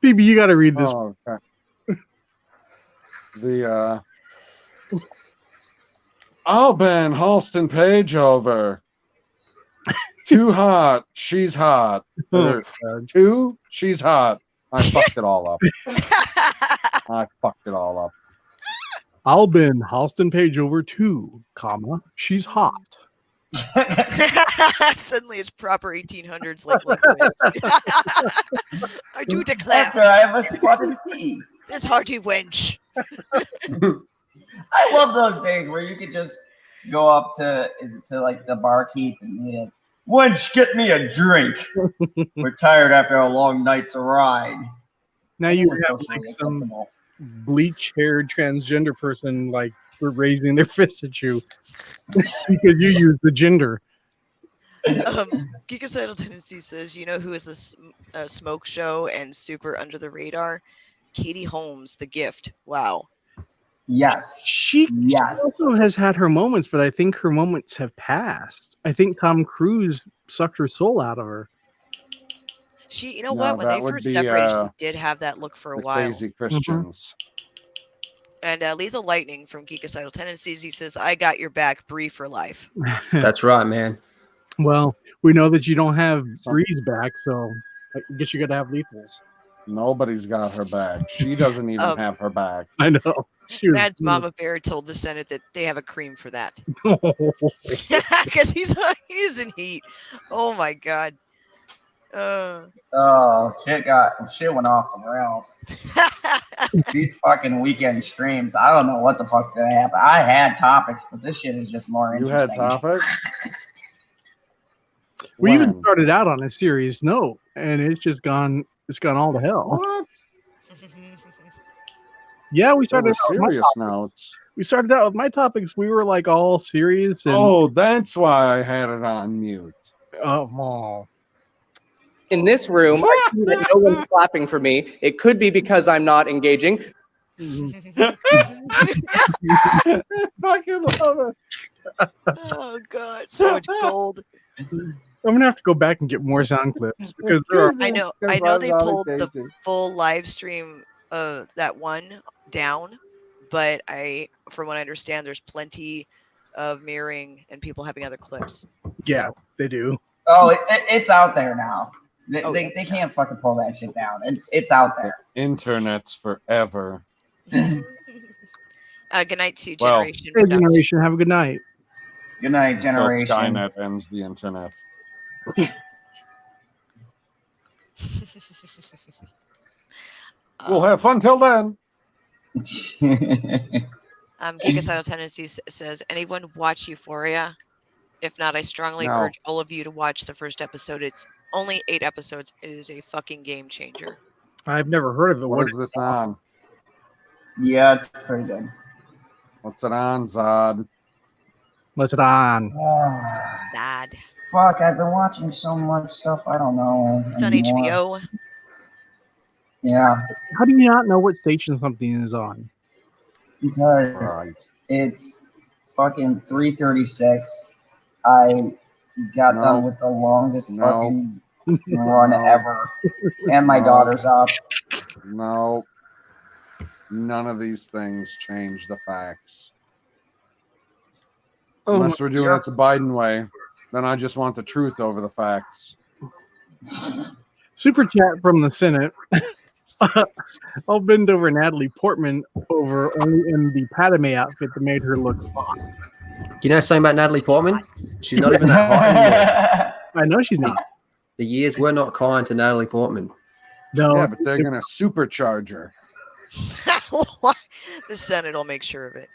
Speaker 13: PB, you got to read this.
Speaker 11: Oh, okay. The Alban Halston Page over. Too hot. She's hot.
Speaker 13: Oh,
Speaker 11: Two. She's hot. I fucked it all up.
Speaker 13: Albin Halston Page over 2, she's hot.
Speaker 4: Suddenly it's proper 1800s like licorice. I do declare.
Speaker 1: After I have a squatted tea.
Speaker 4: This hearty wench.
Speaker 1: I love those days where you could just go up to like the barkeep and be like, "Wench, get me a drink. We're tired after a long night's ride."
Speaker 13: Now you
Speaker 1: It's
Speaker 13: have
Speaker 1: socially
Speaker 13: like some
Speaker 1: acceptable.
Speaker 13: bleach-haired transgender person like raising their fist at you because you use the gender.
Speaker 4: Geekocidal Tendency says, you know who is this smoke show and super under the radar? Katie Holmes, The Gift. Wow.
Speaker 1: Yes.
Speaker 13: She also has had her moments, but I think her moments have passed. I think Tom Cruise sucked her soul out of her.
Speaker 4: She, you know
Speaker 11: No,
Speaker 4: what? When
Speaker 11: that
Speaker 4: they
Speaker 11: would
Speaker 4: first
Speaker 11: be,
Speaker 4: separated, she did have that look for a
Speaker 11: The
Speaker 4: while.
Speaker 11: Crazy Christians.
Speaker 4: And Lethal Lightning from Geekocidal Tendencies, he says, I got your back, Bree for life.
Speaker 12: That's right, man.
Speaker 13: Well, we know that you don't have Bree's back, so I guess you got to have Lethal's.
Speaker 11: Nobody's got her back. She doesn't even have her back.
Speaker 13: I know.
Speaker 4: Matt's Mama Bear told the Senate that they have a cream for that. Because he's in heat. Oh my God.
Speaker 1: Oh, shit went off the rails. These fucking weekend streams, I don't know what the fuck's gonna happen. I had topics, but this shit is just more
Speaker 11: You
Speaker 1: interesting.
Speaker 11: had topics?
Speaker 13: We even
Speaker 11: When?
Speaker 13: started out on a serious note, and it's just gone. It's gone all to hell.
Speaker 11: What?
Speaker 13: Yeah, we
Speaker 11: There
Speaker 13: started
Speaker 11: were
Speaker 13: out with my
Speaker 11: serious
Speaker 13: topics.
Speaker 11: notes.
Speaker 13: We started out with my topics. We were like all serious. And,
Speaker 11: Oh, that's why I had it on mute.
Speaker 13: oh.
Speaker 14: In this room, I see that no one's clapping for me. It could be because I'm not engaging.
Speaker 11: Fucking love it.
Speaker 4: Oh god, so much gold.
Speaker 13: I'm gonna have to go back and get more sound clips because there are.
Speaker 4: I know they pulled the full live stream of that one down, but from what I understand, there's plenty of mirroring and people having other clips.
Speaker 13: Yeah, they do.
Speaker 1: Oh, it's out there now. They
Speaker 4: Yes,
Speaker 1: can't fucking pull that shit down. It's out there.
Speaker 11: Internet's forever.
Speaker 4: good night to
Speaker 11: Well,
Speaker 4: Generation.
Speaker 13: Hey, Generation, have a good night.
Speaker 1: Good night,
Speaker 11: Until
Speaker 1: Generation.
Speaker 11: Skynet ends the internet. We'll have fun till then.
Speaker 4: Gigacidal Tendency says, anyone watch Euphoria? If not, I strongly
Speaker 11: No.
Speaker 4: urge all of you to watch the first episode. It's only 8 episodes. It is a fucking game changer.
Speaker 13: I've never heard of it.
Speaker 11: What is this on?
Speaker 1: Yeah, it's pretty good.
Speaker 11: What's it on, Zod?
Speaker 13: What's it on?
Speaker 4: Bad.
Speaker 1: Fuck, I've been watching so much stuff. I don't know.
Speaker 4: It's on
Speaker 1: anymore.
Speaker 4: HBO.
Speaker 1: Yeah,
Speaker 13: How do you not know what station something is on?
Speaker 1: because
Speaker 11: Christ.
Speaker 1: it's fucking 3:36. I got
Speaker 11: No.
Speaker 1: done with the longest
Speaker 11: No.
Speaker 1: fucking run
Speaker 11: No.
Speaker 1: ever, and my
Speaker 11: No.
Speaker 1: daughter's up.
Speaker 11: No. None of these things change the facts.
Speaker 13: Oh,
Speaker 11: Unless we're doing it the Biden way, then I just want the truth over the facts.
Speaker 13: Super chat from the Senate. I'll bend over Natalie Portman over only in the Padme outfit that made her look hot.
Speaker 12: You know something about Natalie Portman? She's not even that hot anymore.
Speaker 13: I know she's not.
Speaker 12: The years were not kind to Natalie Portman.
Speaker 13: No,
Speaker 11: Yeah, but they're going to supercharge her.
Speaker 4: What? The Senate will make sure of it.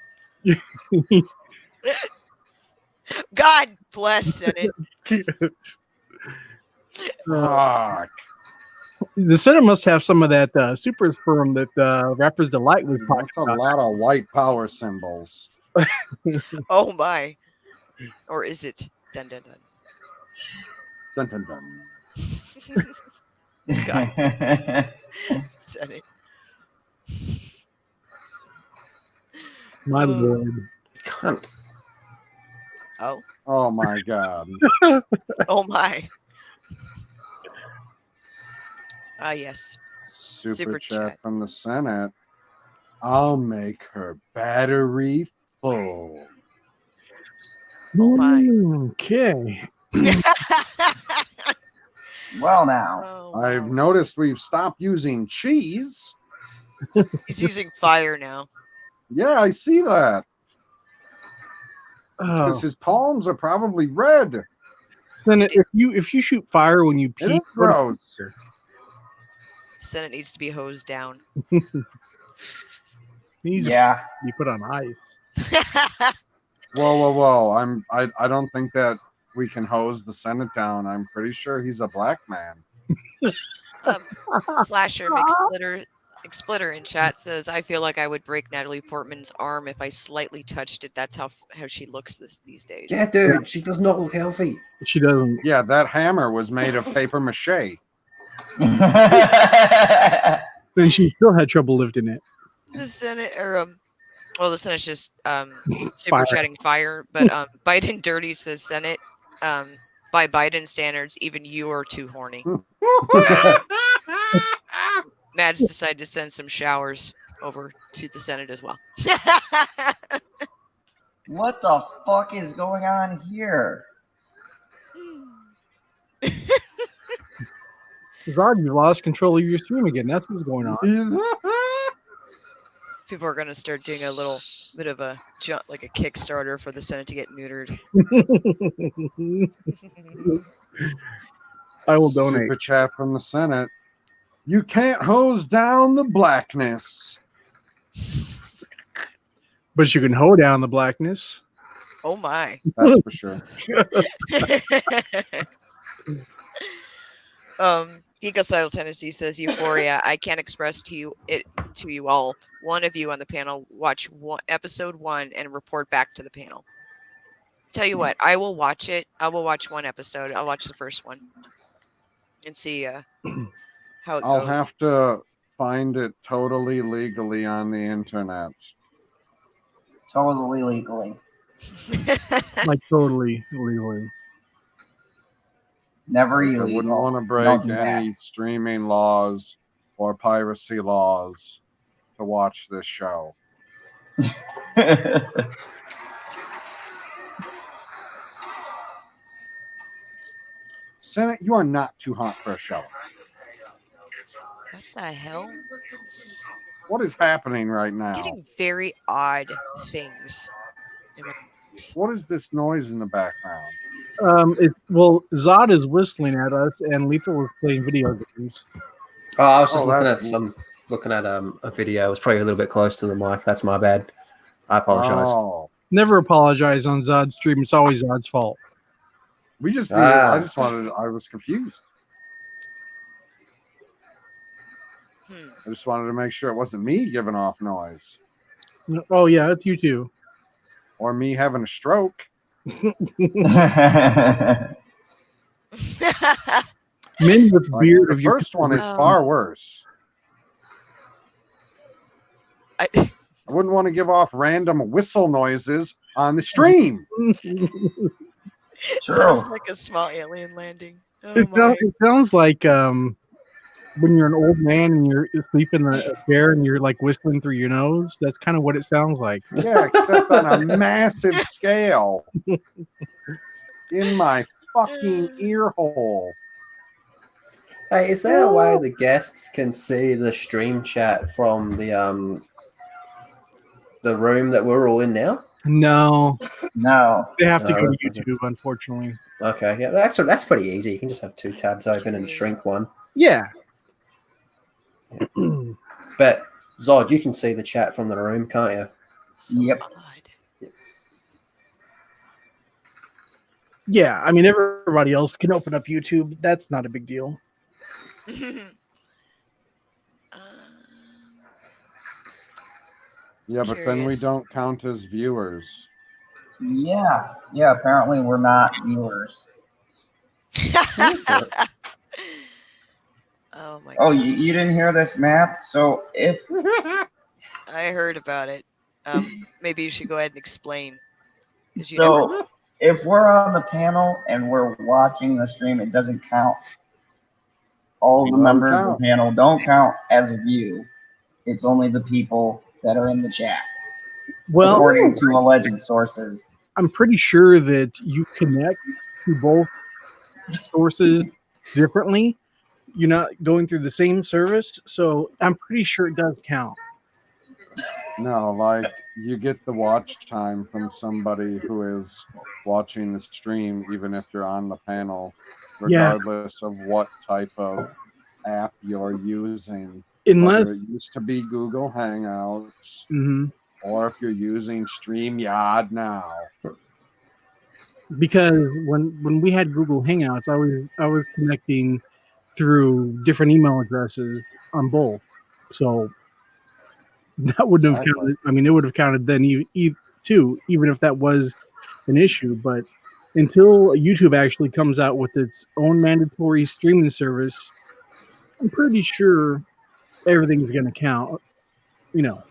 Speaker 4: God bless Senate.
Speaker 11: Fuck.
Speaker 13: The Senate must have some of that super sperm that Rapper's Delight was talking
Speaker 11: That's a
Speaker 13: about.
Speaker 11: lot of white power symbols.
Speaker 4: Oh my. Or is it? Dun dun dun.
Speaker 11: Dun, dun, dun.
Speaker 4: God. Senate.
Speaker 13: My lord.
Speaker 12: Cunt.
Speaker 4: Oh.
Speaker 11: Oh my God.
Speaker 4: Oh my. Ah, yes.
Speaker 11: Super chat from the Senate. I'll make her battery full.
Speaker 4: Oh my.
Speaker 13: Okay.
Speaker 1: Well, now.
Speaker 4: Oh,
Speaker 11: I've
Speaker 4: wow.
Speaker 11: noticed we've stopped using cheese.
Speaker 4: He's using fire now.
Speaker 11: Yeah, I see that. It's
Speaker 13: Oh.
Speaker 11: because his palms are probably red.
Speaker 13: Senate, if you shoot fire when you
Speaker 11: It
Speaker 13: pee,
Speaker 11: is gross.
Speaker 4: Senate needs to be hosed down.
Speaker 13: needs
Speaker 1: Yeah.
Speaker 13: to be put on ice.
Speaker 11: Whoa, whoa, whoa! I don't think that we can hose the Senate down. I'm pretty sure he's a black man.
Speaker 4: Slasher Explitter in chat says, I feel like I would break Natalie Portman's arm if I slightly touched it. That's how she looks these days.
Speaker 12: Yeah, dude, she does not look healthy.
Speaker 13: She doesn't.
Speaker 11: Yeah, that hammer was made of paper mache.
Speaker 13: And she still had trouble lifting it.
Speaker 4: The Senate, the Senate's just super
Speaker 13: Fire.
Speaker 4: chatting fire. But Biden Dirty says, Senate, by Biden standards, even you are too horny. Mads decided to send some showers over to the Senate as well.
Speaker 1: What the fuck is going on here?
Speaker 13: Zod, you lost control of your stream again. That's what's going on.
Speaker 4: People are going to start doing a little bit of a jump, like a Kickstarter for the Senate to get neutered.
Speaker 13: I will donate.
Speaker 11: Super chat from the Senate. You can't hose down the blackness.
Speaker 13: But you can hoe down the blackness.
Speaker 4: Oh my.
Speaker 11: That's for sure.
Speaker 4: Ecocidal Tennessee says Euphoria. I can't express to you all. One of you on the panel watch episode 1 and report back to the panel. Tell you what, I will watch it. I will watch one episode. I'll watch the first one and see how it
Speaker 11: I'll
Speaker 4: goes.
Speaker 11: have to find it totally legally on the internet.
Speaker 1: Totally legally.
Speaker 13: Like totally legally.
Speaker 1: Never
Speaker 11: I
Speaker 1: illegal.
Speaker 11: wouldn't want to break
Speaker 1: Don't do that.
Speaker 11: any streaming laws or piracy laws to watch this show. Senate, you are not too hot for a shower.
Speaker 4: What the hell?
Speaker 11: What is happening right now?
Speaker 4: Getting very odd things. In my
Speaker 11: What is this noise in the background?
Speaker 13: Zod is whistling at us, and Lethal is playing video games.
Speaker 12: Oh, I was just
Speaker 11: looking at
Speaker 12: a video. It was probably a little bit close to the mic. That's my bad. I apologize.
Speaker 11: Oh,
Speaker 13: Never apologize on Zod's stream. It's always Zod's fault.
Speaker 11: we just needed, I was confused. I just wanted to make sure it wasn't me giving off noise.
Speaker 13: Oh yeah, it's you too.
Speaker 11: Or me having a stroke.
Speaker 13: Men with beard
Speaker 11: the
Speaker 13: of your
Speaker 11: first one is far worse. I wouldn't want to give off random whistle noises on the stream.
Speaker 4: Sounds like a small alien landing. Oh
Speaker 13: It sounds like when you're an old man and you're asleep in a chair and you're like whistling through your nose. That's kind of what it sounds like.
Speaker 11: Yeah, except on a massive scale. In my fucking ear hole.
Speaker 12: Hey, is there a way the guests can see the stream chat from the room that we're all in now?
Speaker 13: No. They have to
Speaker 12: No,
Speaker 13: go to YouTube, unfortunately.
Speaker 12: Okay, yeah, that's pretty easy. You can just have 2 tabs open and shrink one.
Speaker 13: Yeah.
Speaker 12: But Zod, you can see the chat from the room, can't you?
Speaker 1: Yep.
Speaker 13: Yeah, I mean everybody else can open up YouTube. That's not a big deal.
Speaker 11: Yeah, but then we don't count as viewers.
Speaker 1: Yeah. Apparently we're not viewers.
Speaker 4: Oh my!
Speaker 1: Oh, you didn't hear this math? So if
Speaker 4: I heard about it. Maybe you should go ahead and explain.
Speaker 1: So if we're on the panel and we're watching the stream, it doesn't count. All the members of the panel don't count as a view. It's only the people that are in the chat.
Speaker 13: Well,
Speaker 1: according to alleged sources.
Speaker 13: I'm pretty sure that you connect to both sources differently. You're not going through the same service, so I'm pretty sure it does count.
Speaker 11: No, like you get the watch time from somebody who is watching the stream, even if you're on the panel, regardless of what type of app you're using.
Speaker 13: Unless
Speaker 11: whether it used to be Google Hangouts,
Speaker 13: mm-hmm.
Speaker 11: or if you're using StreamYard now.
Speaker 13: Because when we had Google Hangouts, I was connecting through different email addresses on both, so that wouldn't have counted. I mean, it would have counted then too, even if that was an issue. But until YouTube actually comes out with its own mandatory streaming service, I'm pretty sure everything's going to count. You know,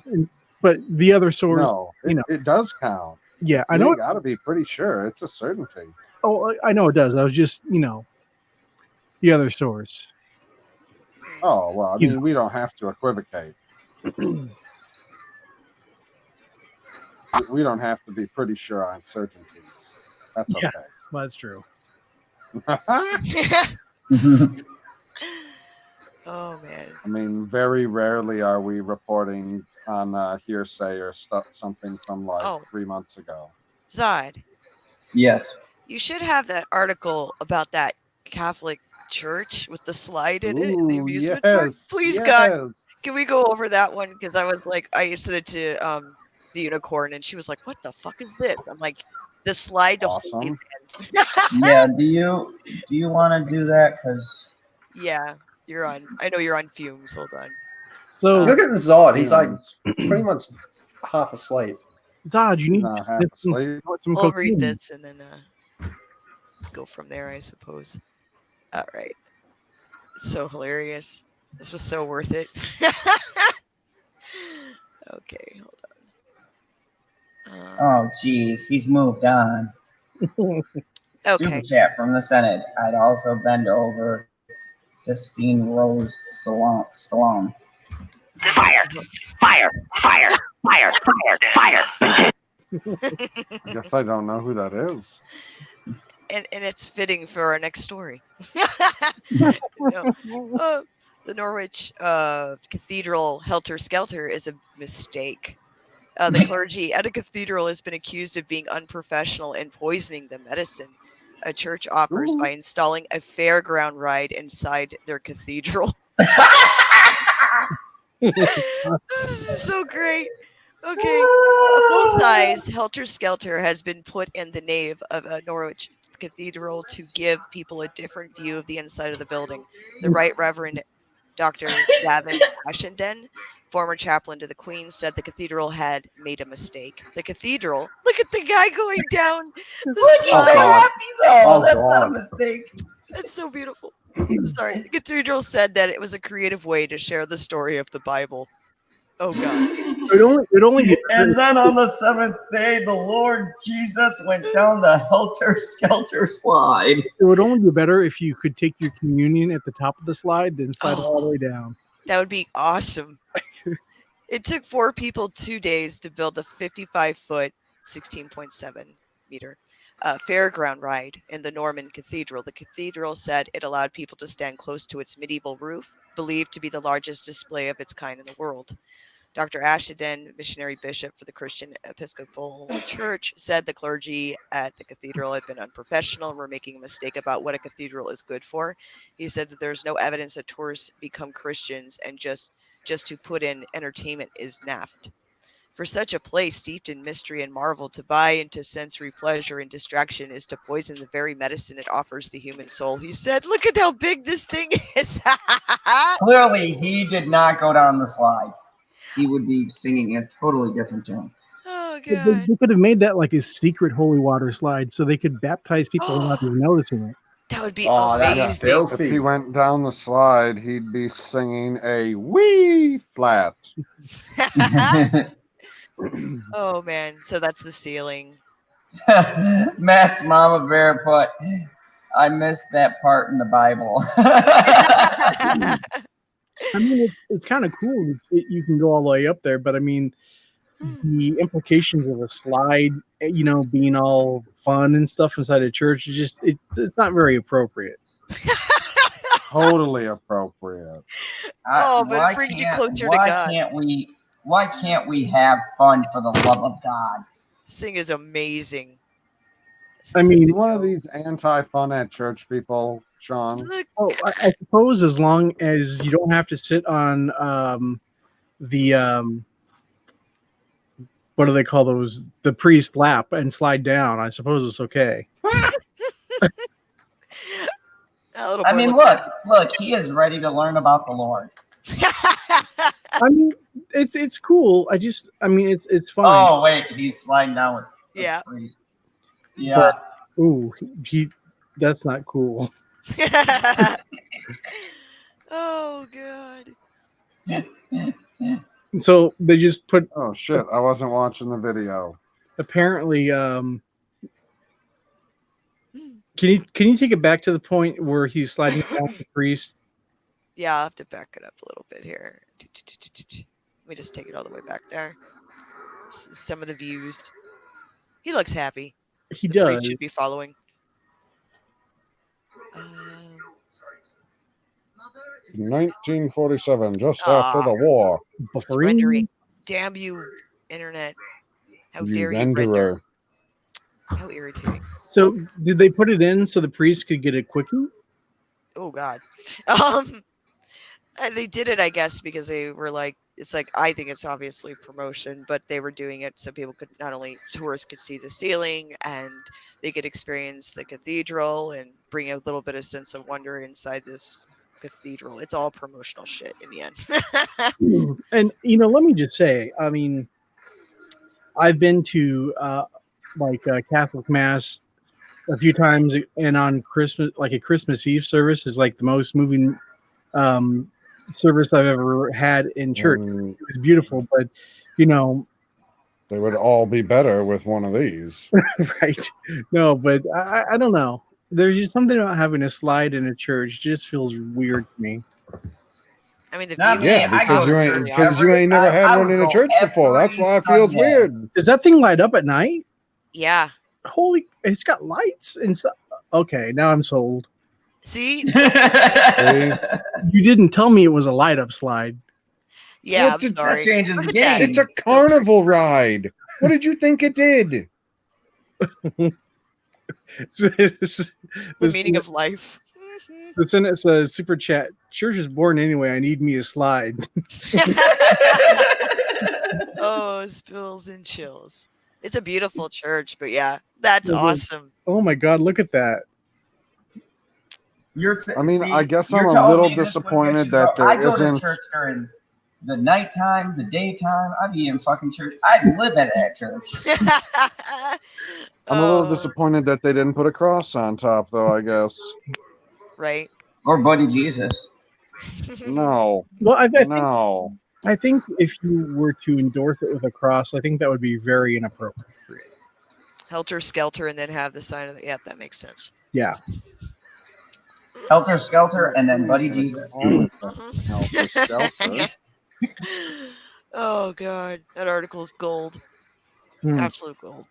Speaker 13: but the other source,
Speaker 11: No, it does count.
Speaker 13: Yeah, I know.
Speaker 11: You got to be pretty sure. It's a certainty.
Speaker 13: Oh, I know it does. I was just, the other source.
Speaker 11: Oh, well, I mean, we don't have to equivocate. We don't have to be pretty sure on certainties. That's okay.
Speaker 13: Yeah, well, that's true.
Speaker 4: Oh, man.
Speaker 11: I mean, very rarely are we reporting on hearsay or something from 3 months ago.
Speaker 4: Zod.
Speaker 1: Yes.
Speaker 4: You should have that article about that Catholic church with the slide in it and the
Speaker 11: Ooh,
Speaker 4: amusement park?
Speaker 11: yes,
Speaker 4: Please, God,
Speaker 11: yes.
Speaker 4: can we go over that one? Because I was like, I said it to the unicorn, and she was like, "What the fuck is this?" I'm like, "The slide to Holy
Speaker 11: Awesome.
Speaker 4: Land."
Speaker 1: Yeah, do you want to do that? Because
Speaker 4: Yeah, you're on. I know you're on fumes. Hold on.
Speaker 13: So
Speaker 12: Look at Zod. He's like
Speaker 11: Fumes.
Speaker 12: pretty much half asleep.
Speaker 13: Zod, you need
Speaker 11: Not
Speaker 13: to
Speaker 11: half
Speaker 13: sniff
Speaker 11: asleep.
Speaker 13: some
Speaker 4: I'll read
Speaker 13: cocaine.
Speaker 4: this and then go from there, I suppose. All right. It's so hilarious. This was so worth it. Okay, hold on.
Speaker 1: oh geez, he's moved on. Super
Speaker 4: Okay.
Speaker 1: chat from the Senate. I'd also bend over Sistine Rose Stallone.
Speaker 10: Fire! Fire! Fire! Fire! Fire! Fire!
Speaker 11: I guess I don't know who that is.
Speaker 4: And it's fitting for our next story. The Norwich Cathedral Helter Skelter is a mistake. The clergy at a cathedral has been accused of being unprofessional and poisoning the medicine a church offers by installing a fairground ride inside their cathedral. This is so great. Okay. A full-size Helter Skelter has been put in the nave of a Norwich Cathedral to give people a different view of the inside of the building. The Right Reverend Dr. Gavin Ashenden, former chaplain to the Queen, said the cathedral had made a mistake. The cathedral, look at the guy going down the
Speaker 1: Look, he's so
Speaker 4: slide.
Speaker 1: happy though. That's not a mistake.
Speaker 4: That's so beautiful. I'm sorry. The cathedral said that it was a creative way to share the story of the Bible. Oh God.
Speaker 13: It'd only be
Speaker 1: And then on the seventh day, the Lord Jesus went down the Helter Skelter slide.
Speaker 13: It would only be better if you could take your communion at the top of the slide, then slide all the way down.
Speaker 4: That would be awesome. It took 4 people 2 days to build a 55-foot, 16.7 meter fairground ride in the Norman Cathedral. The cathedral said it allowed people to stand close to its medieval roof, believed to be the largest display of its kind in the world. Dr. Ashenden, missionary bishop for the Christian Episcopal Church, said the clergy at the cathedral had been unprofessional and were making a mistake about what a cathedral is good for. He said that there's no evidence that tourists become Christians and just to put in entertainment is naft. For such a place steeped in mystery and marvel, to buy into sensory pleasure and distraction is to poison the very medicine it offers the human soul. He said, look at how big this thing is.
Speaker 1: Clearly, he did not go down the slide. He would be singing a totally different tune.
Speaker 4: Oh,
Speaker 13: They
Speaker 4: God.
Speaker 13: could have made that like a secret holy water slide so they could baptize people without even noticing it.
Speaker 4: That would be
Speaker 12: that's
Speaker 4: amazing.
Speaker 11: If he went down the slide, he'd be singing a wee flat.
Speaker 4: Oh, man. So that's the ceiling.
Speaker 1: Matt's mama bear put, I missed that part in the Bible.
Speaker 13: I mean, it's kind of cool. You can go all the way up there, but I mean, the implications of a slide, being all fun and stuff inside a church, it's not very appropriate.
Speaker 11: Totally appropriate.
Speaker 4: Oh, but it brings you closer to God.
Speaker 1: Why can't we have fun for the love of God?
Speaker 4: This thing is amazing.
Speaker 13: I mean,
Speaker 11: one of these anti-fun at church people, Sean.
Speaker 13: I suppose as long as you don't have to sit on the what do they call those? The priest lap and slide down. I suppose it's okay.
Speaker 1: I mean, look, he is ready to learn about the Lord.
Speaker 13: I mean, it's cool. It's fun.
Speaker 1: Oh wait, he's sliding down with
Speaker 4: yeah.
Speaker 1: Priest. Yeah.
Speaker 13: But, ooh, that's not cool.
Speaker 4: Oh God.
Speaker 13: So they just put.
Speaker 11: Oh shit! I wasn't watching the video.
Speaker 13: Apparently, can you take it back to the point where he's sliding down the priest?
Speaker 4: Yeah, I'll have to back it up a little bit here. Let me just take it all the way back there. Some of the views. He looks happy.
Speaker 13: He
Speaker 4: the
Speaker 13: does.
Speaker 4: priest should be following.
Speaker 11: 1947, just after the war.
Speaker 4: It's rendering. Damn you, internet! How dare you render? How irritating.
Speaker 13: So, did they put it in so the priest could get a quickie?
Speaker 4: oh god. Um, and they did it, I guess, because they were like, it's like I think it's obviously promotion, but they were doing it so people could not only tourists could see the ceiling and they could experience the cathedral and bring a little bit of sense of wonder inside this cathedral. It's all promotional shit in the end.
Speaker 13: And let me just say, I mean, I've been to Catholic mass a few times, and on Christmas, like a Christmas Eve service, is like the most moving service I've ever had in church. It was beautiful, but
Speaker 11: they would all be better with one of these.
Speaker 13: right? No, but I don't know. There's just something about having a slide in a church just feels weird to me.
Speaker 4: I mean, the
Speaker 1: Not
Speaker 4: view.
Speaker 1: me.
Speaker 11: Yeah,
Speaker 1: I
Speaker 11: because
Speaker 1: go
Speaker 11: you
Speaker 1: to
Speaker 11: ain't
Speaker 1: church
Speaker 11: because you ain't never
Speaker 1: I
Speaker 11: had one
Speaker 1: would
Speaker 11: in a
Speaker 1: go
Speaker 11: church before. That's
Speaker 1: every
Speaker 11: why it feels
Speaker 1: Sunday.
Speaker 11: weird.
Speaker 13: Does that thing light up at night?
Speaker 4: Yeah.
Speaker 13: Holy, it's got lights and stuff. Okay, now I'm sold.
Speaker 4: See?
Speaker 13: You didn't tell me it was a light up slide.
Speaker 4: Yeah,
Speaker 11: What
Speaker 4: I'm
Speaker 11: did-
Speaker 4: sorry.
Speaker 1: That changes the
Speaker 4: Look at that.
Speaker 1: game.
Speaker 11: It's a carnival ride. What did you think it did?
Speaker 4: The meaning of life.
Speaker 13: The sentence says, "Super chat. Church is born anyway. I need me a slide."
Speaker 4: Oh, spills and chills. It's a beautiful church, but yeah, that's awesome.
Speaker 13: Oh my god, look at that.
Speaker 11: I mean, I guess I'm
Speaker 1: you're
Speaker 11: a
Speaker 1: telling
Speaker 11: little
Speaker 1: me this wouldn't get
Speaker 11: disappointed
Speaker 1: you
Speaker 11: that
Speaker 1: I
Speaker 11: there
Speaker 1: go to
Speaker 11: isn't.
Speaker 1: church during the nighttime, the daytime. I'd be in fucking church. I'd live at that church.
Speaker 11: I'm a little disappointed that they didn't put a cross on top, though. I guess.
Speaker 4: Right.
Speaker 1: Or Buddy Jesus.
Speaker 11: No.
Speaker 13: Well,
Speaker 11: No.
Speaker 13: I think if you were to endorse it with a cross, I think that would be very inappropriate.
Speaker 4: Helter Skelter and then have the sign of the. Yeah, that makes sense.
Speaker 13: Yeah.
Speaker 1: Helter Skelter and then Buddy Jesus.
Speaker 11: Helter Skelter.
Speaker 4: Oh god, that article's gold. Absolute gold.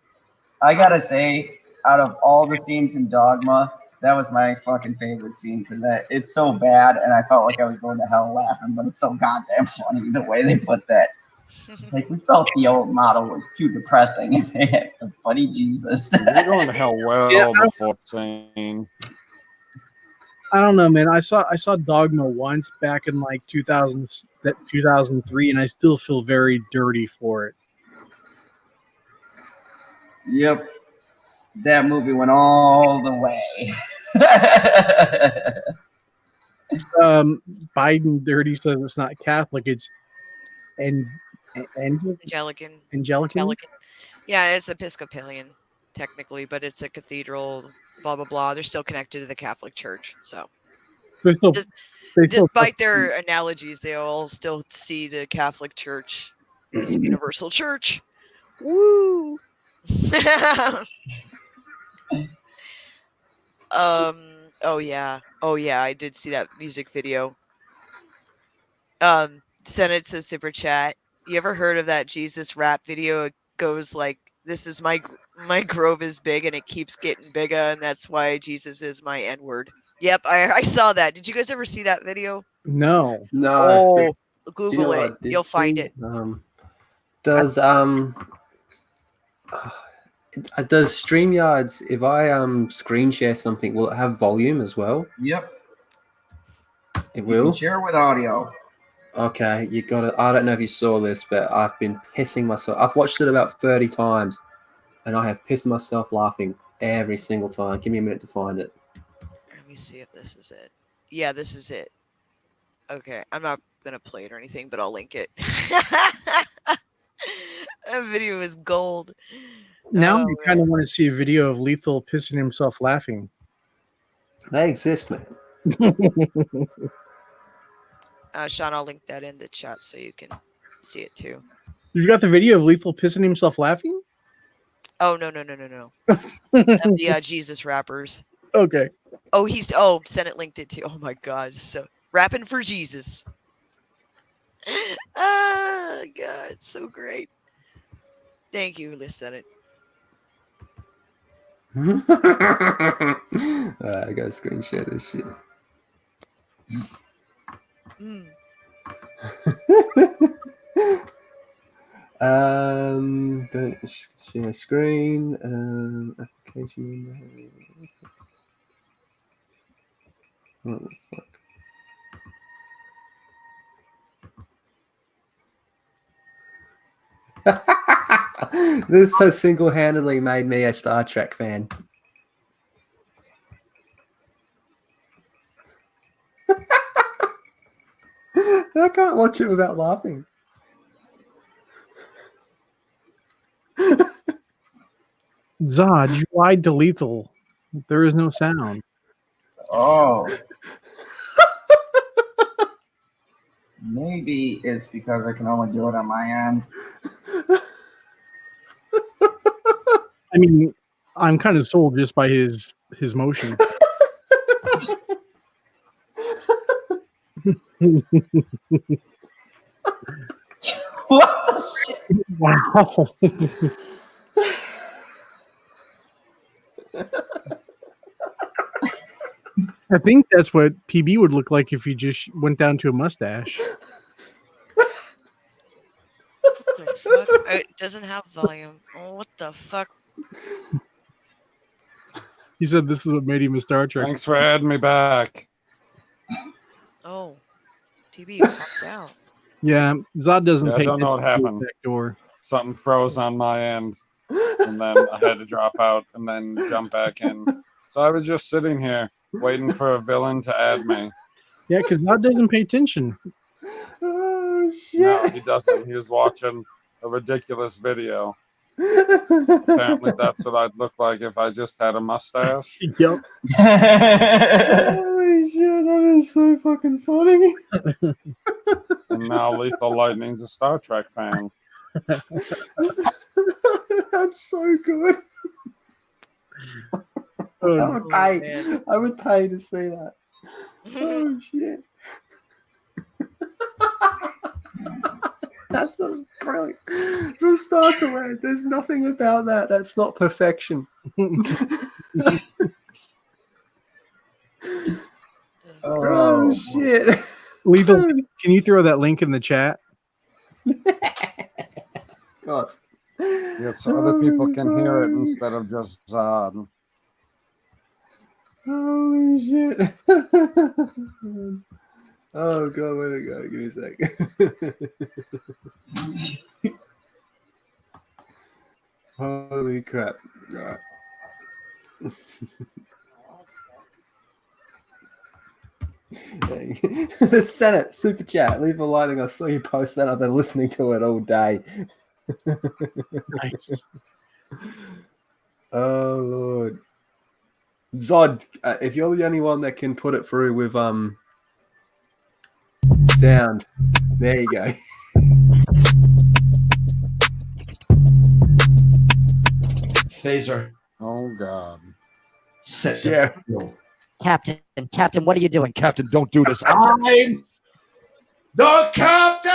Speaker 1: I gotta say, out of all the scenes in Dogma, that was my fucking favorite scene because it's so bad, and I felt like I was going to hell laughing. But it's so goddamn funny the way they put that. It's like we felt the old model was too depressing, and they had the Buddy Jesus.
Speaker 11: You're going to hell well before saying.
Speaker 13: I don't know, man. I saw Dogma once back in like 2003, and I still feel very dirty for it.
Speaker 1: Yep, that movie went all the way.
Speaker 13: Biden dirty says it's not Catholic. It's
Speaker 4: Anglican. Yeah, it's Episcopalian technically, but it's a cathedral. Blah blah blah. They're still connected to the Catholic Church, so. Despite their analogies, they all still see the Catholic Church as a universal church. Woo! Oh yeah. I did see that music video. Senate says super chat. You ever heard of that Jesus rap video? It goes like, "This is my grove is big and it keeps getting bigger, and that's why Jesus is my N-word." Yep, I saw that. Did you guys ever see that video?
Speaker 13: No.
Speaker 4: Oh,
Speaker 12: Do
Speaker 4: Google
Speaker 12: you know what
Speaker 4: it.
Speaker 12: I did
Speaker 4: You'll find
Speaker 12: see?
Speaker 4: it.
Speaker 12: Does StreamYards, if I screen share something, will it have volume as well?
Speaker 1: Yep.
Speaker 12: It
Speaker 1: You
Speaker 12: will.
Speaker 1: can share with audio.
Speaker 12: Okay, you got it. I don't know if you saw this, but I've been pissing myself. I've watched it about 30 times, and I have pissed myself laughing every single time. Give me a minute to find it.
Speaker 4: Let me see if this is it. Yeah, this is it. Okay, I'm not gonna play it or anything, but I'll link it. That video is gold.
Speaker 13: Now I kind of want to see a video of Lethal pissing himself laughing.
Speaker 12: They exist, man.
Speaker 4: Sean, I'll link that in the chat so you can see it too.
Speaker 13: You've got the video of Lethal pissing himself laughing?
Speaker 4: Oh no. Of the Jesus rappers.
Speaker 13: Okay.
Speaker 4: Oh, Senate linked it too. Oh my god, so rapping for Jesus. Ah, god, so great. Thank you, Senate.
Speaker 12: I gotta screen share this shit. Don't share screen. Application. What the fuck? This has single-handedly made me a Star Trek fan. I can't watch it without laughing.
Speaker 13: Zod, you lied to Lethal. There is no sound.
Speaker 1: Oh. Maybe it's because I can only do it on my end.
Speaker 13: I mean, I'm kind of sold just by his motion.
Speaker 1: What the shit?
Speaker 13: Wow. I think that's what PB would look like if you just went down to a mustache.
Speaker 4: What the fuck? It doesn't have volume. Oh, what the fuck?
Speaker 13: He said this is what made him a Star Trek.
Speaker 11: Thanks for adding me back.
Speaker 4: Oh, PB, you popped out.
Speaker 13: Yeah, Zod doesn't
Speaker 11: Yeah, I
Speaker 13: pay
Speaker 11: don't know what
Speaker 13: attention to
Speaker 11: happened.
Speaker 13: the back door.
Speaker 11: Something froze on my end, and then I had to drop out and then jump back in. So I was just sitting here waiting for a villain to add me.
Speaker 13: Yeah, because Zod doesn't pay attention.
Speaker 12: Oh shit!
Speaker 11: No, he doesn't. He was watching a ridiculous video. Apparently, that's what I'd look like if I just had a mustache.
Speaker 13: Yep.
Speaker 12: Holy shit, that is so fucking funny.
Speaker 11: And now Lethal Lightning's a Star Trek fan.
Speaker 12: That's so good. I would pay to see that. Oh shit. That's so brilliant. From start to end, there's nothing about that that's not perfection. Oh shit.
Speaker 13: Lethal, can you throw that link in the chat?
Speaker 12: God.
Speaker 11: Yeah, so other people can hear it instead of just Zod.
Speaker 12: Holy shit. Oh god, where to go? Give me a sec. Holy crap. Right. The Senate super chat. Leave a lighting. I saw you post that. I've been listening to it all day.
Speaker 13: Nice.
Speaker 12: Oh Lord. Zod, if you're the only one that can put it through with sound, there you go.
Speaker 15: Phaser.
Speaker 11: Oh God.
Speaker 15: Set
Speaker 12: Yeah.
Speaker 16: Captain, what are you doing?
Speaker 15: Captain, don't do this. I'm the captain!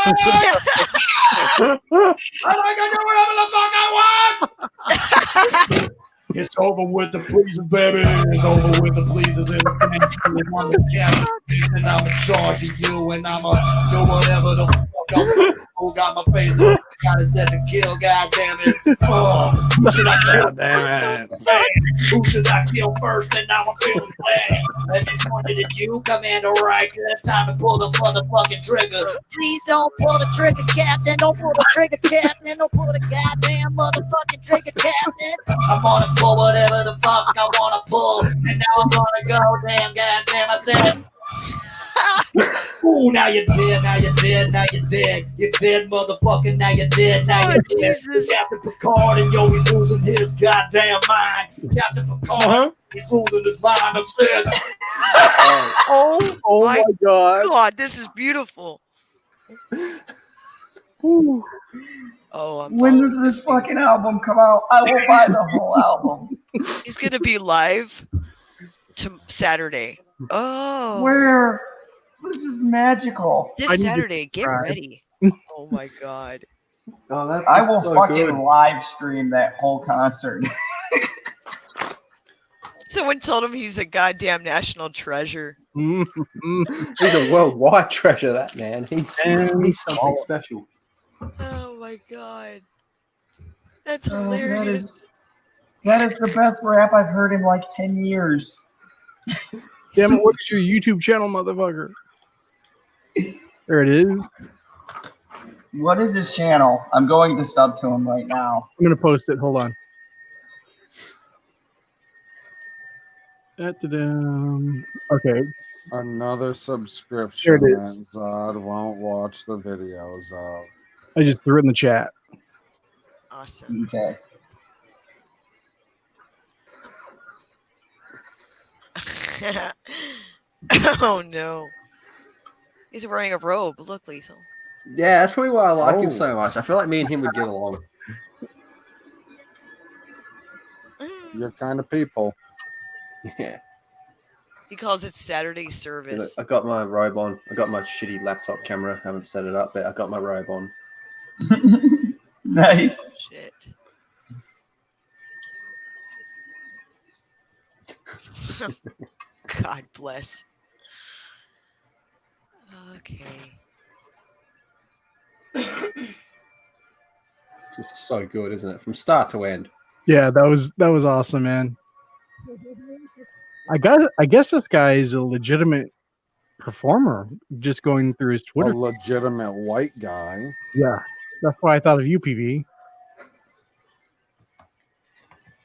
Speaker 15: I'm gonna do whatever the fuck I want! It's over with the pleasers, baby. It's over with the pleasers. And I'm the captain, and I'm in charge of you, and I'ma do whatever the fuck I want. Who got my face? Gotta set the kill, goddamn it. Oh, who should I kill?
Speaker 11: God damn it.
Speaker 15: Who should I kill first? And now I'm feeling bad. And it's pointed at you, Commander Reich. It's time to pull the motherfucking trigger.
Speaker 16: Please don't pull the trigger, Captain. Don't pull the trigger, Captain. Don't pull the goddamn motherfucking trigger, Captain.
Speaker 15: I'm gonna pull whatever the fuck I wanna pull. And now I'm gonna go, goddamn, I said. Ooh, now you're dead, now you're dead, now you're dead. You're dead, motherfucker, now you're dead, now you're dead. Captain Picard, and yo, he's losing his goddamn mind. Captain Picard, he's losing his mind, I'm sick.
Speaker 4: Oh
Speaker 13: my God.
Speaker 4: God, this is beautiful.
Speaker 1: Ooh.
Speaker 4: Oh, I'm
Speaker 1: When does this fucking album come out? I will buy the whole album.
Speaker 4: He's gonna be live to Saturday. Oh,
Speaker 1: Where? This is magical.
Speaker 4: this Saturday, get ready. Oh my God.
Speaker 12: Oh, that's
Speaker 1: I will
Speaker 12: so
Speaker 1: fucking
Speaker 12: good.
Speaker 1: live stream that whole concert.
Speaker 4: Someone told him he's a goddamn national treasure.
Speaker 12: He's a worldwide treasure, that man. He's something special.
Speaker 4: Oh my God. That's
Speaker 1: Oh,
Speaker 4: hilarious.
Speaker 1: that is the best rap I've heard in like 10 years.
Speaker 13: Damn it, what is your YouTube channel, motherfucker? There it is.
Speaker 1: What is his channel? I'm going to sub to him right now.
Speaker 13: I'm going to post it. Hold on. Okay.
Speaker 11: Another subscription
Speaker 13: There it
Speaker 11: that
Speaker 13: is.
Speaker 11: Zod won't watch the videos of.
Speaker 13: I just threw it in the chat.
Speaker 4: Awesome.
Speaker 1: Okay.
Speaker 4: Oh no. He's wearing a robe. Look, Lethal.
Speaker 12: Yeah, that's probably why I like him
Speaker 11: Oh.
Speaker 12: so much. I feel like me and him would get along.
Speaker 11: Your kind of people.
Speaker 12: Yeah.
Speaker 4: He calls it Saturday service.
Speaker 12: I got my robe on. I got my shitty laptop camera. Haven't set it up, but I got my robe on.
Speaker 1: Nice.
Speaker 4: Shit. God bless. Okay.
Speaker 12: It's just so good, isn't it? From start to end.
Speaker 13: Yeah, that was awesome, man. I guess this guy is a legitimate performer. Just going through his
Speaker 11: A
Speaker 13: Twitter.
Speaker 11: legitimate white guy.
Speaker 13: Yeah, that's why I thought of you, PB.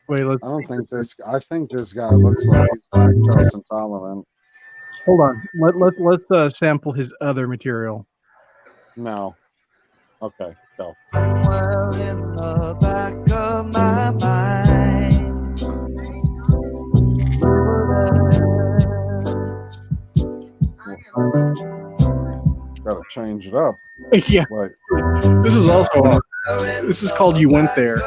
Speaker 13: Wait, let's.
Speaker 11: I don't think this. I think this guy looks like he's lactose intolerant.
Speaker 13: Hold on. Let's sample his other material.
Speaker 11: No. Okay, go.
Speaker 10: Well, in the back of my mind,
Speaker 11: Gotta change it up.
Speaker 13: Yeah.
Speaker 11: Wait.
Speaker 13: This is also. This is called "You Went There."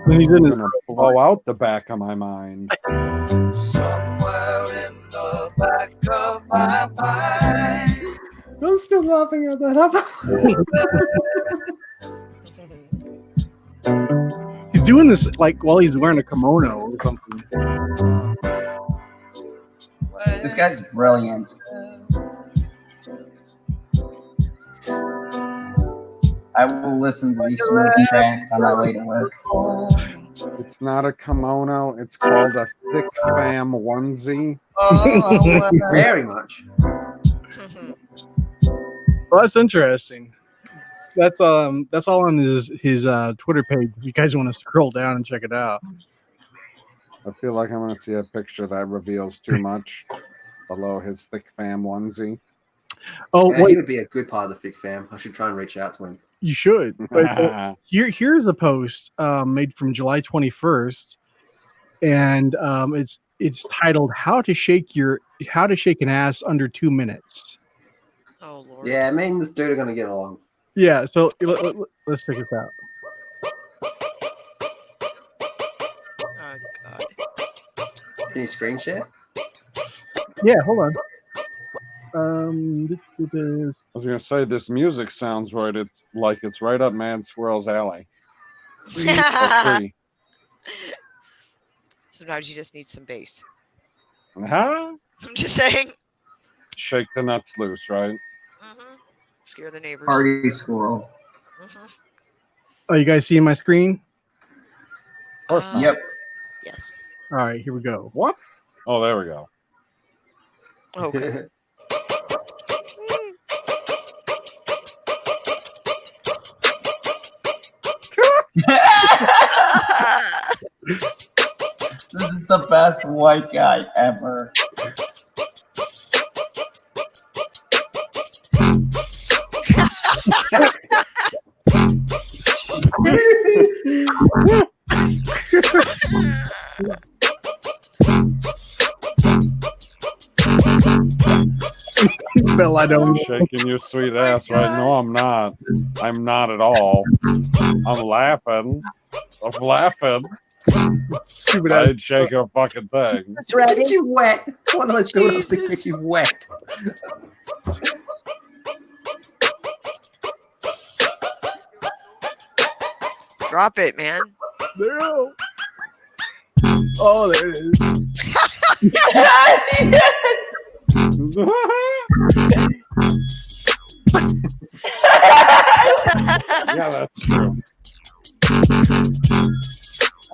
Speaker 13: Then he's in his.
Speaker 11: Gonna blow out the back of my mind.
Speaker 10: somewhere in the back of my mind.
Speaker 12: I'm still laughing at that.
Speaker 13: He's doing this like while he's wearing a kimono or something.
Speaker 1: This guy's brilliant. I will listen to these smooth tracks on my way to work.
Speaker 11: It's not a kimono. It's called a thick fam onesie.
Speaker 12: Very much.
Speaker 13: Well, that's interesting. That's all on his Twitter page. If you guys want to scroll down and check it out.
Speaker 11: I feel like I'm gonna see a picture that reveals too much below his thick fam onesie.
Speaker 13: Oh,
Speaker 12: Yeah, he
Speaker 13: wait,
Speaker 12: would be a good part of the Thick Fam. I should try and reach out to him.
Speaker 13: you should. But here's a post made from July 21st, and it's titled "How to Shake an Ass Under 2 Minutes."
Speaker 4: Oh Lord.
Speaker 12: Yeah, me and this dude are going to get along.
Speaker 13: Yeah, so let's check this out.
Speaker 4: Oh God.
Speaker 12: Can you screen share?
Speaker 13: Yeah, hold on.
Speaker 11: I was gonna say this music sounds right. It's like it's right up Mad Squirrel's alley.
Speaker 4: Sometimes you just need some bass.
Speaker 11: Huh?
Speaker 4: I'm just saying.
Speaker 11: Shake the nuts loose, right?
Speaker 4: Scare the neighbors.
Speaker 1: Party squirrel.
Speaker 13: Oh, you guys seeing my screen?
Speaker 11: Of course not.
Speaker 1: Yep.
Speaker 4: Yes.
Speaker 13: All right, here we go.
Speaker 11: What? Oh, there we go.
Speaker 4: Okay.
Speaker 1: This is the best white guy ever.
Speaker 13: Bill, I don't.
Speaker 11: Shaking your sweet ass, right? No, I'm not. I'm not at all. I'm laughing. I'm laughing.
Speaker 13: Stupid
Speaker 11: I
Speaker 13: ass.
Speaker 11: didn't shake a fucking thing.
Speaker 12: That's right. Get you wet. What am I doing to get you wet?
Speaker 4: Drop it, man.
Speaker 13: No. Oh, there it is.
Speaker 11: Yeah, that's true.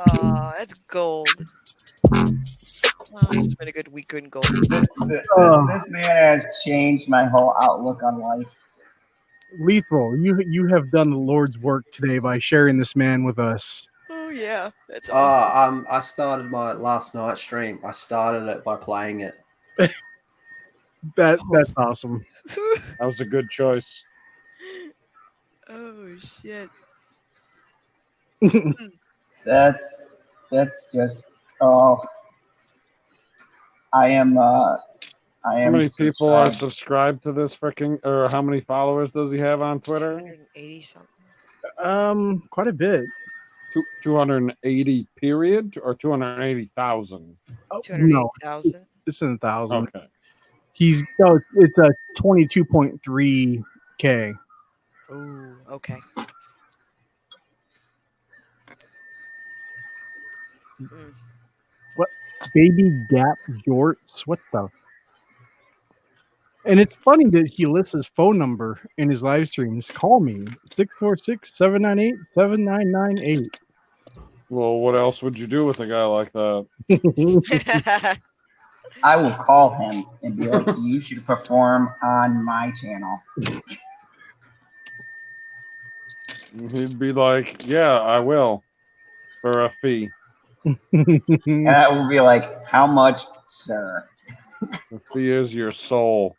Speaker 4: Oh, that's gold. Oh, he's been a good week in gold.
Speaker 1: This man has changed my whole outlook on life.
Speaker 13: Lethal, you have done the Lord's work today by sharing this man with us.
Speaker 4: Oh yeah, that's awesome.
Speaker 12: I started my last night stream. I started it by playing it.
Speaker 13: That's awesome.
Speaker 11: That was a good choice.
Speaker 4: Oh shit.
Speaker 1: That's just I am
Speaker 11: How many people are subscribed to this freaking, or how many followers does he have on Twitter?
Speaker 4: 280 something.
Speaker 13: Quite a bit.
Speaker 11: 280 period or 280,000?
Speaker 13: No,
Speaker 4: 280,000.
Speaker 13: it's in 1,000.
Speaker 11: Okay.
Speaker 13: It's a 22.3K.
Speaker 4: Oh, okay.
Speaker 13: What baby gap jorts? What the? And it's funny that he lists his phone number in his live streams. Call me 646-798-7998.
Speaker 11: Well, what else would you do with a guy like that?
Speaker 1: I will call him and be like, you should perform on my channel.
Speaker 11: He'd be like, yeah, I will, for a fee.
Speaker 1: And I will be like, how much, sir?
Speaker 11: The fee is your soul.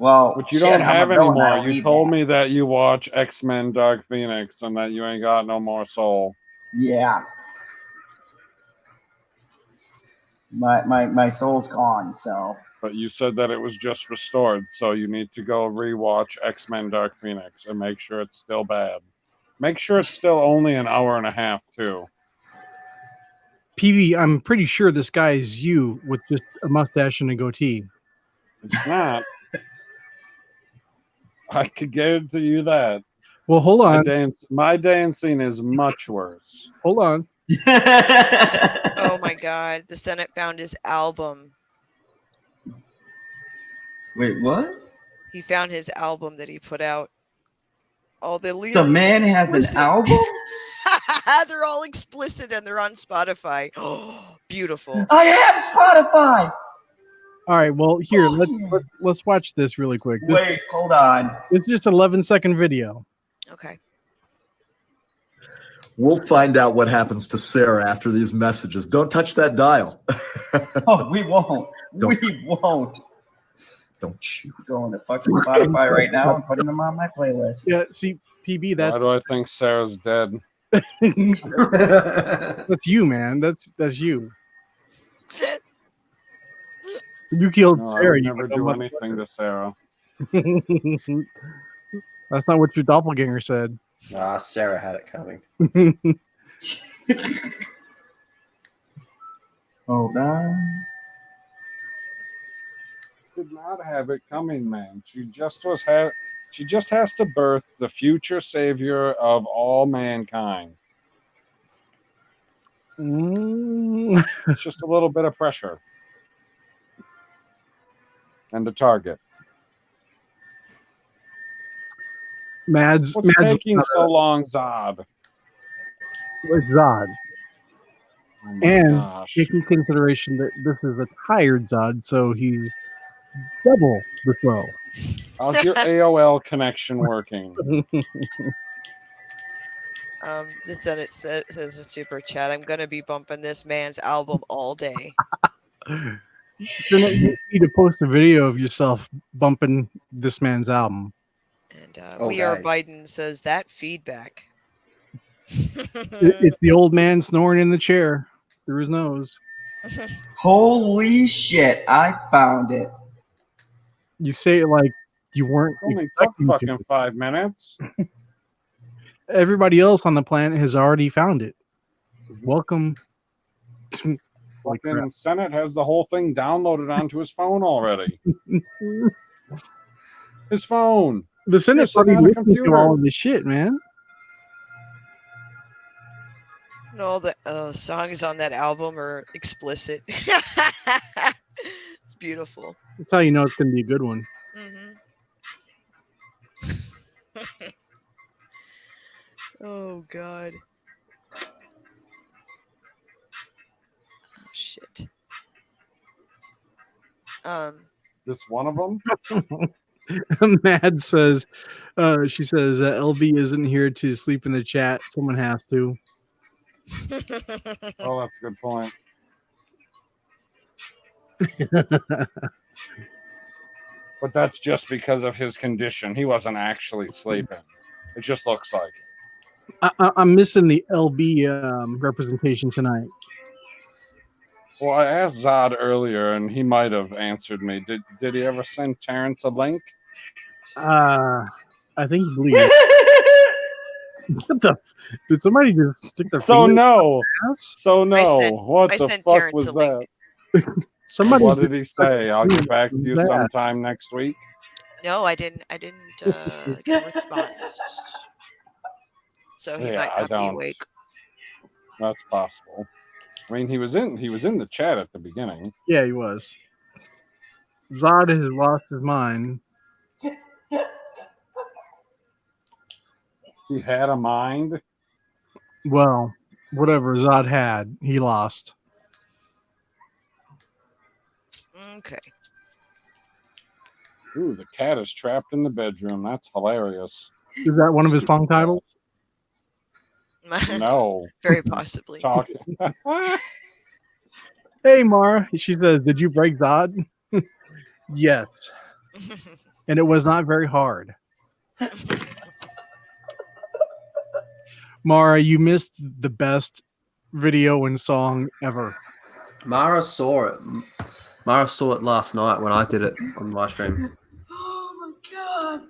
Speaker 1: Well,
Speaker 11: which you
Speaker 1: shit,
Speaker 11: don't
Speaker 1: I'm a
Speaker 11: have
Speaker 1: villain, I
Speaker 11: anymore.
Speaker 1: don't
Speaker 11: You
Speaker 1: need
Speaker 11: told
Speaker 1: that.
Speaker 11: me that you watch X-Men Dark Phoenix and that you ain't got no more soul.
Speaker 1: Yeah. My soul's gone, so.
Speaker 11: But you said that it was just restored, so you need to go rewatch X-Men Dark Phoenix and make sure it's still bad. Make sure it's still only an hour and a half, too.
Speaker 13: PB, I'm pretty sure this guy is you with just a mustache and a goatee.
Speaker 11: It's not. I could guarantee you that.
Speaker 13: Well, hold on.
Speaker 11: My dancing is much worse.
Speaker 13: Hold on.
Speaker 4: Oh my god, the Senate found his album.
Speaker 1: Wait, what?
Speaker 4: He found his album that he put out. Oh, the
Speaker 1: The man has an album?
Speaker 4: They're all explicit and they're on Spotify. Oh, beautiful.
Speaker 1: I have Spotify.
Speaker 13: All right, well, here, let's watch this really quick.
Speaker 1: Wait, hold on.
Speaker 13: It's just an 11-second video.
Speaker 4: Okay.
Speaker 17: We'll find out what happens to Sarah after these messages. Don't touch that dial.
Speaker 1: Oh, we won't. We won't.
Speaker 17: Don't you?
Speaker 1: Going to fucking Spotify right now and putting them on my playlist.
Speaker 13: Yeah, see, PB,
Speaker 11: Why do I think Sarah's dead?
Speaker 13: That's you, man. That's you. You killed
Speaker 11: No,
Speaker 13: Sarah.
Speaker 11: I would
Speaker 13: You
Speaker 11: never
Speaker 13: got
Speaker 11: do
Speaker 13: no
Speaker 11: anything to Sarah.
Speaker 13: That's not what your doppelganger said.
Speaker 12: Nah, Sarah had it coming.
Speaker 1: Hold on.
Speaker 11: Did not have it coming, man. She just has to birth the future savior of all mankind. It's just a little bit of pressure. And a target.
Speaker 13: Mads.
Speaker 11: What's taking so long, Zod?
Speaker 13: It's Zod.
Speaker 11: Oh my
Speaker 13: And
Speaker 11: gosh.
Speaker 13: taking consideration that this is a tired Zod, so he's double the slow.
Speaker 11: How's your AOL connection working?
Speaker 4: The Senate says in super chat, I'm gonna be bumping this man's album all day.
Speaker 13: You need to post a video of yourself bumping this man's album.
Speaker 4: And We Are Biden says that feedback.
Speaker 13: It's the old man snoring in the chair through his nose.
Speaker 1: Holy shit, I found it.
Speaker 13: You say it like you weren't
Speaker 11: Only took
Speaker 13: expecting
Speaker 11: fucking
Speaker 13: to.
Speaker 11: 5 minutes.
Speaker 13: Everybody else on the planet has already found it. Welcome.
Speaker 11: Fucking Senate has the whole thing downloaded onto his phone already. His phone.
Speaker 13: The Senate's
Speaker 11: You're
Speaker 13: already
Speaker 11: sitting on a
Speaker 13: listening to
Speaker 11: computer.
Speaker 13: all of this shit, man.
Speaker 4: And all the songs on that album are explicit. It's beautiful.
Speaker 13: That's how you know it's going to be a good one.
Speaker 4: Oh God. Oh shit.
Speaker 11: This one of them.
Speaker 13: Mad says, she says, LB isn't here to sleep in the chat. Someone has to.
Speaker 11: Oh, that's a good point. But that's just because of his condition. He wasn't actually sleeping. It just looks like it.
Speaker 13: I'm missing the LB representation tonight.
Speaker 11: Well, I asked Zod earlier, and he might have answered me. Did he ever send Terrence a link?
Speaker 13: I think he believes. What the? Did somebody just stick their
Speaker 11: So
Speaker 13: finger in
Speaker 11: no.
Speaker 13: my ass?
Speaker 11: So no. What
Speaker 4: I
Speaker 11: the
Speaker 4: sent
Speaker 11: fuck
Speaker 4: Terrence
Speaker 11: was
Speaker 4: a link.
Speaker 11: that?
Speaker 13: Somebody.
Speaker 11: What did he say? I'll get back to you
Speaker 13: that?
Speaker 11: sometime next week.
Speaker 4: No, I didn't get a response. So he might not be awake.
Speaker 11: That's possible. I mean, he was in the chat at the beginning.
Speaker 13: Yeah, he was. Zod has lost his mind.
Speaker 11: He had a mind.
Speaker 13: Well, whatever Zod had, he lost.
Speaker 4: Okay.
Speaker 11: Ooh, the cat is trapped in the bedroom. That's hilarious.
Speaker 13: Is that one of his song titles?
Speaker 11: No.
Speaker 4: Very possibly.
Speaker 11: Talking.
Speaker 13: Hey, Mara. She says, "Did you break Zod?" Yes. And it was not very hard. Mara, you missed the best video and song ever.
Speaker 12: Mara saw it. Mara saw it last night when I did it on my stream.
Speaker 1: Oh my god!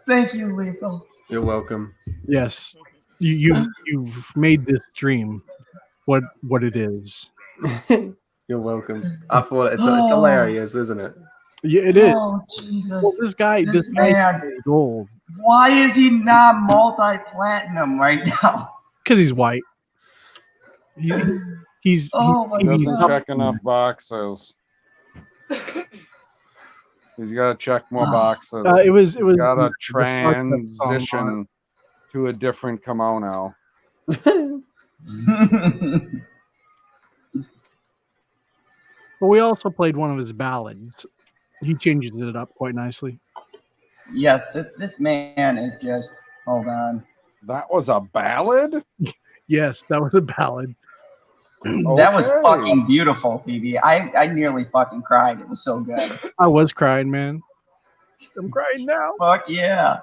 Speaker 1: Thank you, Lethal.
Speaker 12: You're welcome.
Speaker 13: Yes, you've made this stream what it is.
Speaker 12: You're welcome. I thought it's hilarious, isn't it?
Speaker 13: Yeah, it is.
Speaker 1: Oh Jesus!
Speaker 13: Well, this guy
Speaker 1: man,
Speaker 13: is gold.
Speaker 1: Why is he not multi-platinum right now?
Speaker 13: Because he's white. He's
Speaker 11: doesn't check enough boxes. He's got to check more boxes.
Speaker 13: It was
Speaker 11: got to
Speaker 13: the
Speaker 11: transition to a different kimono.
Speaker 13: But we also played one of his ballads. He changes it up quite nicely.
Speaker 1: Yes, this man is just. Hold on.
Speaker 11: That was a ballad?
Speaker 13: Yes, that was a ballad.
Speaker 1: That was fucking beautiful, PB. I nearly fucking cried. It was so good.
Speaker 13: I was crying, man. I'm crying now.
Speaker 1: Fuck yeah.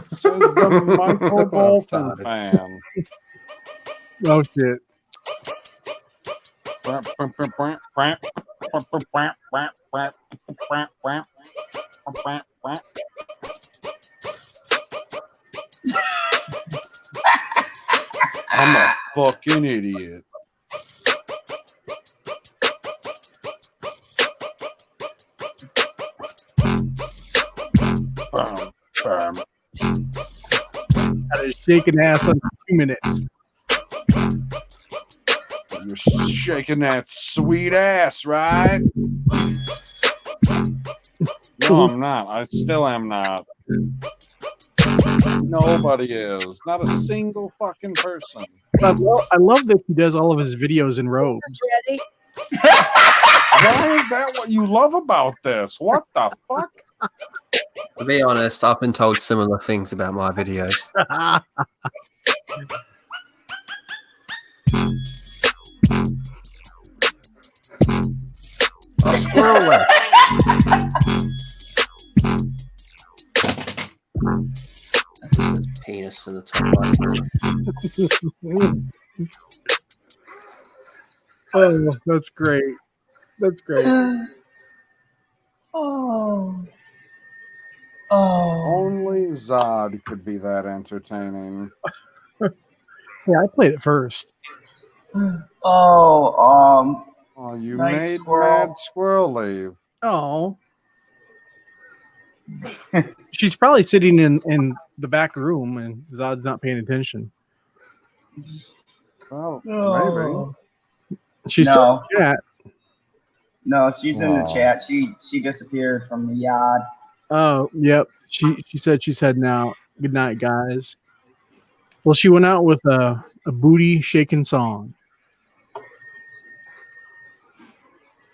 Speaker 11: Says the Michael Bolton fan.
Speaker 13: Oh shit.
Speaker 11: I'm a fucking idiot.
Speaker 13: Had a shaking ass on 2 minutes.
Speaker 11: You're shaking that sweet ass, right? No, I'm not. I still am not. Nobody is. Not a single fucking person.
Speaker 13: I love that he does all of his videos in robes.
Speaker 16: Ready?
Speaker 11: Why is that what you love about this? What the fuck?
Speaker 12: To be honest, I've been told similar things about my videos. Oh, squirrel left. Penis in the top right.
Speaker 13: Oh, that's great. That's great.
Speaker 1: Oh.
Speaker 11: Only Zod could be that entertaining.
Speaker 13: Yeah, I played it first.
Speaker 1: Oh,
Speaker 11: you
Speaker 1: Night
Speaker 11: made
Speaker 1: Squirrel.
Speaker 11: Mad Squirrel leave.
Speaker 13: Oh. She's probably sitting in the back room and Zod's not paying attention.
Speaker 11: Oh,
Speaker 1: Oh.
Speaker 11: maybe.
Speaker 13: She's still in the chat.
Speaker 1: No, she's in the chat. She disappeared from the yard.
Speaker 13: Oh, yep. She said she's heading out. Good night, guys. Well, she went out with a booty shaking song.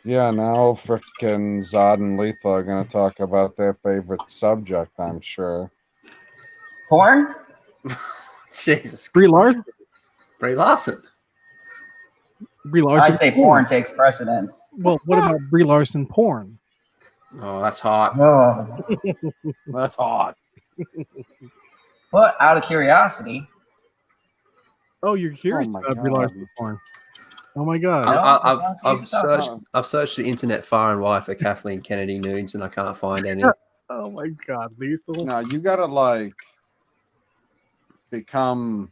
Speaker 11: Yeah, now frickin' Zod and Lethal are gonna talk about their favorite subject, I'm sure.
Speaker 1: Porn?
Speaker 12: Jesus.
Speaker 13: Brie Larson.
Speaker 12: Brie Larson.
Speaker 13: Brie Larson.
Speaker 1: I say porn takes precedence.
Speaker 13: Well, what about Brie Larson porn?
Speaker 12: Oh, that's hot.
Speaker 1: Oh.
Speaker 11: That's hot.
Speaker 1: But out of curiosity,
Speaker 13: Oh, you're curious
Speaker 11: my
Speaker 13: about Brie
Speaker 11: God.
Speaker 13: Larson porn? Oh my god!
Speaker 12: I've searched the internet far and wide for Kathleen Kennedy nudes, and I can't find any.
Speaker 13: Oh my god, Lethal!
Speaker 11: No, you gotta like become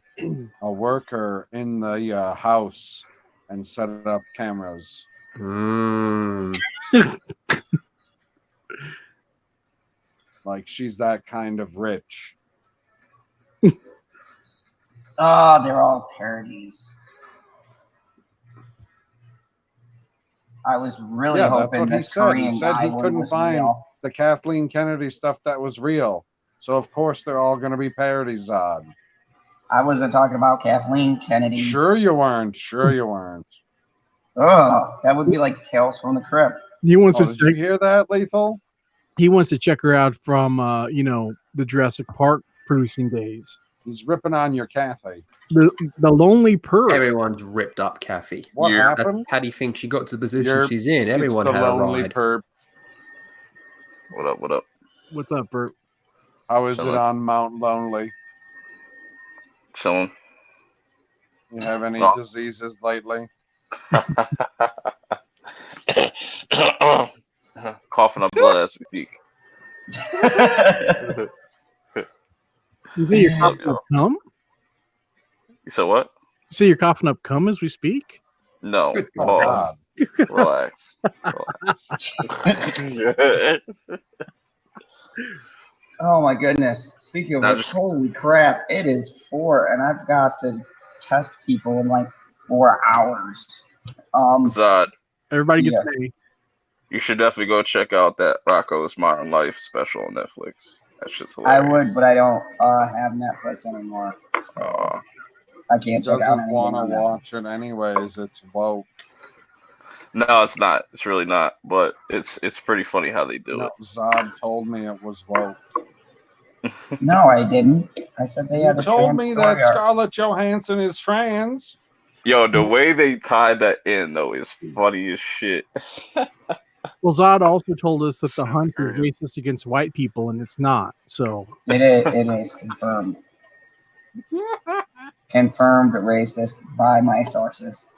Speaker 11: a worker in the house and set up cameras. Like she's that kind of rich.
Speaker 1: oh, they're all parodies. I was really
Speaker 11: Yeah, that's
Speaker 1: hoping
Speaker 11: what he
Speaker 1: this
Speaker 11: said.
Speaker 1: Korean
Speaker 11: He said
Speaker 1: guy
Speaker 11: he couldn't
Speaker 1: was
Speaker 11: find
Speaker 1: real.
Speaker 11: the Kathleen Kennedy stuff that was real. So of course they're all gonna be parodies, Zod.
Speaker 1: I wasn't talking about Kathleen Kennedy.
Speaker 11: Sure you weren't. Sure you weren't.
Speaker 1: Oh, that would be like Tales from the Crypt.
Speaker 13: He wants to
Speaker 11: Did you hear that, Lethal?
Speaker 13: He wants to check her out from the Jurassic Park producing days.
Speaker 11: He's ripping on your Kathy.
Speaker 13: The Lonely Pearl.
Speaker 12: Everyone's ripped up Kathy.
Speaker 11: What happened?
Speaker 12: How do you think she got to the position she's in? Everyone
Speaker 11: it's the
Speaker 12: had a
Speaker 11: lonely
Speaker 12: ride.
Speaker 11: perp.
Speaker 18: What up? What up?
Speaker 13: What's up, Bert?
Speaker 11: How is it
Speaker 18: Chilling.
Speaker 11: on Mount Lonely?
Speaker 18: Chilling.
Speaker 11: You have any
Speaker 18: Oh.
Speaker 11: diseases lately?
Speaker 18: Coughing up blood as we speak.
Speaker 13: You say you're coughing up cum?
Speaker 18: You said what?
Speaker 13: You say you're coughing up cum as we speak?
Speaker 18: No.
Speaker 11: Oh,
Speaker 18: Pause.
Speaker 11: God.
Speaker 18: Relax.
Speaker 1: Oh my goodness. Speaking of
Speaker 18: Now
Speaker 1: which,
Speaker 18: just-
Speaker 1: holy crap, it is 4 and I've got to test people in like 4 hours.
Speaker 18: Zod,
Speaker 13: Everybody gets
Speaker 1: Yeah.
Speaker 13: me.
Speaker 18: you should definitely go check out that Rocco's Modern Life special on Netflix. That shit's
Speaker 1: I
Speaker 18: hilarious.
Speaker 1: would, but I don't have Netflix anymore. So I can't check out
Speaker 11: Doesn't
Speaker 1: anything
Speaker 11: want to
Speaker 1: on Netflix.
Speaker 11: watch it anyways. It's woke.
Speaker 18: No, it's not. It's really not. But it's pretty funny how they do
Speaker 11: No,
Speaker 18: it.
Speaker 11: Zod told me it was woke.
Speaker 1: No, I didn't. I said they
Speaker 11: You
Speaker 1: had a
Speaker 11: told
Speaker 1: trans
Speaker 11: me
Speaker 1: story
Speaker 11: that
Speaker 1: arc.
Speaker 11: Scarlett Johansson is trans.
Speaker 18: Yo, the way they tied that in though is funny as shit.
Speaker 13: Well, Zod also told us that the hunt is racist against white people, and it's not. So
Speaker 1: It is confirmed. Confirmed racist by my sources.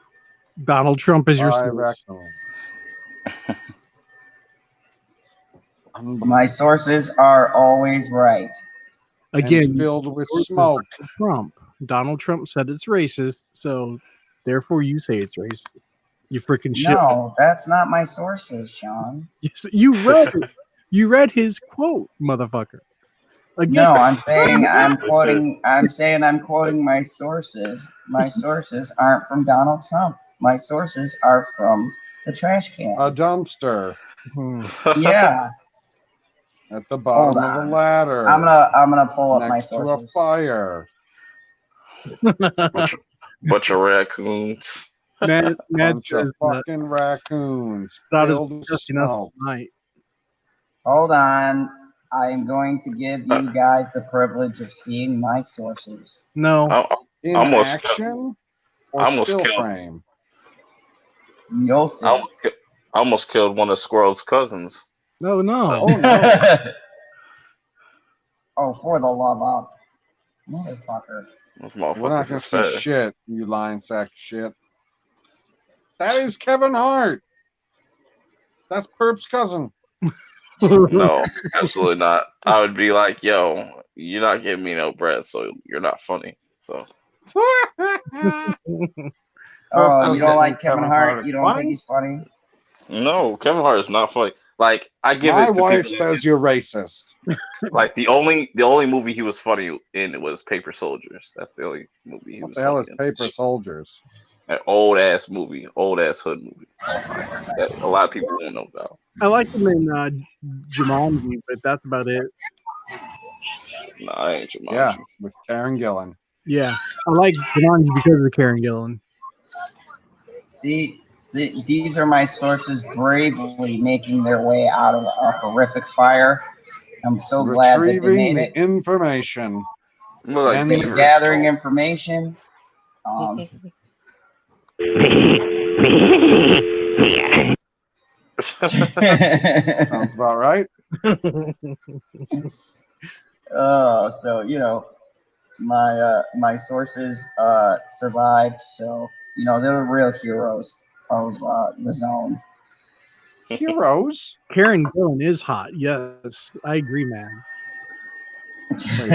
Speaker 13: Donald Trump is your
Speaker 11: By
Speaker 13: source.
Speaker 11: raccoons.
Speaker 1: My sources are always right.
Speaker 13: Again,
Speaker 11: And filled with
Speaker 13: sources
Speaker 11: smoke.
Speaker 13: are Trump. Donald Trump said it's racist, so therefore you say it's racist. You freaking shit.
Speaker 1: No, that's not my sources, Sean.
Speaker 13: You read it. You read his quote, motherfucker. Again.
Speaker 1: No, I'm saying I'm quoting my sources. My sources aren't from Donald Trump. My sources are from the trash can.
Speaker 11: A dumpster.
Speaker 1: Yeah.
Speaker 11: At the bottom
Speaker 1: Hold
Speaker 11: of
Speaker 1: on.
Speaker 11: the ladder.
Speaker 1: I'm gonna pull up my
Speaker 11: next to a
Speaker 1: sources.
Speaker 11: fire.
Speaker 18: Bunch of raccoons.
Speaker 13: Matt
Speaker 11: Bunch
Speaker 13: says
Speaker 11: of fucking raccoons
Speaker 13: Zod is
Speaker 11: filled with
Speaker 13: disgusting us all
Speaker 11: smoke.
Speaker 13: night.
Speaker 1: Hold on. I'm going to give you guys the privilege of seeing my sources.
Speaker 13: No.
Speaker 11: In
Speaker 18: almost
Speaker 11: action or
Speaker 18: almost
Speaker 11: still
Speaker 18: killed.
Speaker 11: frame?
Speaker 1: You'll see.
Speaker 18: I almost killed one of Squirrel's cousins.
Speaker 13: No, no.
Speaker 11: Oh no.
Speaker 1: Oh, for the love of motherfucker.
Speaker 18: Those
Speaker 11: We're not
Speaker 18: motherfuckers
Speaker 11: gonna
Speaker 18: is
Speaker 11: see
Speaker 18: fat.
Speaker 11: shit, you lying sack of shit. That is Kevin Hart. That's Perp's cousin.
Speaker 18: No, absolutely not. I would be like, yo, you're not giving me no bread, so you're not funny. So
Speaker 1: Oh, you don't like
Speaker 11: Kevin
Speaker 1: Kevin
Speaker 11: Hart
Speaker 1: Hart?
Speaker 11: is
Speaker 1: You don't
Speaker 11: funny?
Speaker 1: think he's funny?
Speaker 18: no, Kevin Hart is not funny. Like I give
Speaker 11: My
Speaker 18: it to
Speaker 11: wife
Speaker 18: people.
Speaker 11: says you're racist.
Speaker 18: Like the only movie he was funny in was Paper Soldiers. That's the only movie he
Speaker 11: What
Speaker 18: was
Speaker 11: the hell
Speaker 18: funny
Speaker 11: is
Speaker 18: in.
Speaker 11: Paper Soldiers?
Speaker 18: An old ass movie, old ass hood movie that a lot of people don't know about.
Speaker 13: I like him in Jumanji, but that's about it.
Speaker 18: No, I ain't Jumanji.
Speaker 11: Yeah, with Karen Gillan.
Speaker 13: Yeah, I like Jumanji because of Karen Gillan.
Speaker 1: See, these are my sources bravely making their way out of a horrific fire. I'm so glad that they
Speaker 11: Retrieving
Speaker 1: made
Speaker 11: the
Speaker 1: it.
Speaker 11: information.
Speaker 18: Look like
Speaker 1: They're
Speaker 18: Beaver
Speaker 1: gathering
Speaker 18: Skull.
Speaker 1: information.
Speaker 11: Sounds about right.
Speaker 1: So you know, my sources survived. So you know, they're the real heroes of the zone.
Speaker 11: Heroes.
Speaker 13: Karen Gillan is hot. Yes, I agree, man.
Speaker 11: Wait, who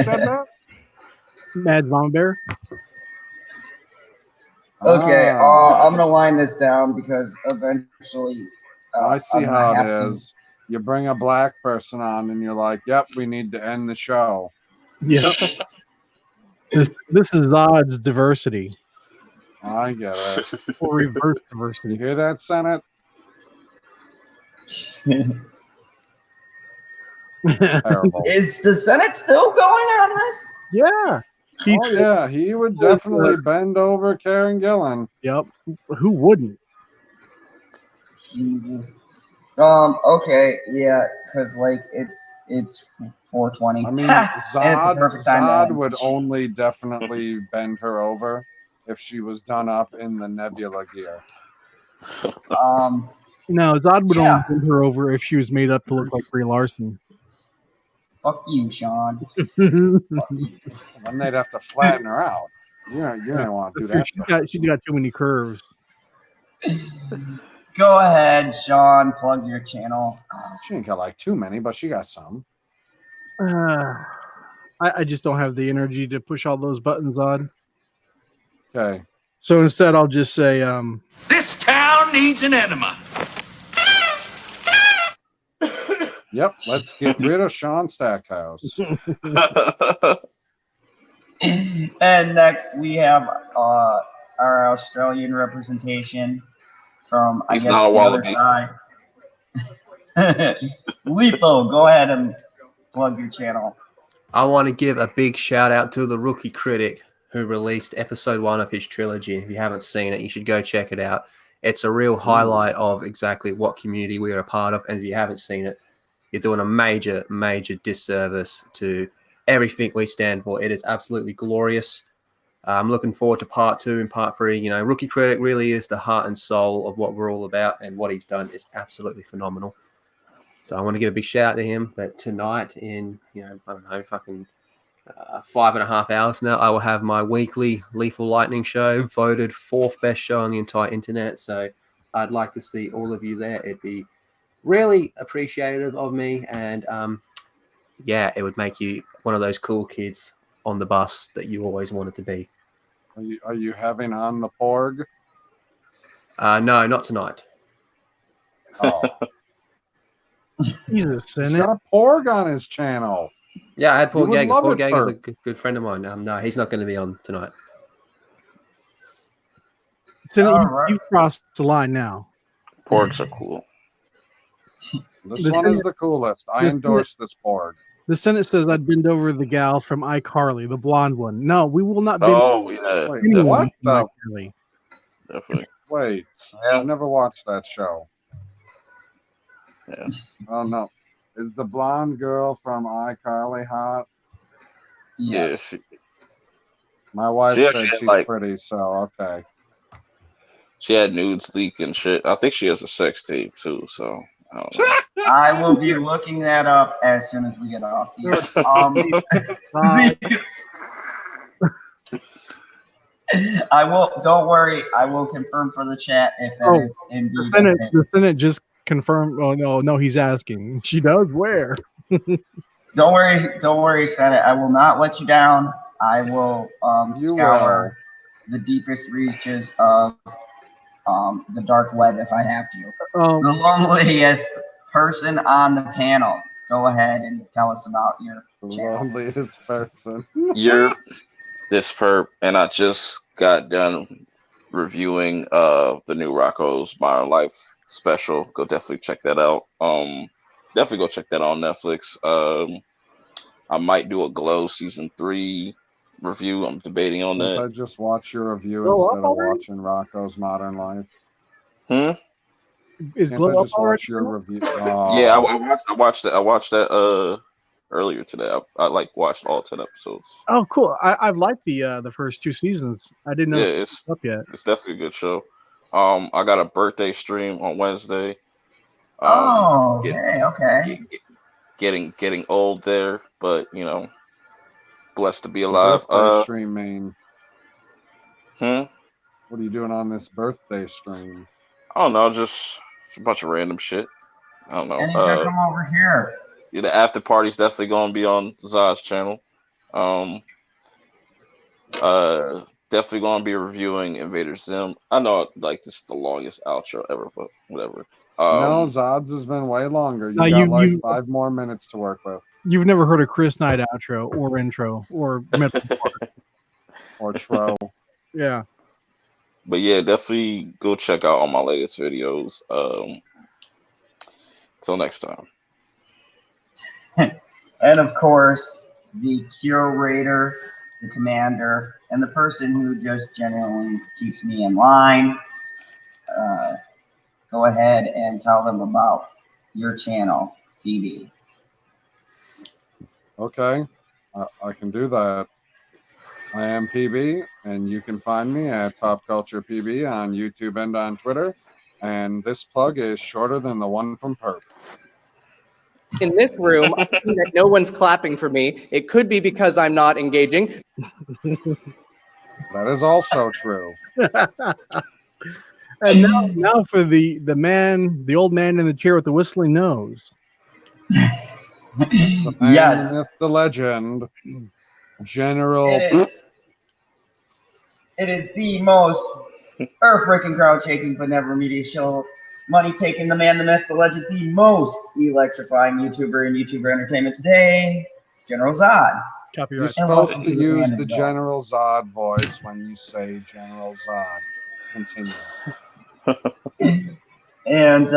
Speaker 11: said that?
Speaker 13: Mad Von Bear.
Speaker 1: Okay,
Speaker 11: Ah.
Speaker 1: I'm gonna wind this down because eventually
Speaker 11: I see
Speaker 1: I'm gonna
Speaker 11: how it
Speaker 1: have to.
Speaker 11: is. You bring a black person on, and you're like, "Yep, we need to end the show."
Speaker 13: Yeah. This is Zod's diversity.
Speaker 11: I get it.
Speaker 13: Or reverse diversity.
Speaker 11: You hear that, Senate? Terrible.
Speaker 1: Is the Senate still going on this?
Speaker 13: Yeah.
Speaker 11: Oh yeah, he would definitely bend over Karen Gillan.
Speaker 13: Yep. Who wouldn't?
Speaker 1: Jesus. Okay. Yeah. Cause like it's 4:20.
Speaker 11: I mean,
Speaker 1: and it's a perfect time to
Speaker 11: Zod
Speaker 1: end.
Speaker 11: would only definitely bend her over if she was done up in the Nebula gear.
Speaker 13: No, Zod would
Speaker 1: Yeah.
Speaker 13: only bend her over if she was made up to look like Brie Larson.
Speaker 1: Fuck you, Sean.
Speaker 11: Then they'd have to flatten her out. You don't want to do that.
Speaker 13: She's got too many curves.
Speaker 1: Go ahead, Sean. Plug your channel.
Speaker 11: She ain't got like too many, but she got some.
Speaker 13: I just don't have the energy to push all those buttons on.
Speaker 11: Okay.
Speaker 13: So instead, I'll just say,
Speaker 10: This town needs an enema.
Speaker 11: Yep, let's get rid of Sean Stackhouse.
Speaker 1: And next we have our Australian representation from
Speaker 18: He's
Speaker 1: I guess
Speaker 18: not a
Speaker 1: the other
Speaker 18: wallaby.
Speaker 1: side. Lethal, go ahead and plug your channel.
Speaker 12: I want to give a big shout out to the Rookie Critic who released episode 1 of his trilogy. If you haven't seen it, you should go check it out. It's a real highlight of exactly what community we are a part of. And if you haven't seen it, you're doing a major, major disservice to everything we stand for. It is absolutely glorious. I'm looking forward to part 2 and part 3. You know, Rookie Critic really is the heart and soul of what we're all about, and what he's done is absolutely phenomenal. So I want to give a big shout out to him. But tonight, in I don't know, fucking 5.5 hours now, I will have my weekly Lethal Lightning show, voted 4th best show on the entire internet. So I'd like to see all of you there. It'd be really appreciative of me, and yeah, it would make you one of those cool kids on the bus that you always wanted to be.
Speaker 11: Are you having on the Porg?
Speaker 12: No, not tonight.
Speaker 11: Oh.
Speaker 13: Jesus,
Speaker 11: He's got a Porg on his channel.
Speaker 12: Yeah, I had Paul Gager. Paul Gager's
Speaker 11: for...
Speaker 12: a good friend of mine. No, he's not going to be on tonight.
Speaker 13: So you've crossed the line now.
Speaker 18: Porgs are cool.
Speaker 11: This one is the coolest. I endorse this Porg.
Speaker 13: The Senate says I'd bend over the gal from iCarly, the blonde one. No, we will not bend
Speaker 18: Oh yeah.
Speaker 11: Wait,
Speaker 13: anyone
Speaker 11: what
Speaker 13: from iCarly.
Speaker 18: Definitely.
Speaker 11: Wait, I never watched that show.
Speaker 18: Yeah.
Speaker 11: Oh no. Is the blonde girl from iCarly hot?
Speaker 18: Yes.
Speaker 11: My wife
Speaker 18: She
Speaker 11: said
Speaker 18: actually
Speaker 11: she's
Speaker 18: had,
Speaker 11: pretty, so okay.
Speaker 18: She had nudes leak and shit. I think she has a sex tape too, so I don't know.
Speaker 1: I will be looking that up as soon as we get off the I will. Don't worry. I will confirm for the chat if that is indeed.
Speaker 13: The Senate just confirmed. Oh no, he's asking. She does where?
Speaker 1: Don't worry, Senate. I will not let you down. I will scour the deepest reaches of the dark web if I have to. The loneliest person on the panel. Go ahead and tell us about your channel.
Speaker 11: Loneliest person.
Speaker 18: You're this perp, and I just got done reviewing the new Rocco's Modern Life special. Go definitely check that out. Definitely go check that out on Netflix. I might do a Glow season 3 review. I'm debating on
Speaker 11: Can't
Speaker 18: that.
Speaker 11: I just watch your review
Speaker 13: Glow up
Speaker 11: instead of
Speaker 13: already?
Speaker 11: watching Rocco's Modern Life?
Speaker 13: Is
Speaker 11: Can't
Speaker 13: Glow
Speaker 11: I
Speaker 13: up
Speaker 11: just
Speaker 13: already?
Speaker 11: watch your review?
Speaker 18: Yeah,
Speaker 11: Oh,
Speaker 18: I watched that. I watched that earlier today. I like watched all 10 episodes.
Speaker 13: Oh, cool. I've liked the first 2 seasons. I didn't know
Speaker 18: Yeah,
Speaker 13: it
Speaker 18: it's
Speaker 13: was up yet.
Speaker 18: definitely a good show. I got a birthday stream on Wednesday.
Speaker 1: Oh,
Speaker 18: Get,
Speaker 1: okay.
Speaker 18: getting old there, but you know, blessed to be
Speaker 11: it's a
Speaker 18: alive.
Speaker 11: birthday stream, man.
Speaker 18: Hmm.
Speaker 11: What are you doing on this birthday stream?
Speaker 18: I don't know, just a bunch of random shit. I don't know.
Speaker 1: And he's gonna come over here.
Speaker 18: Yeah, the after party's definitely gonna be on Zaz's channel. Definitely gonna be reviewing Invader Zim. I know like this is the longest outro ever, but whatever.
Speaker 11: No, Zods has been way longer. You
Speaker 13: Now,
Speaker 11: got like 5 more minutes to work with.
Speaker 13: You've never heard a Chris Knight outro or intro or metal
Speaker 11: or tro.
Speaker 13: Yeah.
Speaker 18: But yeah, definitely go check out all my latest videos. Till next time.
Speaker 1: And of course, the curator, the commander, and the person who just genuinely keeps me in line. Go ahead and tell them about your channel, PB.
Speaker 11: Okay, I can do that. I am PB, and you can find me at Pop Culture PB on YouTube and on Twitter. And this plug is shorter than the one from Perp.
Speaker 14: In this room, I see that no one's clapping for me. It could be because I'm not engaging.
Speaker 11: That is also true.
Speaker 13: And now for the old man in the chair with the whistling nose.
Speaker 11: The man,
Speaker 1: Yes.
Speaker 11: the myth, the legend, General.
Speaker 1: It is the most earth-breaking, crowd-shaking, but never media show. Money-taking, the man, the myth, the legend, the most electrifying YouTuber in YouTuber entertainment today, General Zod.
Speaker 11: You're supposed to use the General Zod voice when you say General Zod. Continue.
Speaker 1: And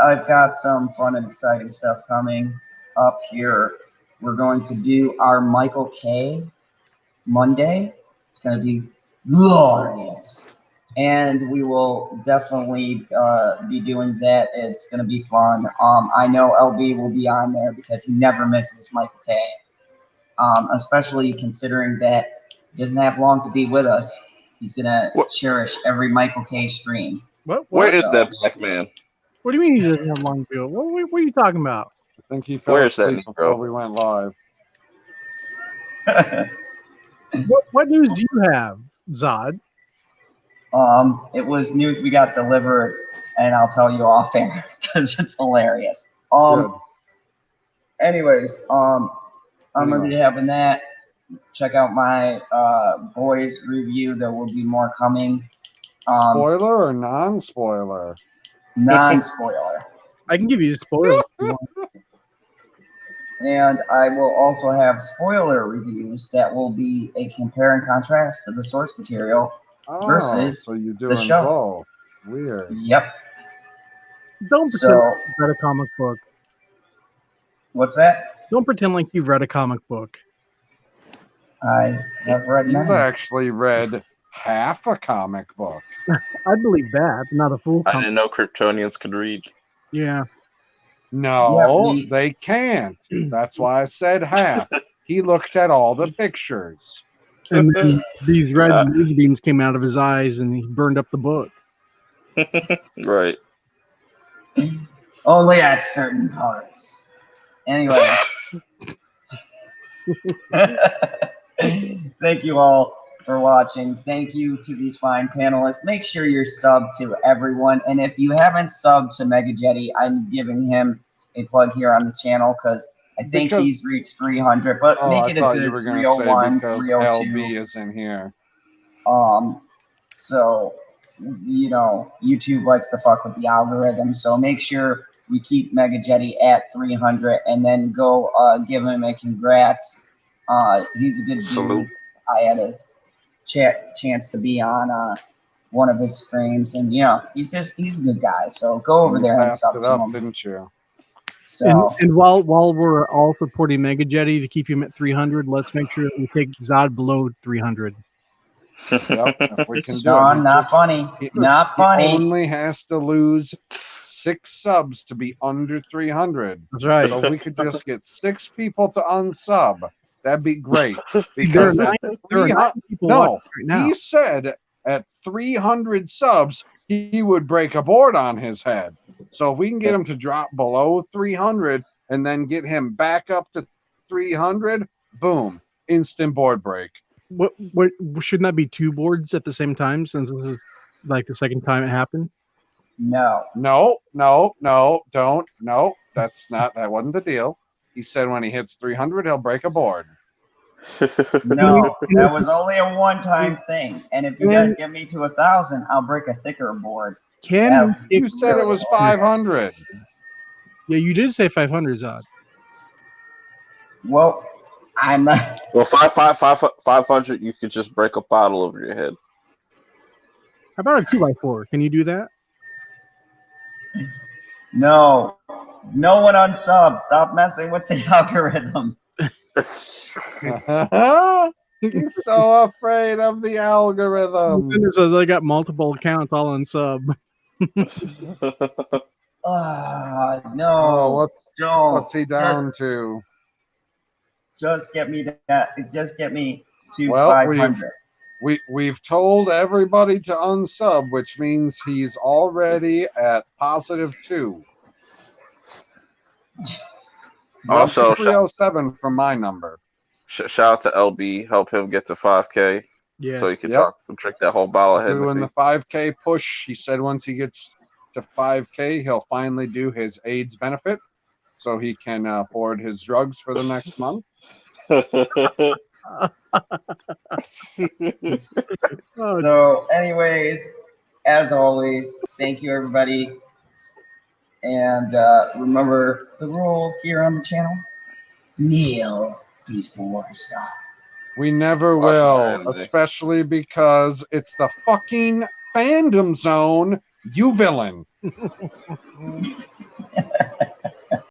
Speaker 1: I've got some fun and exciting stuff coming up here. We're going to do our Michael K Monday. It's going to be glorious. And we will definitely be doing that. It's going to be fun. I know LB will be on there because he never misses Michael K. Especially considering that he doesn't have long to be with us. He's going to cherish every Michael K stream.
Speaker 18: Where is that black man?
Speaker 13: What do you mean he doesn't have long to? What are you talking about?
Speaker 11: I think he fell
Speaker 18: Where's that
Speaker 11: asleep before we went live.
Speaker 13: What news do you have, Zod?
Speaker 1: It was news we got delivered, and I'll tell you off air because it's hilarious. Anyways, I'm gonna be having that. Check out my boys review. There will be more coming.
Speaker 11: Spoiler or non-spoiler?
Speaker 1: Non-spoiler.
Speaker 13: I can give you a spoiler. If you want.
Speaker 1: And I will also have spoiler reviews that will be a compare and contrast to the source material versus
Speaker 11: so you're doing
Speaker 1: the show.
Speaker 11: both. Weird.
Speaker 1: Yep.
Speaker 13: Don't pretend like you've read a comic book.
Speaker 1: What's that?
Speaker 13: Don't pretend like you've read a comic book.
Speaker 1: I have read
Speaker 11: He's
Speaker 1: many.
Speaker 11: actually read half a comic book.
Speaker 13: I believe that, but not a full
Speaker 18: I
Speaker 13: comic.
Speaker 18: didn't know Kryptonians could read.
Speaker 13: Yeah.
Speaker 11: No, they can't. That's why I said half. He looked at all the pictures.
Speaker 13: And then these red laser beams came out of his eyes, and he burned up the book.
Speaker 18: Right.
Speaker 1: Only at certain parts. Anyway. Thank you all for watching. Thank you to these fine panelists. Make sure you're subbed to everyone. And if you haven't subbed to Mega Jetty, I'm giving him a plug here on the channel because I think he's reached 300. But make it a good 301, 302.
Speaker 11: LB is in here.
Speaker 1: So, you know, YouTube likes to fuck with the algorithm. So make sure we keep Mega Jetty at 300 and then go give him a congrats. He's a good dude. I had a chance to be on one of his streams, and you know, he's a good guy. So go over there and sub
Speaker 11: it
Speaker 1: to
Speaker 11: up,
Speaker 1: him.
Speaker 11: Didn't you?
Speaker 1: So
Speaker 13: And while we're all supporting Mega Jetty to keep him at 300, let's make sure that we take Zod below 300.
Speaker 11: Yep, if we can do it.
Speaker 1: Sean,
Speaker 11: He
Speaker 1: not
Speaker 11: just-
Speaker 1: funny. Not
Speaker 11: He
Speaker 1: funny.
Speaker 11: only has to lose 6 subs to be under 300.
Speaker 13: That's right.
Speaker 11: So if we could just get 6 people to unsub, that'd be great.
Speaker 13: There are
Speaker 11: Because
Speaker 13: nine,
Speaker 11: at
Speaker 13: there are
Speaker 11: 300,
Speaker 13: 9 people
Speaker 11: no,
Speaker 13: watching right now.
Speaker 11: he said at 300 subs he would break a board on his head. So if we can get him to drop below 300 and then get him back up to 300, boom, instant board break.
Speaker 13: What shouldn't that be 2 boards at the same time, since this is like the second time it happened?
Speaker 1: No.
Speaker 11: No, don't. No, that wasn't the deal. He said when he hits 300, he'll break a board.
Speaker 1: No, that was only a one-time thing. And if you guys get me to 1,000, I'll break a thicker board.
Speaker 11: You said it was 500.
Speaker 13: Yeah, you did say 500, Zod.
Speaker 1: Well, I'm not.
Speaker 18: Well, 500, you could just break a bottle over your head.
Speaker 13: How about a 2x4? Can you do that?
Speaker 1: No. No one unsub. Stop messing with the algorithm.
Speaker 11: He's so afraid of the algorithm.
Speaker 13: It says I got multiple accounts all on sub.
Speaker 1: No.
Speaker 11: Oh,
Speaker 1: don't.
Speaker 11: what's he down to?
Speaker 1: Just get me that. Just get me to
Speaker 11: Well,
Speaker 1: 500.
Speaker 11: we've told everybody to unsub, which means he's already at +2.
Speaker 18: Also,
Speaker 11: 307 from my number.
Speaker 18: Shout out to LB. Help him get to 5K.
Speaker 13: Yeah.
Speaker 18: So he can drink that whole bottle ahead.
Speaker 11: Doing the 5K push. He said once he gets to 5K, he'll finally do his AIDS benefit, so he can afford his drugs for the next month.
Speaker 1: So, anyways, as always, thank you, everybody. And remember the rule here on the channel: kneel before sun.
Speaker 11: We never will, especially because it's the fucking fandom zone, you villain.